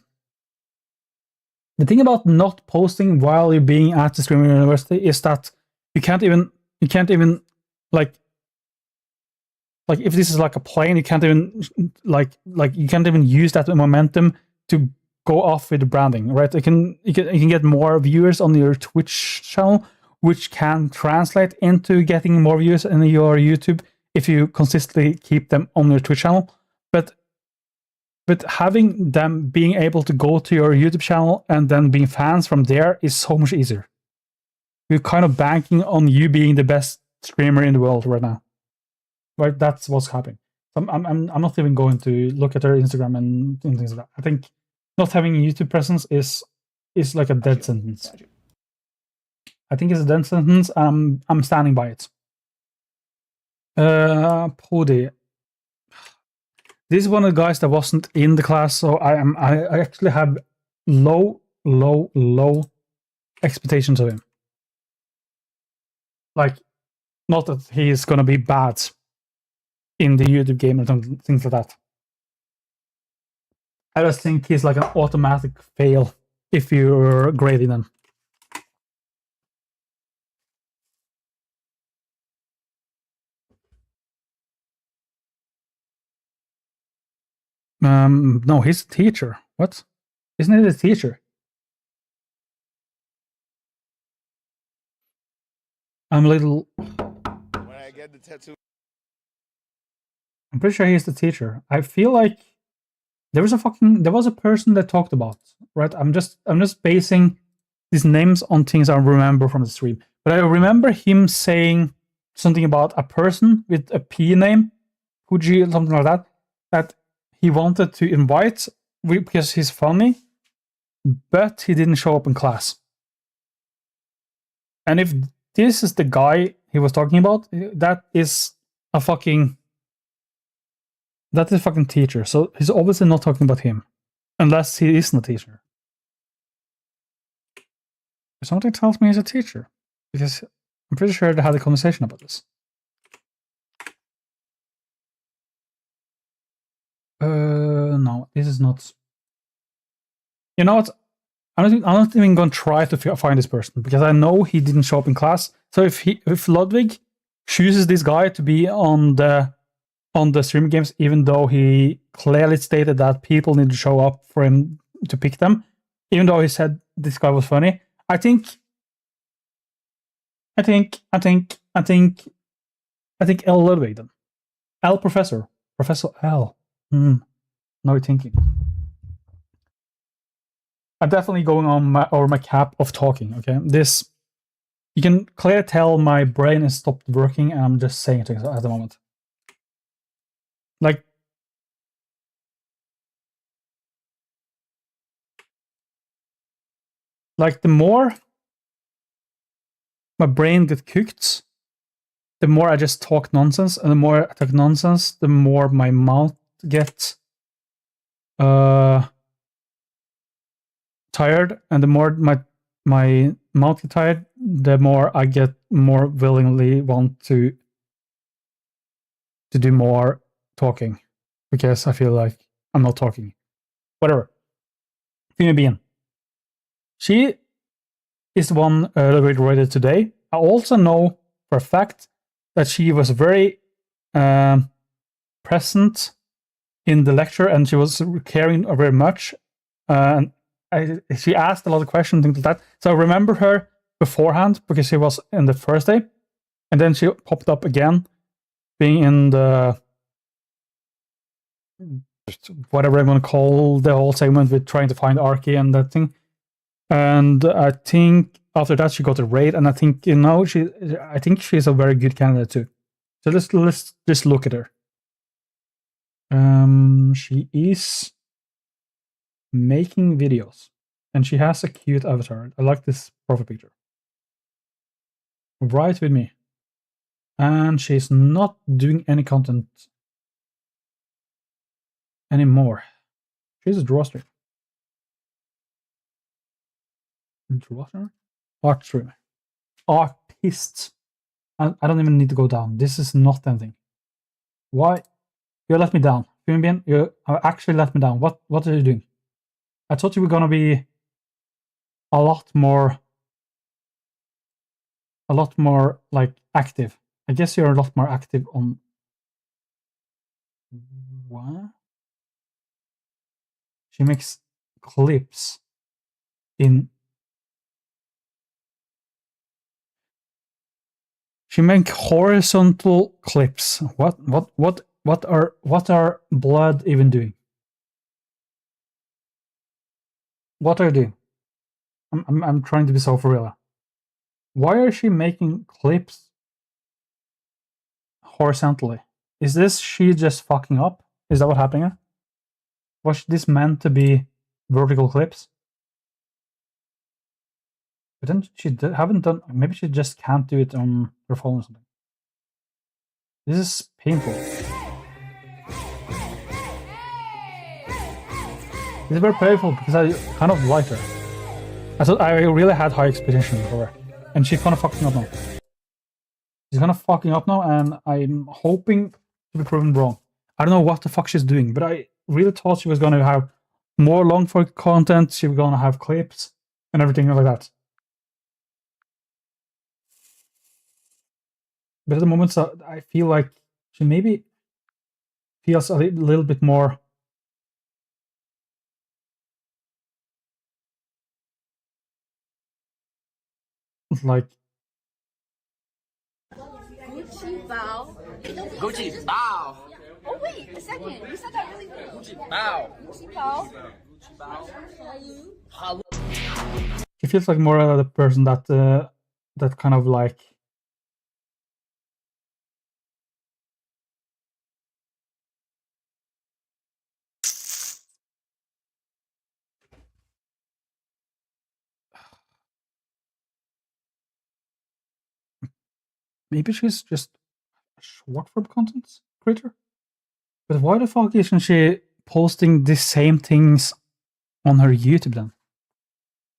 The thing about not posting while you're being at the Streamer University is that you can't even like if this is like a plane, you can't even like you can't even use that momentum to go off with the branding, right? You can get more viewers on your Twitch channel, which can translate into getting more views in your YouTube if you consistently keep them on your Twitch channel. But having them being able to go to your YouTube channel and then being fans from there is so much easier. You're kind of banking on you being the best streamer in the world right now. Right, that's what's happening. I'm not even going to look at her Instagram and things like that. I think not having a YouTube presence is like a dead sentence. I think it's a dead sentence. I'm standing by it. Podi. This is one of the guys that wasn't in the class, so I actually have low expectations of him. Like, not that he's gonna be bad in the YouTube game or things like that. I just think he's like an automatic fail if you're grading them. No, he's a teacher. What? Isn't he a teacher? I'm a little... When I get the tattoo. I'm pretty sure he's the teacher. I feel like there was a person that talked about, right? I'm just basing these names on things I remember from the stream. But I remember him saying something about a person with a P name, Fuji, something like that, that he wanted to invite because he's funny, but he didn't show up in class. And if this is the guy he was talking about, that is a fucking teacher. So he's obviously not talking about him, unless he isn't a teacher. Something tells me he's a teacher, because I'm pretty sure they had a conversation about this. No, this is not. You know what? I'm not even going to try to find this person, because I know he didn't show up in class. So if Ludwig chooses this guy to be on the stream games, even though he clearly stated that people need to show up for him to pick them, even though he said this guy was funny, I think L Ludwig then. L Professor L. Now you're thinking. I'm definitely going on over my cap of talking. Okay, this you can clearly tell my brain has stopped working, and I'm just saying things at the moment. Like the more my brain gets cooked, the more I just talk nonsense, and the more I talk nonsense, the more my mouth gets tired, and the more my mouth gets tired, the more I get more willingly want to do more talking, because I feel like I'm not talking. Whatever. Female Bean. She is the one rated today. I also know for a fact that she was very present in the lecture, and she was caring very much. She asked a lot of questions, things like that. So I remember her beforehand because she was in the first day, and then she popped up again, being in the whatever I'm gonna call the whole segment with trying to find Arky and that thing. And I think after that she got a raid, and I think I think she's a very good candidate too. So let's just look at her. She is making videos, and she has a cute avatar. I like this profile picture. Right with me. And she's not doing any content anymore. She's a draw streamer. Draw streamer? Art streamer. Artist. I don't even need to go down. This is not anything. Why? You let me down. Fumbian, you actually let me down. What are you doing? I thought you were gonna be a lot more like active. I guess you're a lot more active on what? She makes clips in she makes horizontal clips. What are Blood even doing? What are you doing? I'm trying to be so for real. Why is she making clips horizontally? Is this she just fucking up? Is that what happening? Was this meant to be vertical clips? But then she haven't done. Maybe she just can't do it on her phone or something. This is painful. This is very painful because I kind of liked her. I thought I really had high expectations for her, and she's kind of fucking up now. She's kind of fucking up now, and I'm hoping to be proven wrong. I don't know what the fuck she's doing, but I really thought she was going to have more long form content. She was going to have clips and everything like that. But at the moment, I feel like she maybe feels a little bit more like Gucci bow. Gucci bow. Oh wait a second, you said that really good. Gucci bow. Gucci bow. Gucci bow. she feels like more of the person that that kind of like maybe she's just a short form content creator. But why the fuck isn't she posting the same things on her YouTube then?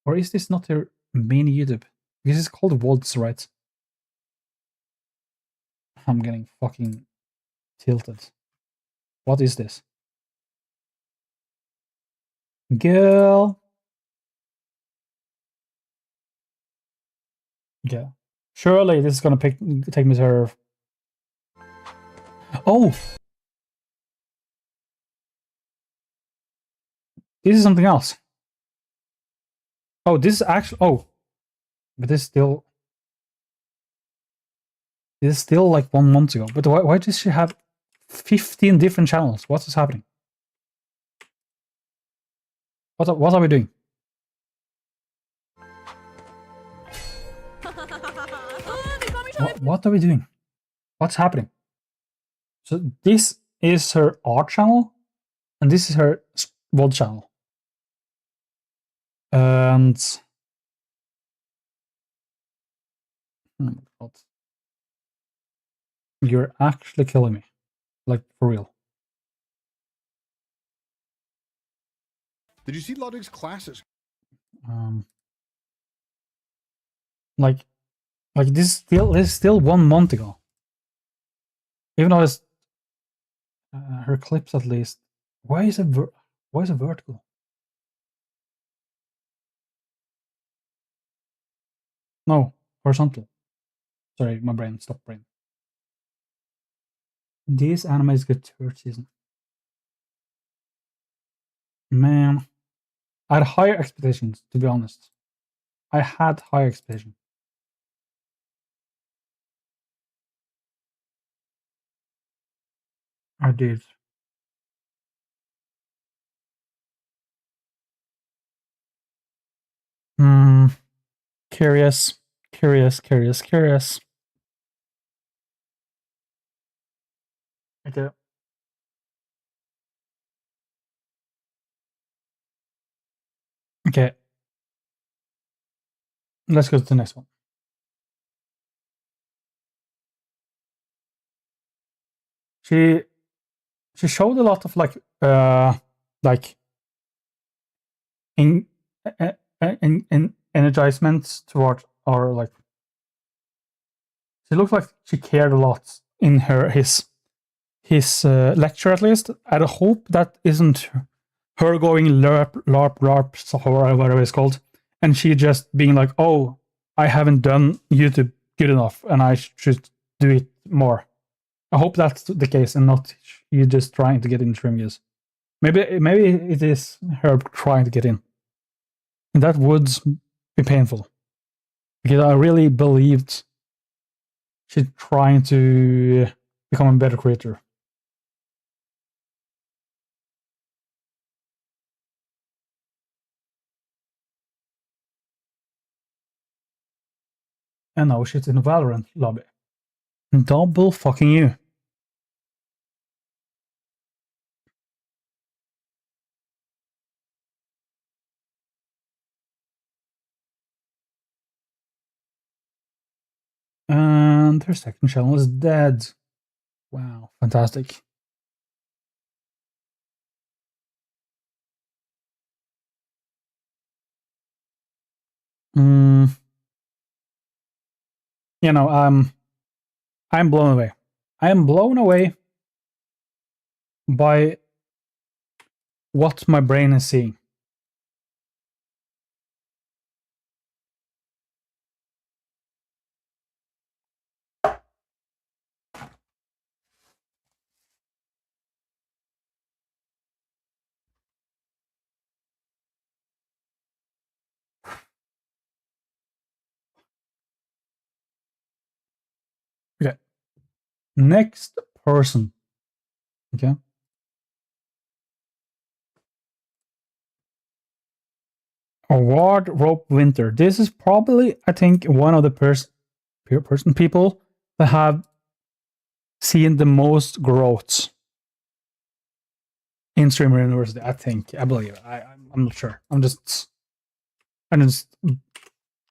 Or is this not her main YouTube? Because it's called VODs, right? I'm getting fucking tilted. What is this? Girl. Yeah. Surely this is gonna take me to her. Oh! This is something else. Oh, this is actually... Oh. But this is still... This is still like 1 month ago. But why does she have 15 different channels? What is happening? What are we doing? What are we doing? What's happening? So this is her art channel, and this is her VOD channel. And oh my God. You're actually killing me. Like, for real. Did you see Ludwig's classes? Like this is still 1 month ago. Even though it's her clips at least. Why is it vertical? No, horizontal. Sorry, my brain stopped brain. These animes get third season. Man, I had higher expectations, to be honest. I had higher expectations. I did. Curious. Okay. Okay. Let's go to the next one. She showed a lot of like in energizement toward, or like she looked like she cared a lot in his lecture, at least. I hope that isn't her going LARP, or whatever it's called, and she just being like, oh, I haven't done YouTube good enough and I should do it more. I hope that's the case and not you just trying to get in stream views. Maybe it is her trying to get in. And that would be painful. Because I really believed she's trying to become a better creator. And now she's in a Valorant lobby. Double fucking you. And her second channel is dead. Wow, fantastic. You know, I'm blown away. I am blown away by what my brain is seeing. Okay. Next person. Okay. Wardrobe Winter. This is probably, I think, one of the people that have seen the most growth in Streamer University. I believe. I'm not sure. I'm just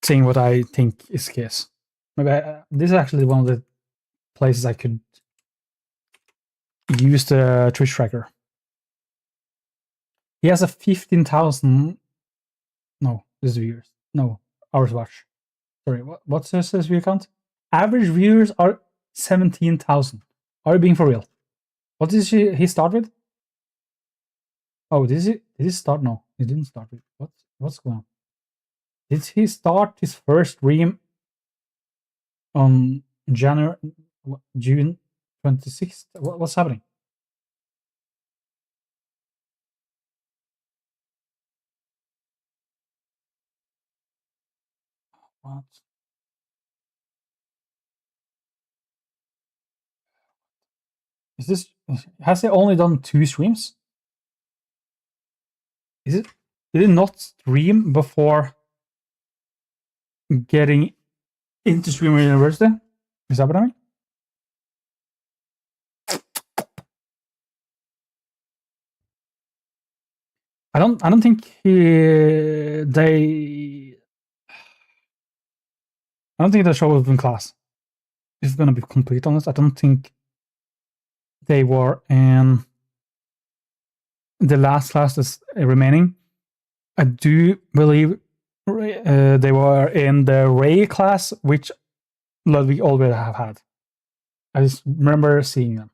saying what I think is the case. Maybe this is actually one of the places I could use the Twitch tracker. He has a 15,000. No, this is viewers. No, hours watch. Sorry, what's this view count? Average viewers are 17,000. Are you being for real? What did he start with? Oh, did he start? No, he didn't start with. What's going on? Did he start his first stream on June 26th? What's happening? What? Is this? Has he only done 2 streams? Did he not stream before getting into Streamer University? Is that what I mean? I don't think I don't think the show was in class. If it's gonna be complete honest, I don't think they were in the last class that's remaining. I do believe they were in the Ray class, which Ludwig already have had. I just remember seeing them.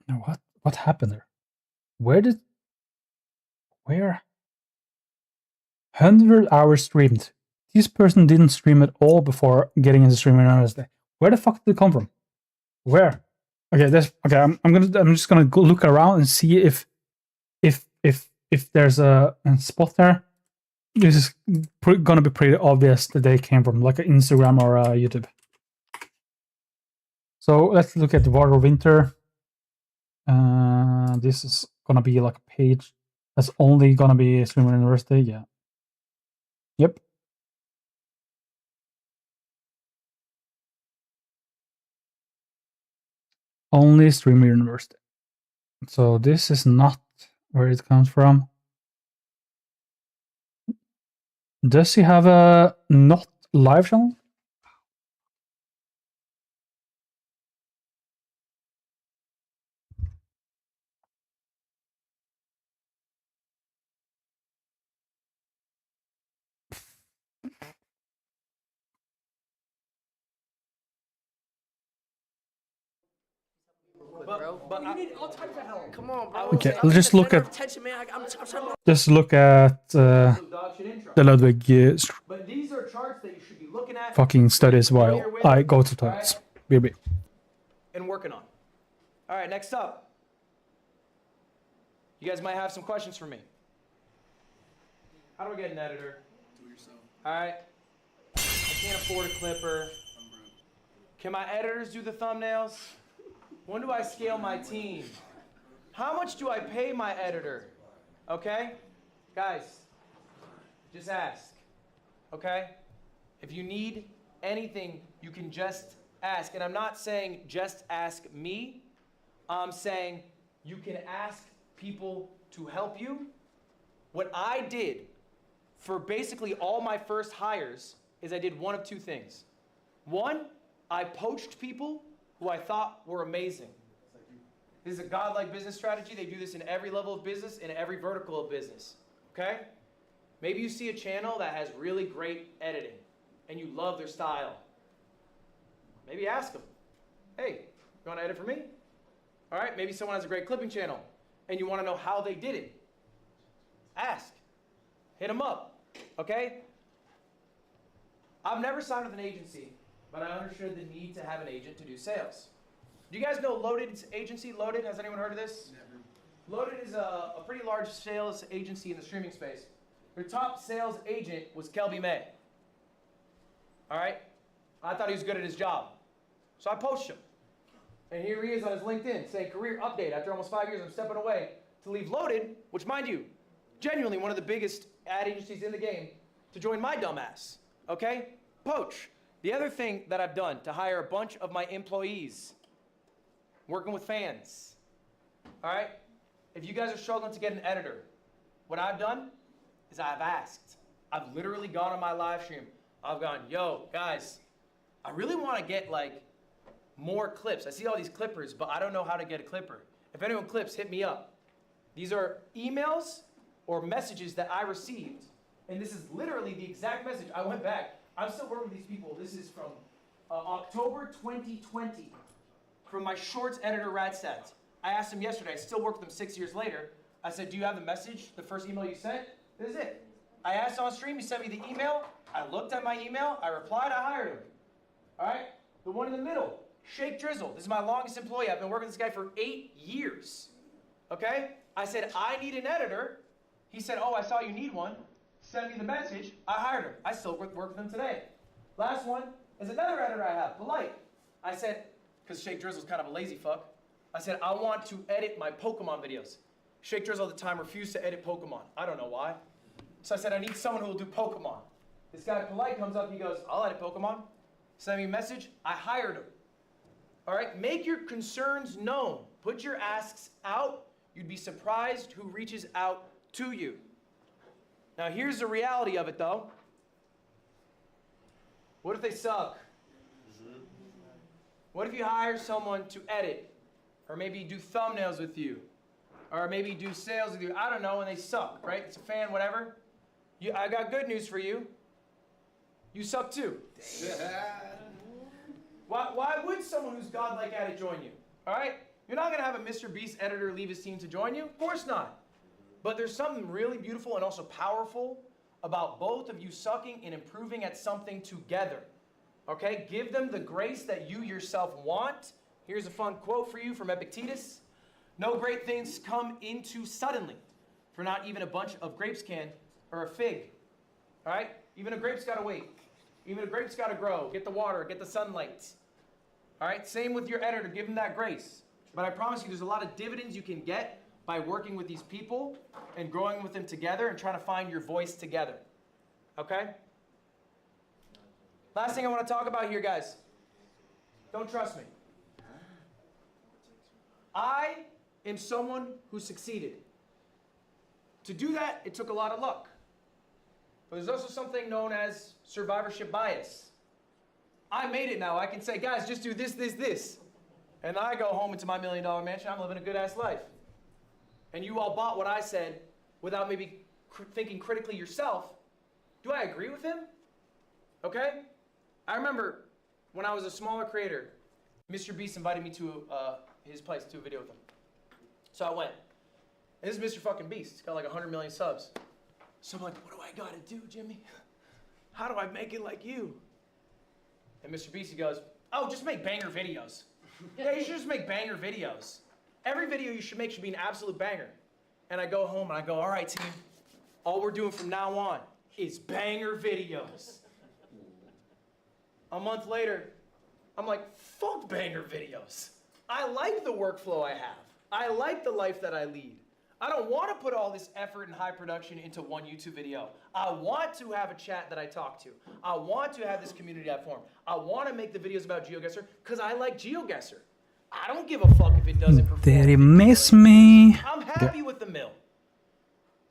Now what happened there? Where 100 hours streamed. This person didn't stream at all before getting into streaming on Wednesday. Where the fuck did it come from? Where? Okay, I'm just gonna go look around and see if there's a spot there. This is gonna be pretty obvious that they came from, like an Instagram or YouTube. So let's look at the Water Winter. This is gonna be like a page That's only gonna be Streamer University, yeah. Yep. Only Streamer University. So this is not where it comes from. Does he have a not live channel? But you need all types of help. Come on, bro. Okay, let's just look at just look at the Ludwig But these are charts that you should be looking at. fucking studies while I go to toilets. BB. And working on. All right, next up. You guys might have some questions for me. How do I get an editor? Do it yourself. All right. I can't afford a clipper. Can my editors do the thumbnails? When do I scale my team? How much do I pay my editor? Okay? Guys, just ask. Okay? If you need anything, you can just ask. And I'm not saying just ask me. I'm saying you can ask people to help you. What I did for basically all my first hires is I did one of two things. One, I poached people who I thought were amazing. This is a godlike business strategy. They do this in every level of business, in every vertical of business, okay? Maybe you see a channel that has really great editing and you love their style. Maybe ask them, hey, you wanna edit for me? All right, maybe someone has a great clipping channel and you wanna know how they did it. Ask, hit them up, okay? I've never signed with an agency, but I understood the need to have an agent to do sales. Do you guys know Loaded's agency? Loaded, has anyone heard of this? Never. Loaded is a pretty large sales agency in the streaming space. Their top sales agent was Kelby May. All right? I thought he was good at his job. So I poached him. And here he is on his LinkedIn saying, career update. After almost 5 years, I'm stepping away to leave Loaded, which mind you, genuinely one of the biggest ad agencies in the game, to join my dumbass. Okay? Poach. The other thing that I've done to hire a bunch of my employees, working with fans, all right? If you guys are struggling to get an editor, what I've done is I've asked. I've literally gone on my live stream. I've gone, yo, guys, I really want to get like more clips. I see all these clippers, but I don't know how to get a clipper. If anyone clips, hit me up. These are emails or messages that I received, and this is literally the exact message. I went back. I'm still working with these people. This is from October 2020 from my shorts editor, Radstats. I asked him yesterday. I still work with him 6 years later. I said, do you have the message, the first email you sent? This is it. I asked on stream. He sent me the email. I looked at my email. I replied. I hired him. All right? The one in the middle, Shake Drizzle. This is my longest employee. I've been working with this guy for 8 years. Okay? I said, I need an editor. He said, oh, I saw you need one. Send me the message. I hired him. I still work with him today. Last one is another editor I have, Polite. I said, because Shake Drizzle's kind of a lazy fuck, I said, I want to edit my Pokemon videos. Shake Drizzle at the time refused to edit Pokemon. I don't know why. So I said, I need someone who will do Pokemon. This guy, Polite, comes up and he goes, I'll edit Pokemon. Send me a message. I hired him. All right? Make your concerns known. Put your asks out. You'd be surprised who reaches out to you. Now, here's the reality of it, though. What if they suck? What if you hire someone to edit? Or maybe do thumbnails with you? Or maybe do sales with you? I don't know, and they suck, right? It's a fan, whatever. I got good news for you. You suck too. Why would someone who's godlike at it join you? All right? You're not going to have a Mr. Beast editor leave his team to join you. Of course not. But there's something really beautiful and also powerful about both of you sucking and improving at something together. Okay? Give them the grace that you yourself want. Here's a fun quote for you from Epictetus. No great things come into suddenly, for not even a bunch of grapes can, or a fig. All right? Even a grape's got to wait. Even a grape's got to grow. Get the water, get the sunlight. All right? Same with your editor. Give them that grace. But I promise you, there's a lot of dividends you can get by working with these people and growing with them together and trying to find your voice together. Okay? Last thing I want to talk about here, guys. Don't trust me. I am someone who succeeded. To do that, it took a lot of luck. But there's also something known as survivorship bias. I made it now. I can say, guys, just do this, this, this. And I go home into my $1 million mansion. I'm living a good-ass life. And you all bought what I said without maybe thinking critically yourself. Do I agree with him? Okay? I remember when I was a smaller creator, Mr. Beast invited me to his place to do a video with him. So I went. And this is Mr. fucking Beast. He's got like 100 million subs. So I'm like, what do I gotta do, Jimmy? How do I make it like you? And Mr. Beast, he goes, oh, just make banger videos. Yeah, you should just make banger videos. Every video you should make should be an absolute banger. And I go home and I go, all right, team, all we're doing from now on is banger videos. A month later, I'm like, fuck banger videos. I like the workflow I have. I like the life that I lead. I don't want to put all this effort and high production into one YouTube video. I want to have a chat that I talk to. I want to have this community I form. I want to make the videos about GeoGuessr because I like GeoGuessr. I don't give a fuck if it doesn't perform. Did he miss me? I'm happy with the mill.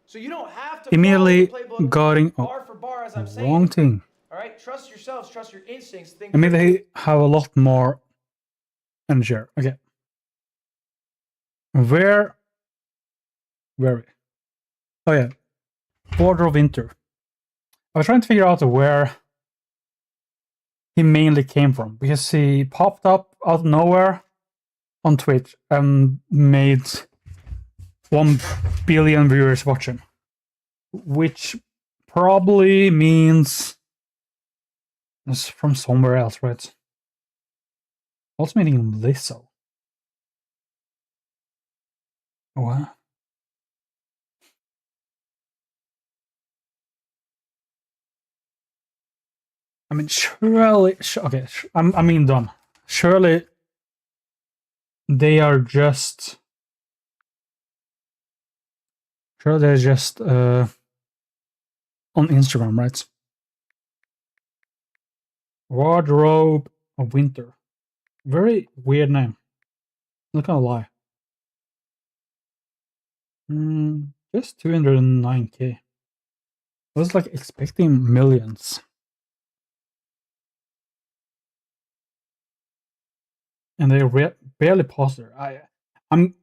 So you don't have to Immediately follow the playbook going bar for bar as I'm saying. wrong thing. All right, trust yourselves, trust your instincts. Think Immediately have a lot more energy. Okay. Where we? Oh yeah, Border of Winter. I was trying to figure out where he mainly came from because he popped up out of nowhere on Twitch and made 1 billion viewers watch him, which probably means it's from somewhere else, right? Also meaning Lizzo. What? I mean, surely, okay, I mean, dumb. Surely they are just, sure they're just on Instagram, right? Wardrobe of Winter. Very weird name. Not gonna lie. Just 209k. I was like expecting millions. And they barely paused there. I'm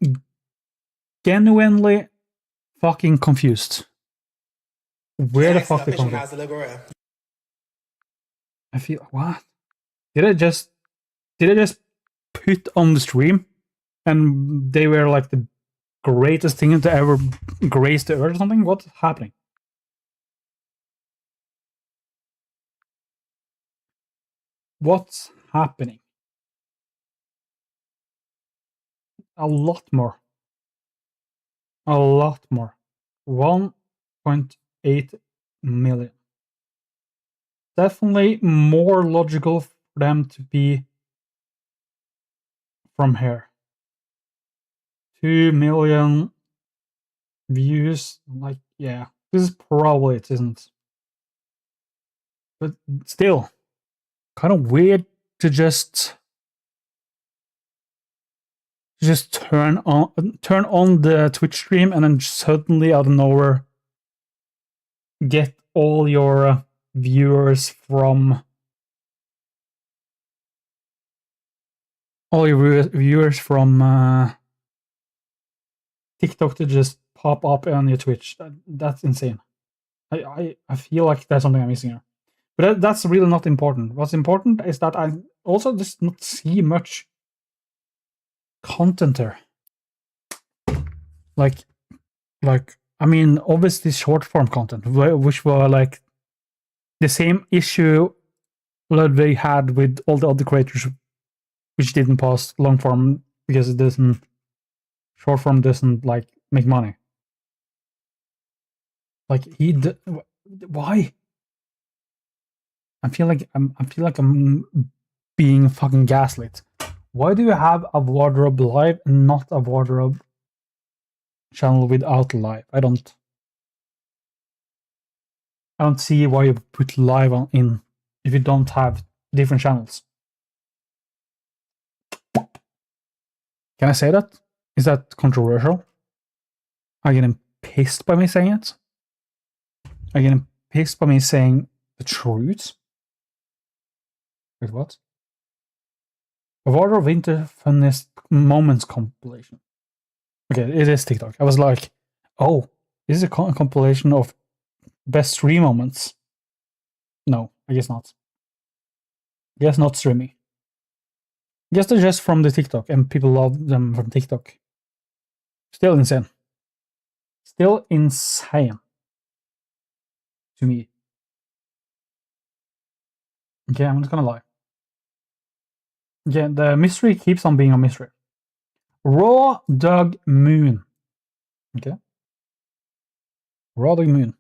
genuinely fucking confused. Where the fuck they come from? I feel what? Did I just put on the stream and they were like the greatest thing to ever grace the earth or something? What's happening? What's happening? A lot more. A lot more. 1.8 million. Definitely more logical for them to be from here. 2 million views. Like, yeah. This is probably it, isn't? But still, kind of weird to just turn on the Twitch stream and then suddenly out of nowhere get all your viewers from TikTok to just pop up on your Twitch. That's insane. I feel like there's something I'm missing here. But that's really not important. What's important is that I also just not see much content there. Like I mean, obviously short form content, which were like the same issue Ludwig had with all the other creators, which didn't post long form because it doesn't, short form doesn't like make money. Like why? I feel like I'm being fucking gaslit. Why do you have a wardrobe live and not a wardrobe channel without live. I don't see why you put live on in if you don't have different channels. Can I say that? Is that controversial? Are you getting pissed by me saying it? Are you getting pissed by me saying the truth? Wait, what? Award of Winter Funniest Moments compilation. Okay, it is TikTok. I was like, oh, this is a compilation of best stream moments. No, I guess not. Guess not streaming. Guess they're just from the TikTok and people love them from TikTok. Still insane. Still insane. To me. Okay, I'm not gonna lie. Yeah, the mystery keeps on being a mystery. Raw Dog Moon. Okay. Raw Dog Moon.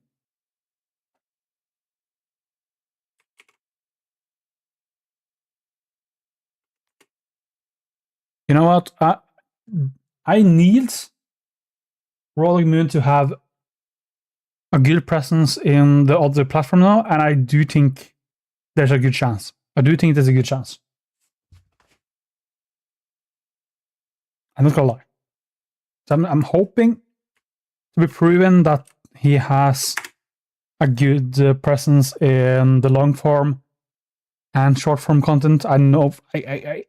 You know what? I need Raw Dog Moon to have a good presence in the other platform now, and I do think there's a good chance. I do think there's a good chance. I'm not gonna lie. So I'm hoping to be proven that he has a good presence in the long form and short form content. I know I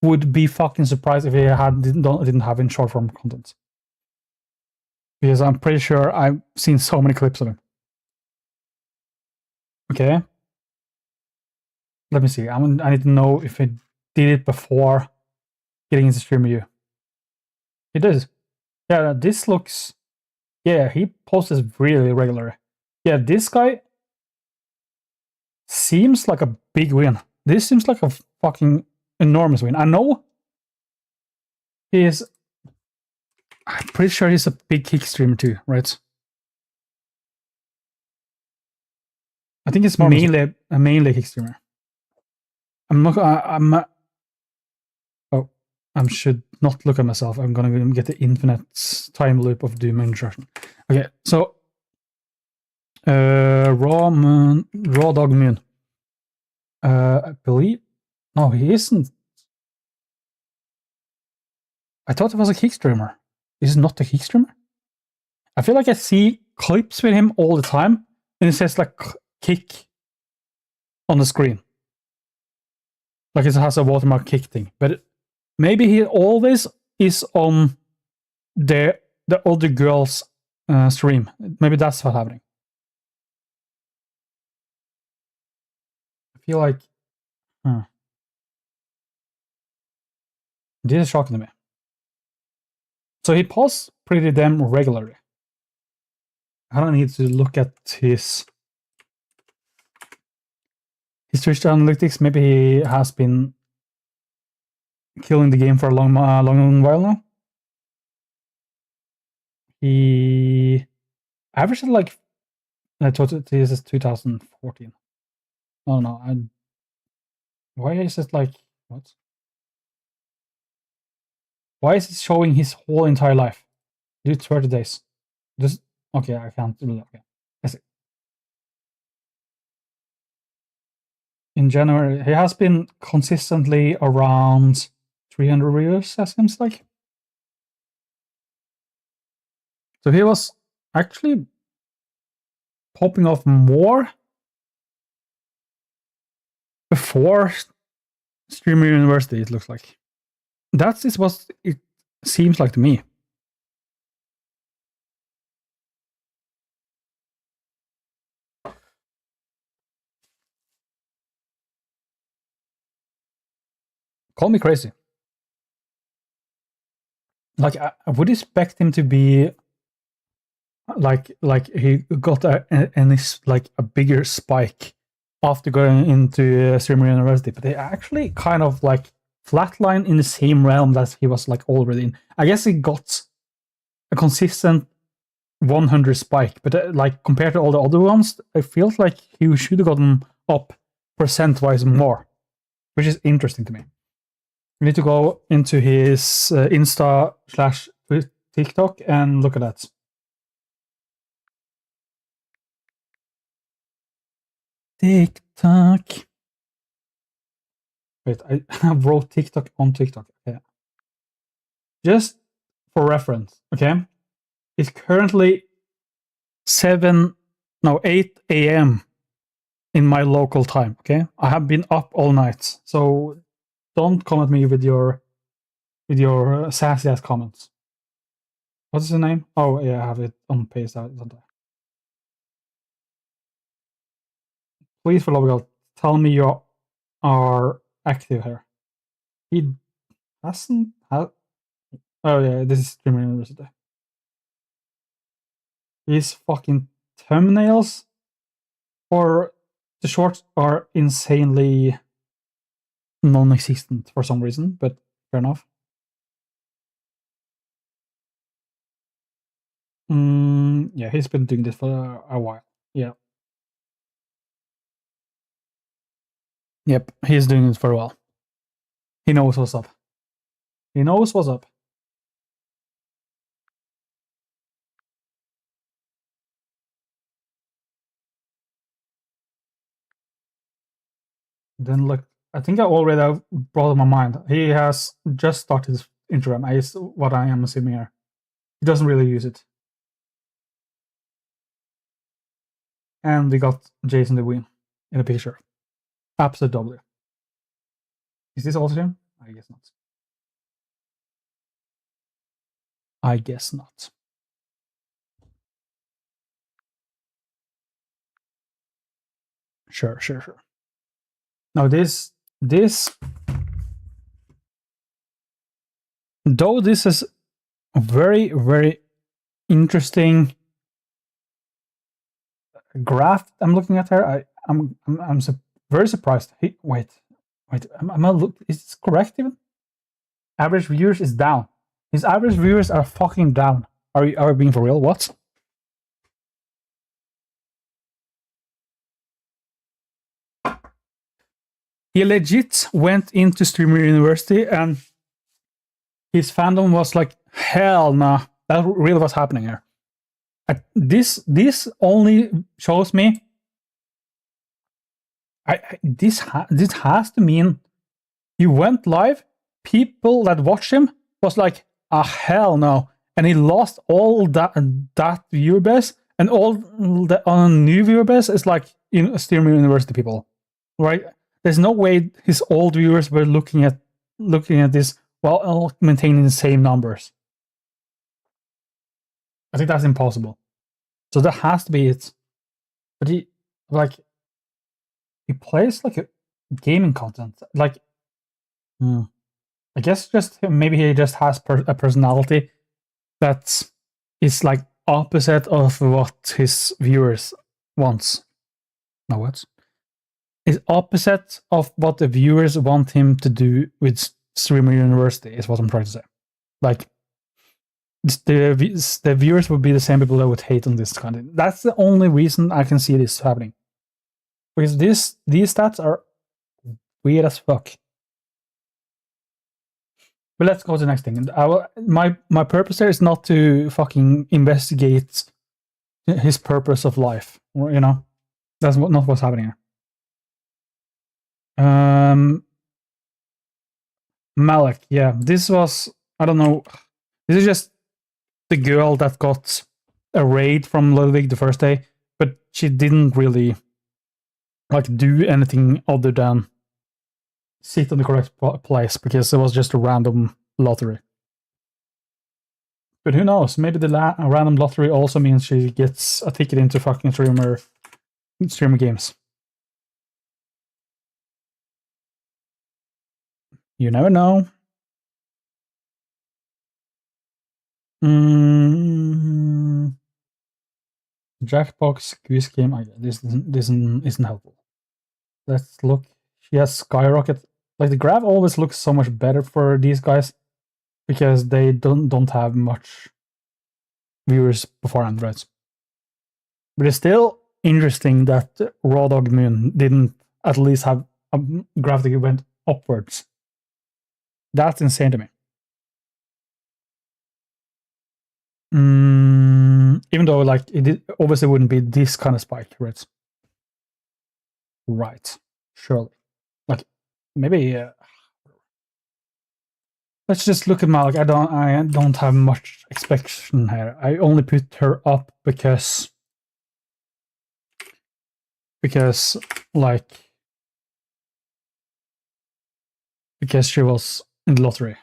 would be fucking surprised if he didn't have in short form content, because I'm pretty sure I've seen so many clips of him. Okay, let me see. I need to know if he did it before getting into stream view. He does. Yeah, this looks. Yeah, he posts really regularly. Yeah, this guy seems like a big win. This seems like a fucking enormous win. I know he is. I'm pretty sure he's a big kick streamer too, right? I think it's mainly a kick streamer. I should not look at myself. I'm gonna get the infinite time loop of doom instruction. Okay, so Raw Dog Moon. I believe. No, he isn't. I thought he was a kick streamer. Is he not a kick streamer? I feel like I see clips with him all the time, and it says like kick on the screen. Like it has a watermark kick thing. But maybe he always is on the other girl's stream. Maybe that's what's happening. I feel like... This is shocking to me. So he posts pretty damn regularly. I don't need to look at his Twitch analytics. Maybe he has been killing the game for a long while now. He averaged like, I thought this is 2014. Oh no, why is it like, what? Why is it showing his whole entire life? Do 30 days. Just, okay, I can't do that. Okay, I see. In January, he has been consistently around 300 viewers, it seems like. So he was actually popping off more before Streamer University, it looks like. That is what it seems like to me. Call me crazy. Like, I would expect him to be like he got a bigger spike after going into Streamer University, but they actually kind of like flatline in the same realm that he was like already in. I guess he got a consistent 100 spike, but like compared to all the other ones, it feels like he should have gotten up percent-wise more, which is interesting to me. We need to go into his Insta/Twitter TikTok and look at that. TikTok. Wait, I wrote TikTok on TikTok. Okay. Just for reference, okay? It's currently 8 a.m. in my local time, okay? I have been up all night, so don't come at me with your sassy ass comments. What's his name? Oh yeah, I have it on paste out. Please, for love of God, tell me you are active here. He hasn't. Oh yeah, this is Streamer University. His fucking thumbnails or the shorts are insanely non-existent for some reason, but fair enough. Yeah, he's been doing this for a while. Yeah. Yep, he's doing it for a while. He knows what's up. He knows what's up. Then look, I think I already brought in my mind. He has just started his Instagram, is what I am assuming here. He doesn't really use it. And we got Jason the win in a picture. Absolutely. Is this also him? I guess not. I guess not. Sure. Now this though this is a very, very interesting graph I'm looking at here. I'm very surprised. Wait. Am I look? Is this correct even? Average viewers is down. His average viewers are fucking down. Are you being for real? What? He legit went into Streamer University and his fandom was like, hell nah. That really was happening here. This only shows me. This has to mean he went live. People that watched him was like, hell no, and he lost all that viewer base, and all the new viewer base is like Streamer University people, right? There's no way his old viewers were looking at this while maintaining the same numbers. I think that's impossible. So that has to be it. But he plays like a gaming content. Like, I guess just maybe he just has a personality that is like opposite of what his viewers wants. No, what? Is opposite of what the viewers want him to do with Streamer University is what I'm trying to say. Like, the viewers would be the same people that would hate on this content. That's the only reason I can see this happening. Because these stats are weird as fuck. But let's go to the next thing. My purpose here is not to fucking investigate his purpose of life. You know, that's not what's happening here. Malik, yeah, this was, I don't know, this is just the girl that got a raid from Ludwig the first day, but she didn't really like do anything other than sit on the correct place because it was just a random lottery. But who knows? Maybe the random lottery also means she gets a ticket into fucking streamer games. You never know. Jackbox quiz game. This isn't helpful. Let's look. She has skyrocket. Like the graph always looks so much better for these guys because they don't have much viewers beforehand, right? But it's still interesting that Raw Dog Moon didn't at least have a graph that went upwards. That's insane to me. Even though like obviously wouldn't be this kind of spike, right? Right, surely. Like maybe let's just look at Malik. I don't have much expectation here. I only put her up because like because she was in the lottery.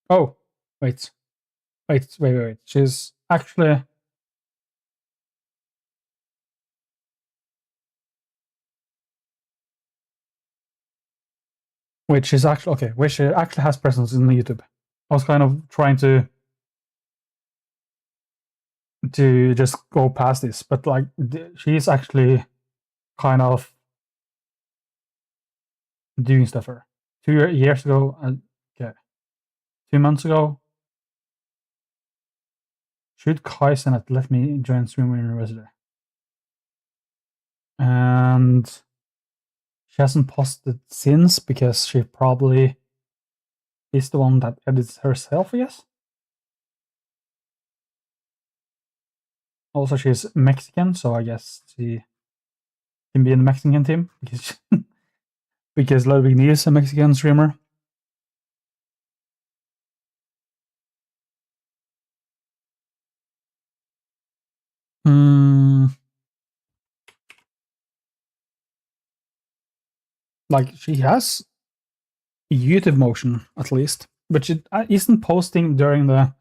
Oh, wait. She's actually she's actually okay. Wait, she actually has presence in YouTube. I was kind of trying to just go past this, but like she's actually kind of doing stuff for her. 2 years ago, okay, 2 months ago, should Kaizen let me join Streamer University? And she hasn't posted since because she probably is the one that edits herself, I guess. Also, she's Mexican, so I guess she can be in the Mexican team because because Ludwig needs a Mexican streamer. Like she has YouTube motion at least, but she isn't posting during the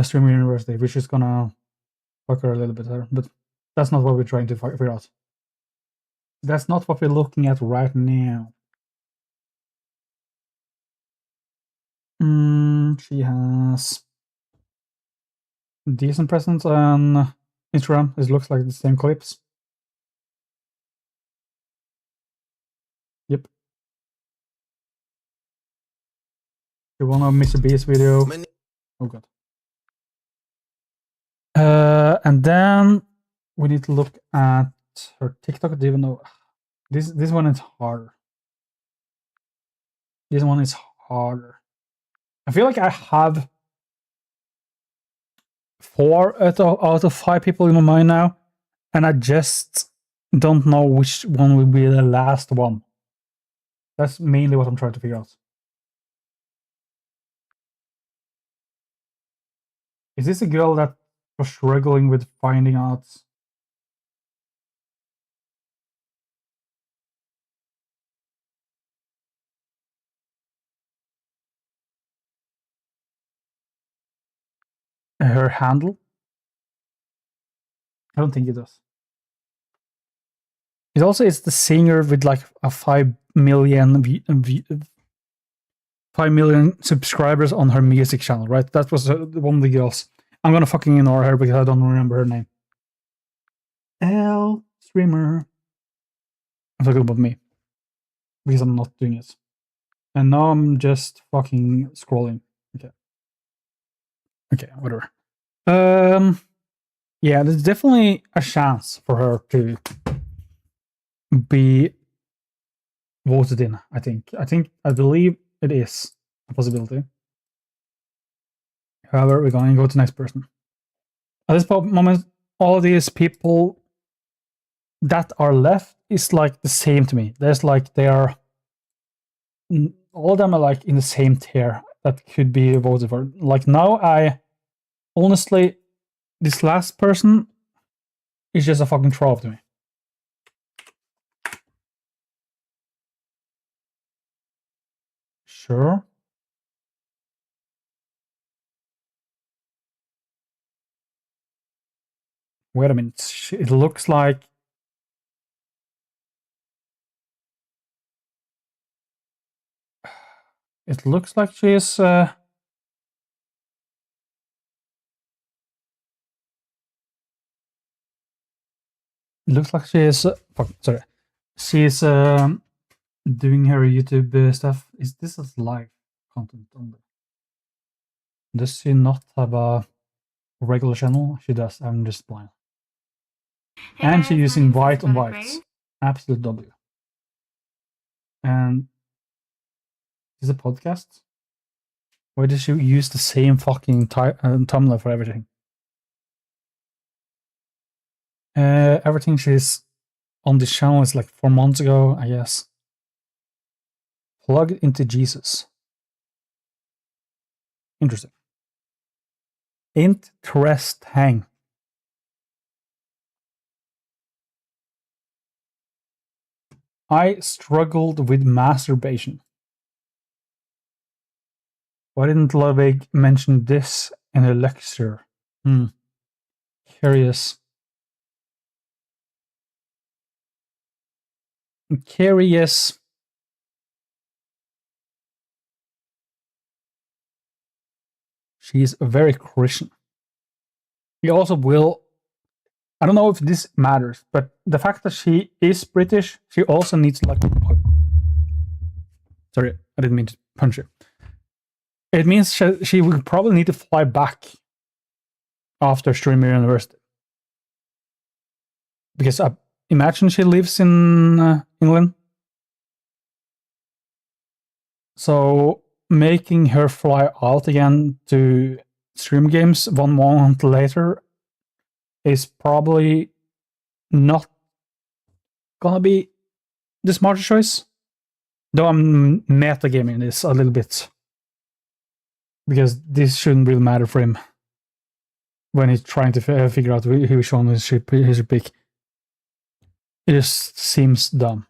streamer university, which is gonna fuck her a little bit there. But that's not what we're trying to figure out. That's not what we're looking at right now. She has decent presence on Instagram. It looks like the same clips. Yep. You wanna Mr. Beast video? Oh god. And then we need to look at her TikTok. Do you even know this one is harder. This one is harder. I feel like I have 4 out of 5 people in my mind now, and I just don't know which one will be the last one. That's mainly what I'm trying to figure out. Is this a girl that was struggling with finding out? Her handle? I don't think it does. It also is the singer with like a 5 million 5 million subscribers on her music channel, right? That was one of the girls. I'm gonna fucking ignore her because I don't remember her name. L streamer. I'm talking about me because I'm not doing it, and now I'm just fucking scrolling. Okay, whatever. Yeah, there's definitely a chance for her to be voted in. I believe it is a possibility. However, we're going to go to the next person. At this moment, all these people that are left is like the same to me. There's like they are all of them are like in the same tier that could be voted for. Like now, I honestly, this last person is just a fucking troll to me. Sure. Wait a minute. It looks like she's it looks like she is sorry. She's doing her YouTube stuff. Is this as live content only? Does she not have a regular channel? She does. I'm just blind. Hey and guys, she's my using name's white on Isabella whites. Gray. Absolute W. And is a podcast? Why did she use the same fucking thumbnail for everything? Everything she's on this channel is like 4 months ago, I guess. Plugged into Jesus. Interesting. Interesting. I struggled with masturbation. Why didn't Ludwig mention this in a lecture? Curious. I'm curious. She's very Christian. He also will. I don't know if this matters, but the fact that she is British, she also needs like. Sorry, I didn't mean to punch you. It means she will probably need to fly back after Streamer University. Because imagine she lives in England. So making her fly out again to stream games 1 month later is probably not gonna be the smartest choice. Though I'm metagaming this a little bit. Because this shouldn't really matter for him when he's trying to figure out which one he should pick. It just seems dumb.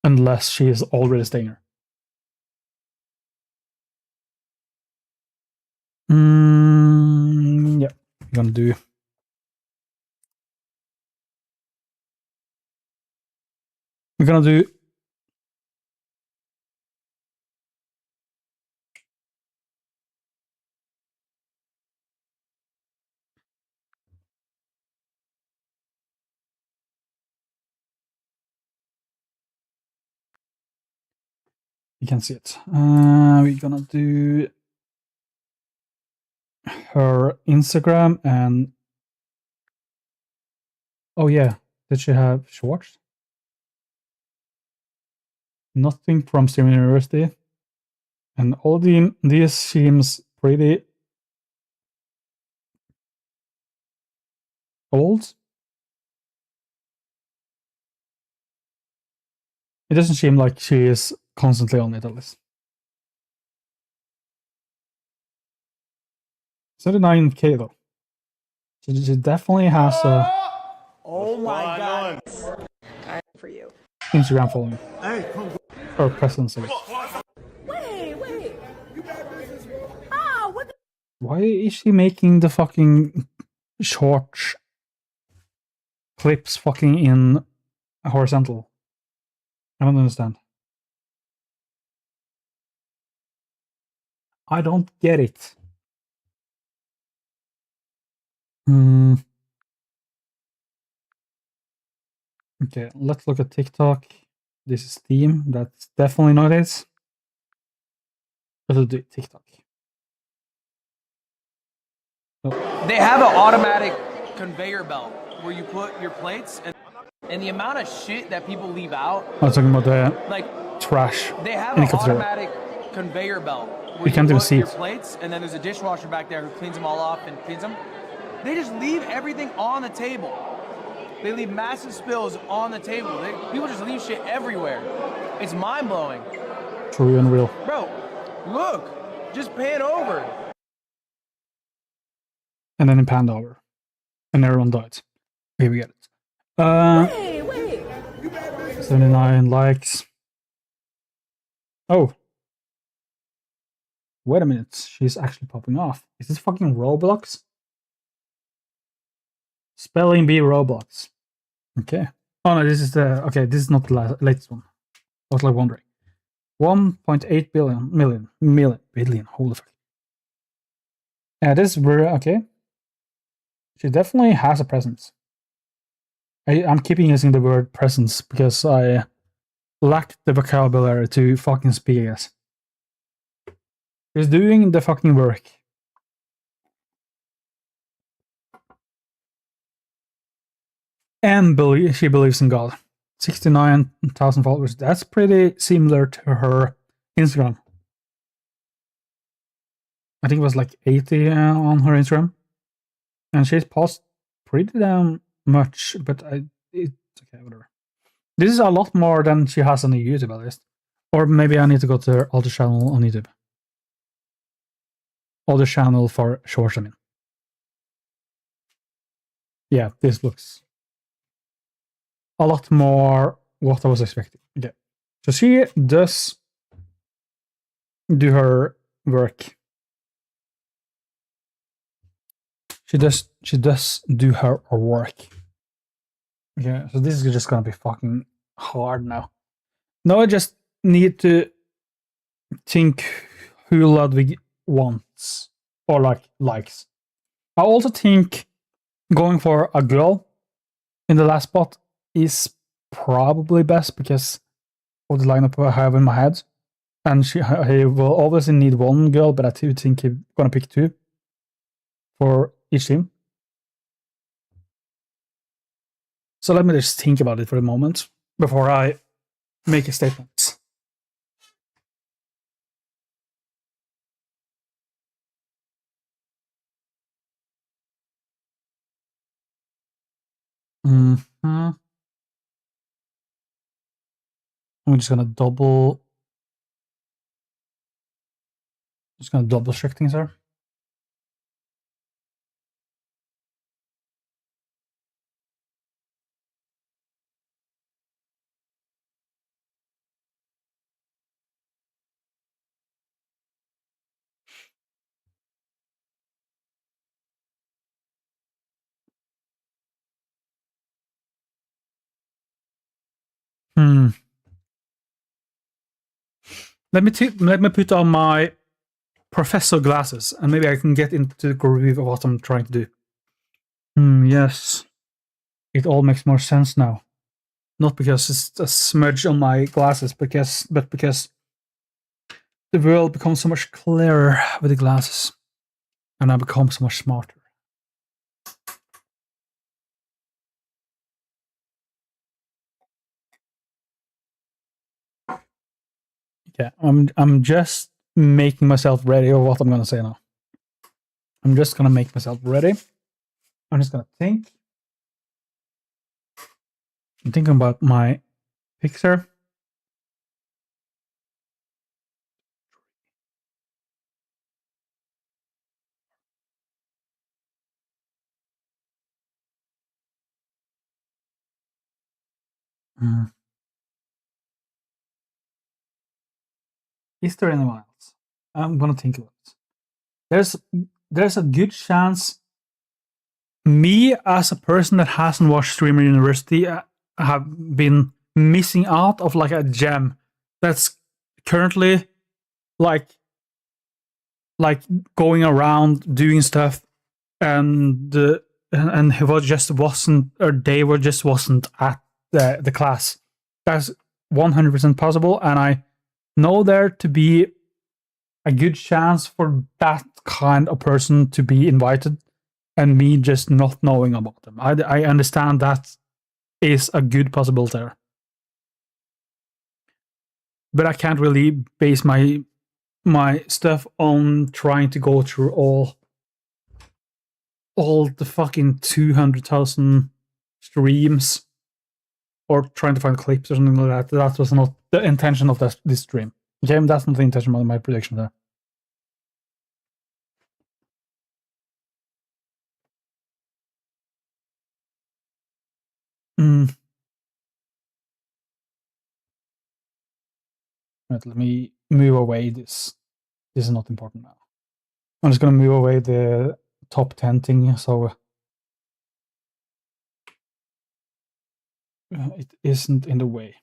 Unless she is already staying here. Yeah, we're gonna do. We're gonna do. You can see it. We're gonna do her Instagram and. Oh yeah, did she have shorts? Nothing from Streamer University, and all these seems pretty old. It doesn't seem like she is constantly on it, at least. 39K though. She definitely has a. Oh my god. For you. Instagram following. Or presence. Wait. Ah, what the? Why is she making the fucking short clips fucking in horizontal? I don't understand. I don't get it. Okay, let's look at TikTok. This is Steam. That's definitely not it. Let's do TikTok. They have an automatic conveyor belt where you put your plates, and the amount of shit that people leave out. I was talking about the like trash. They have in an the cafeteria. automatic conveyor belt where You can't even put see your it. plates, and then there's a dishwasher back there who cleans them all off and cleans them. They just leave everything on the table. They leave massive spills on the table. People just leave shit everywhere. It's mind-blowing. True and real. Bro, look, just pan over. And then it panned over. And everyone died. Okay, we get it. Wait. 79 likes. Oh. Wait a minute. She's actually popping off. Is this fucking Roblox? Spelling bee Roblox. Okay. Oh no, this is the. Okay, this is not the latest one. I was like wondering. 1.8 billion. Holy fuck. Yeah, this is very. Okay. She definitely has a presence. I'm keeping using the word presence because I lack the vocabulary to fucking speak, I guess. She's doing the fucking work. And she believes in God. 69,000 followers. That's pretty similar to her Instagram. I think it was like 80 on her Instagram. And she's posted pretty damn much, but it's okay, whatever. This is a lot more than she has on the YouTube at least. Or maybe I need to go to her other channel on YouTube. Other channel for shorts, I mean. Yeah, this looks a lot more what I was expecting. Okay. So she does do her work. She does do her work. Okay, so this is just gonna be fucking hard now. Now I just need to think who Ludwig wants or likes. I also think going for a girl in the last spot is probably best because of the lineup I have in my head. And he will obviously need one girl, but I do think he's gonna pick two for each team. So let me just think about it for a moment before I make a statement. I'm just gonna double check things here. Let me put on my professor glasses and maybe I can get into the groove of what I'm trying to do. Yes. It all makes more sense now. Not because it's a smudge on my glasses, but because the world becomes so much clearer with the glasses. And I become so much smarter. Yeah, I'm just making myself ready for what I'm gonna say now. I'm just gonna make myself ready. I'm just gonna think. I'm thinking about my picture. Is there anyone else? I'm gonna think about it. There's a good chance me as a person that hasn't watched Streamer University have been missing out of like a gem that's currently like going around doing stuff and he was just wasn't or they were just wasn't at the class. That's 100% possible, and I know there to be a good chance for that kind of person to be invited and me just not knowing about them. I understand that is a good possibility there. But I can't really base my stuff on trying to go through all the fucking 200,000 streams or trying to find clips or something like that. That was not the intention of this stream. Okay, that's not the intention of my prediction there. Right, let me move away this. This is not important now. I'm just gonna move away the top 10 thing so it isn't in the way.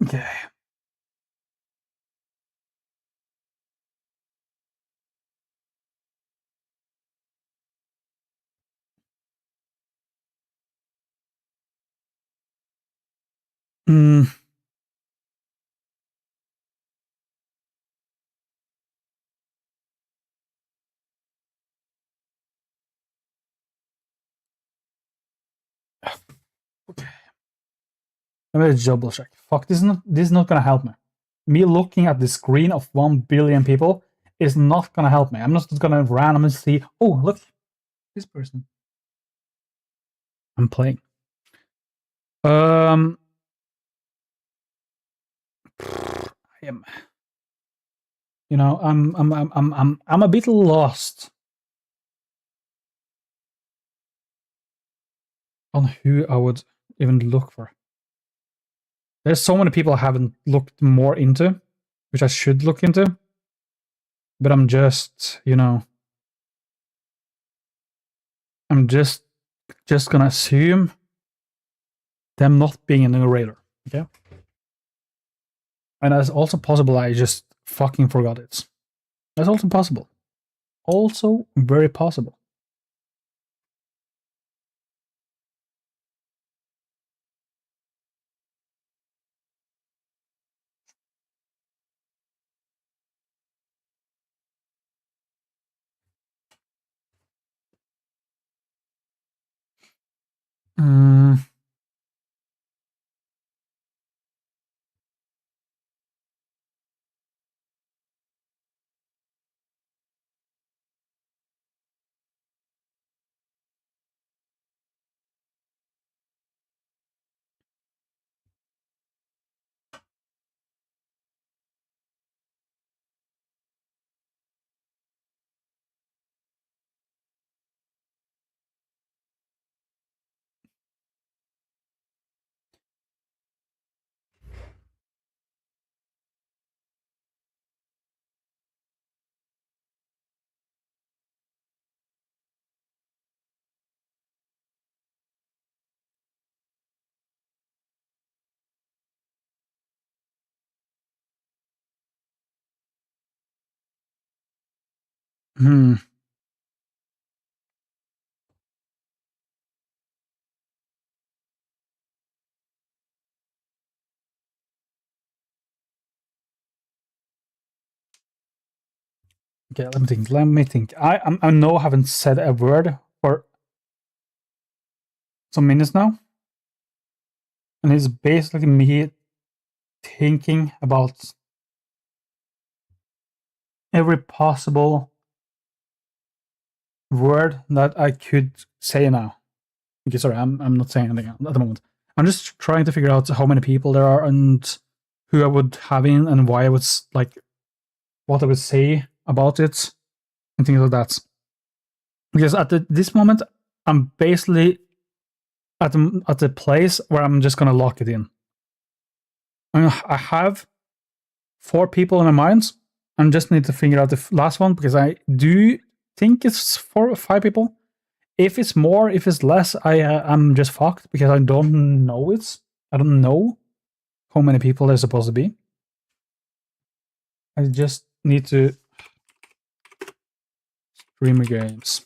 Okay. Hmm. Okay. Let me just double check. Fuck, this is not gonna help me. Me looking at the screen of 1 billion people is not gonna help me. I'm not just gonna randomly see, oh, look, this person. I'm playing. I am, you know, I'm a bit lost on who I would even look for. There's so many people I haven't looked more into, which I should look into. But I'm just, you know, I'm just gonna assume them not being an narrator. Okay. And it's also possible I just fucking forgot it. That's also possible. Also very possible. Mm. Hmm. Okay, let me think. Let me think. I know I haven't said a word for some minutes now. And it's basically me thinking about every possible word that I could say now. Okay, sorry, I'm not saying anything at the moment. I'm just trying to figure out how many people there are and who I would have in and why I would like what I would say about it and things like that. Because at this moment, I'm basically at the place where I'm just gonna lock it in. I have 4 people in my mind. I just need to figure out the last one because I do think it's 4 or 5 people. If it's more, if it's less, I'm just fucked because I don't know it. I don't know how many people there's supposed to be. I just need to stream games.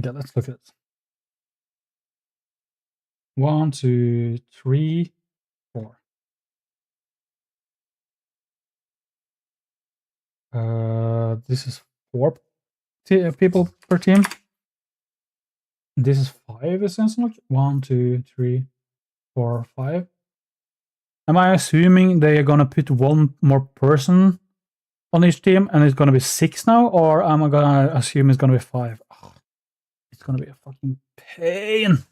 Okay, let's look at it. 1, 2, 3, 4. This is 4 people per team. This is 5 essentially. 1, 2, 3, 4, 5. Am I assuming they are gonna put 1 more person on each team and it's gonna be 6 now, or am I gonna assume it's gonna be 5? Oh, it's gonna be a fucking pain.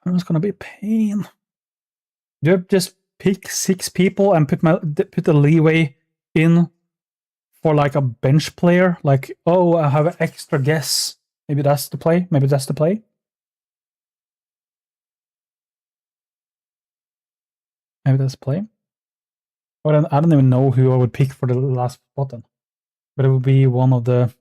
It's gonna be a pain. Do you just pick 6 people and put the leeway in for like a bench player? Like, oh, I have an extra guess. Maybe that's the play. Maybe that's the play. Maybe that's the play. Or I don't even know who I would pick for the last spot then. But it would be one of the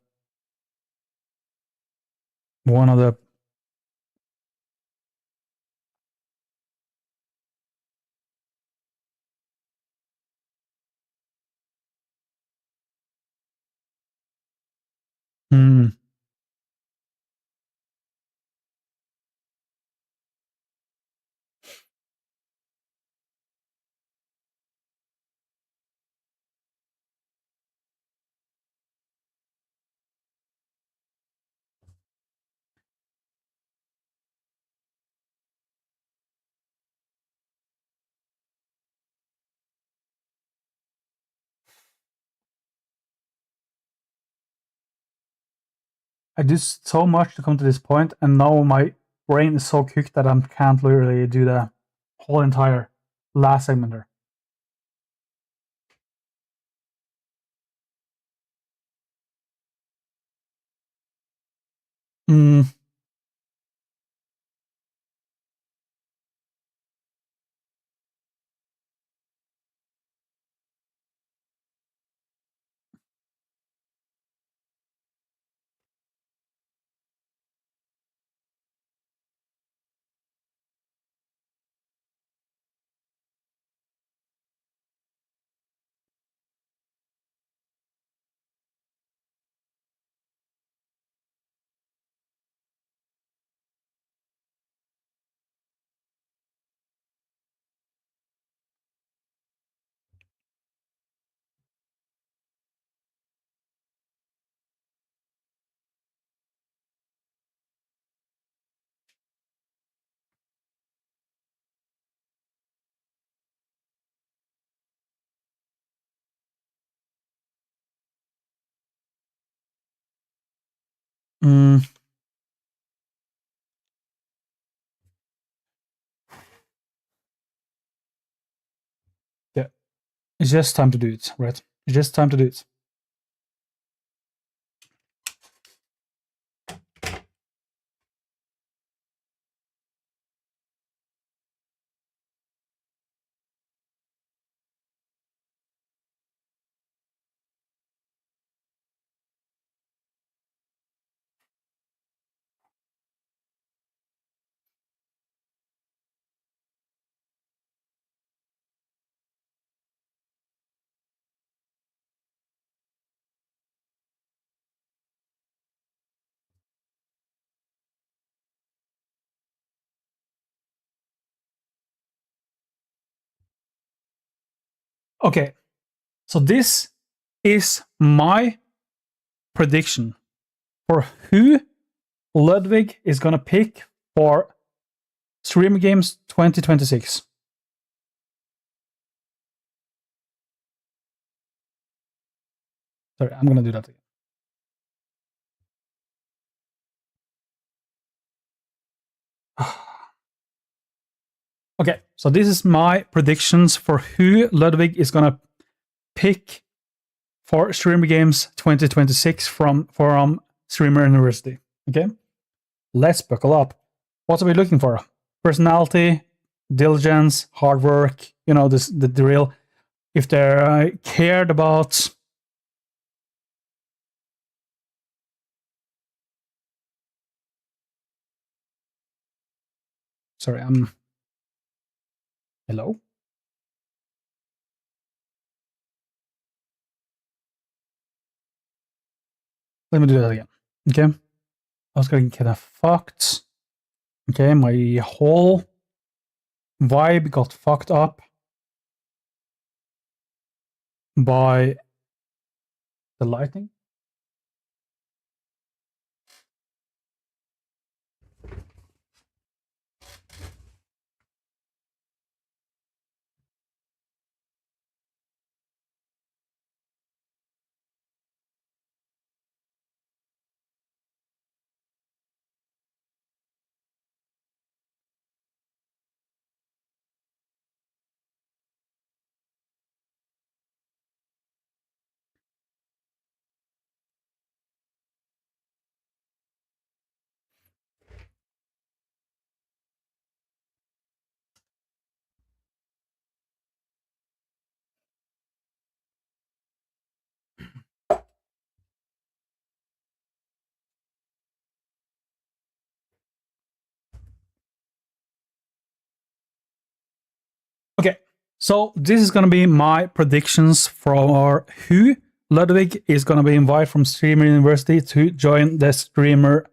Hmm. I did so much to come to this point, and now my brain is so cooked that I can't literally do the whole entire last segment there. Hmm. Mm. Yeah. It's just time to do it, right? It's just time to do it. Okay. So this is my prediction for who Ludwig is gonna pick for Stream Games 2026. Sorry, I'm gonna do that again. Okay, so this is my predictions for who Ludwig is gonna pick for Streamer Games 2026 from Streamer University. Okay, let's buckle up. What are we looking for? Personality, diligence, hard work. You know this the drill. If they're cared about. Sorry, I'm. Hello. Let me do that again. Okay. I was getting kind of fucked. Okay, my whole vibe got fucked up by the lighting. So this is going to be my predictions for who Ludwig is going to be invited from Streamer University to join the Streamer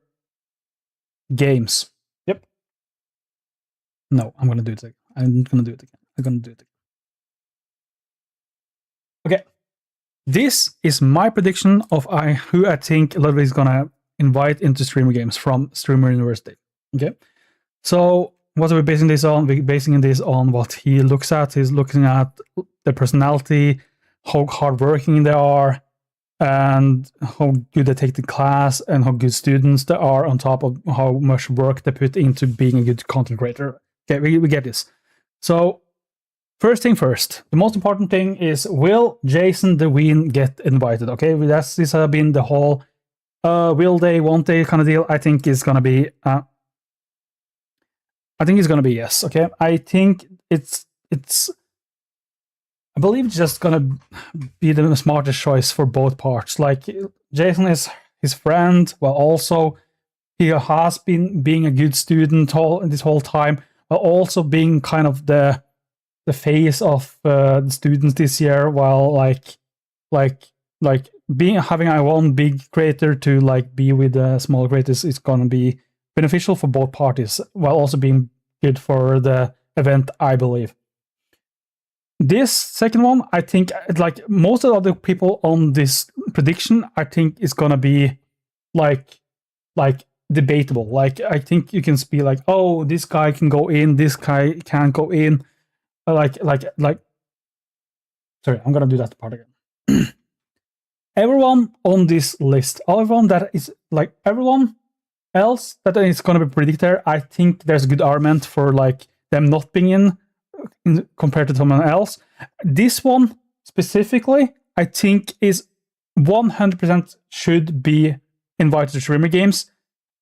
Games. Yep. No, I'm going to do it again. I'm going to do it again. I'm going to do it again. Okay. This is my prediction of who I think Ludwig is going to invite into Streamer Games from Streamer University. Okay. So what are we basing this on? We're basing this on what he looks at. He's looking at their personality, how hardworking they are, and how good they take the class, and how good students they are, on top of how much work they put into being a good content creator. Okay, we get this. So first thing first, the most important thing is, will Jason DeWeen get invited? Okay, this has been the whole will they, won't they kind of deal. I think it's going to be yes. Okay, I think I believe it's just gonna be the smartest choice for both parts. Like, Jason is his friend, while also he has been being a good student this whole time, while also being kind of the face of the students this year. While having one big creator to like be with the small creators is gonna be beneficial for both parties, while also being good for the event, I believe. This second one, I think, like most of the other people on this prediction, I think is gonna be like debatable. Like, I think you can be like, oh, this guy can go in, this guy can't go in. Sorry, I'm gonna do that part again. Everyone on this list, everyone that is like everyone else that is gonna be predicted, I think there's a good argument for like them not being in compared to someone else. This one specifically, I think, is 100% should be invited to Streamer Games,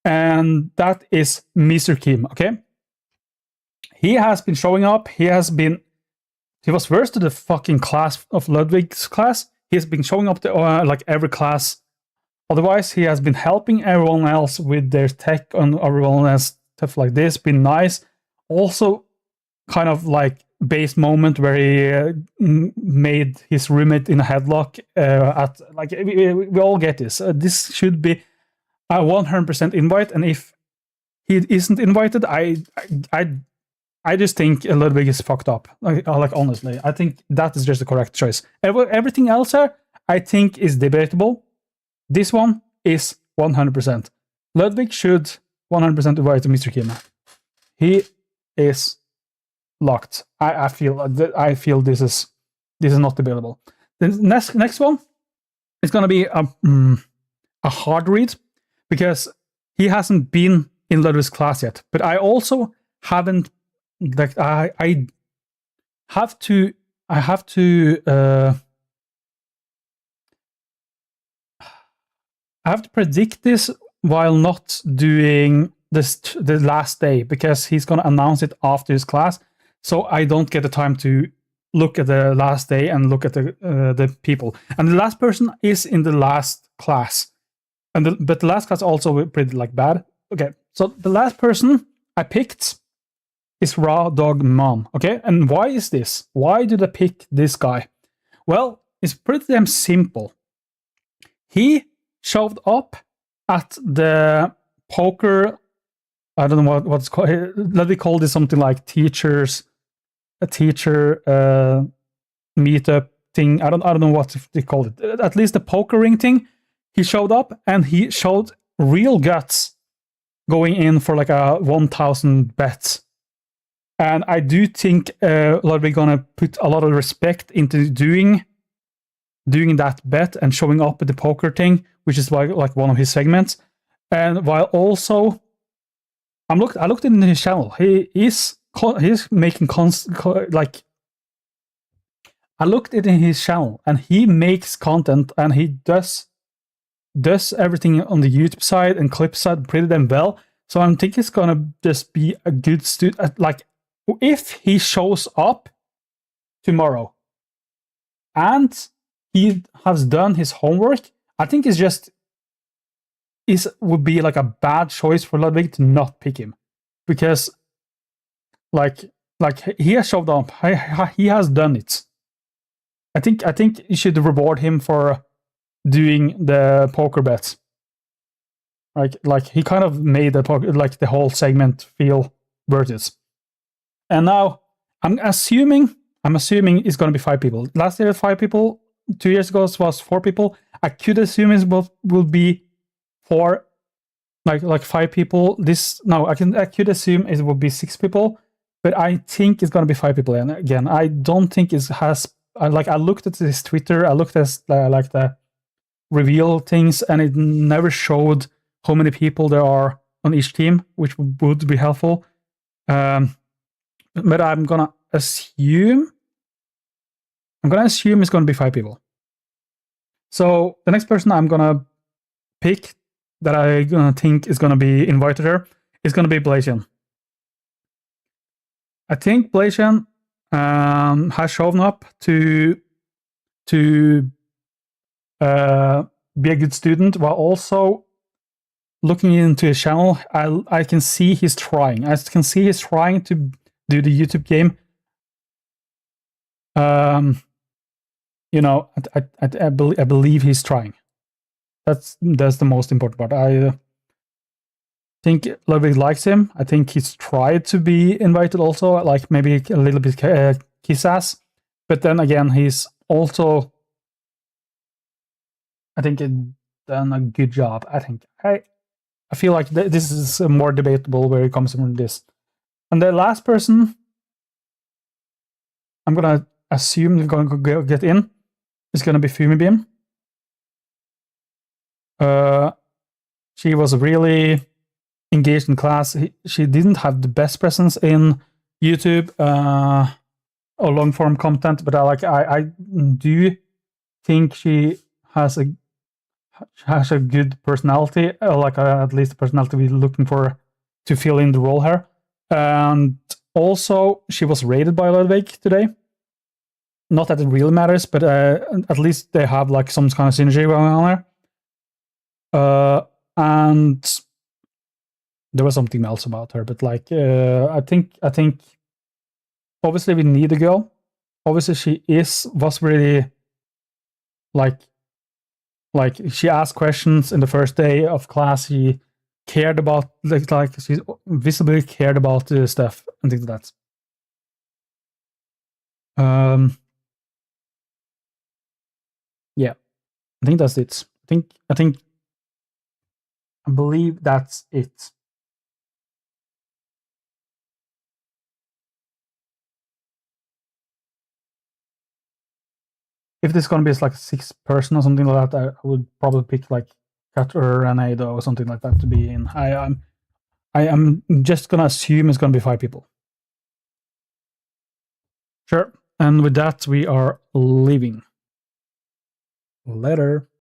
and that is Mr. Kim. Okay, he has been showing up. He was first to the fucking class of Ludwig's class. He has been showing up to like every class. Otherwise, he has been helping everyone else with their tech and everyone else stuff like this. Been nice. Also, kind of like base moment where he made his roommate in a headlock. At like we all get this. This should be a 100% invite, and if he isn't invited, I just think Ludwig is fucked up. Like honestly, I think that is just the correct choice. Everything else here, I think, is debatable. This one is 100%. Ludwig should 100% invite Mr. Kim. He is locked. I feel this is not debatable. The next one is going to be a hard read, because he hasn't been in Ludwig's class yet. But I also haven't, like, I have to predict this while not doing the last day, because he's going to announce it after his class, so I don't get the time to look at the last day and look at the people. And the last person is in the last class, but the last class also pretty like bad. Okay, so the last person I picked is Raw Dog Mom. Okay, and why is this? Why did I pick this guy? Well, it's pretty damn simple. He showed up at the poker, I don't know what's called. Let me call this something like a teacher meetup thing. I don't know what they call it. At least the poker ring thing. He showed up and he showed real guts going in for like a 1,000 bets. And I do think Ludwig gonna put a lot of respect into doing that bet and showing up at the poker thing, which is like one of his segments. And while also, I looked in his channel. He's making I looked in his channel, and he makes content, and he does everything on the YouTube side and clip side pretty damn well. So I think he's gonna just be a good student. Like, if he shows up tomorrow and he has done his homework, I think would be like a bad choice for Ludwig to not pick him, because like like he has showed up. He has done it. I think you should reward him for doing the poker bets. Like he kind of made the whole segment feel worth it. And now I'm assuming it's going to be 5 people. Last year 5 people. 2 years ago it was 4 people. I could assume it will be 4, like 5 people. I could assume it will be 6 people, but I think it's going to be 5 people. And again, I don't think it has. I looked at his Twitter. I looked at like the reveal things, and it never showed how many people there are on each team, which would be helpful. But I'm gonna assume it's gonna be 5 people. So the next person I'm gonna pick that I think is gonna be invited here is gonna be Blasian. I think Blasian has shown up to be a good student, while also looking into his channel, I can see he's trying. I can see he's trying to do the YouTube game. You know, I believe he's trying. That's the most important part. I think Ludwig likes him. I think he's tried to be invited also, like maybe a little bit kiss ass. But then again, he's also, I think, done a good job. I feel like this is more debatable where it comes from this. And the last person I'm gonna assume is going to get in is gonna be Fumibeam. She was really engaged in class. She didn't have the best presence in YouTube or long form content, but I do think she has a good personality, at least a personality we're looking for to fill in the role here. And also, she was rated by Ludwig today. Not that it really matters, but at least they have like some kind of synergy going on there. And there was something else about her, but like I think obviously we need a girl. Obviously she was really like she asked questions in the first day of class. She cared about like she visibly cared about the stuff and things like that. Yeah, I think that's it. I believe that's it. If this is gonna be like 6 person or something like that, I would probably pick like Kat or Ado or something like that to be in. I am just gonna assume it's gonna be 5 people. Sure. And with that, we are leaving. Later.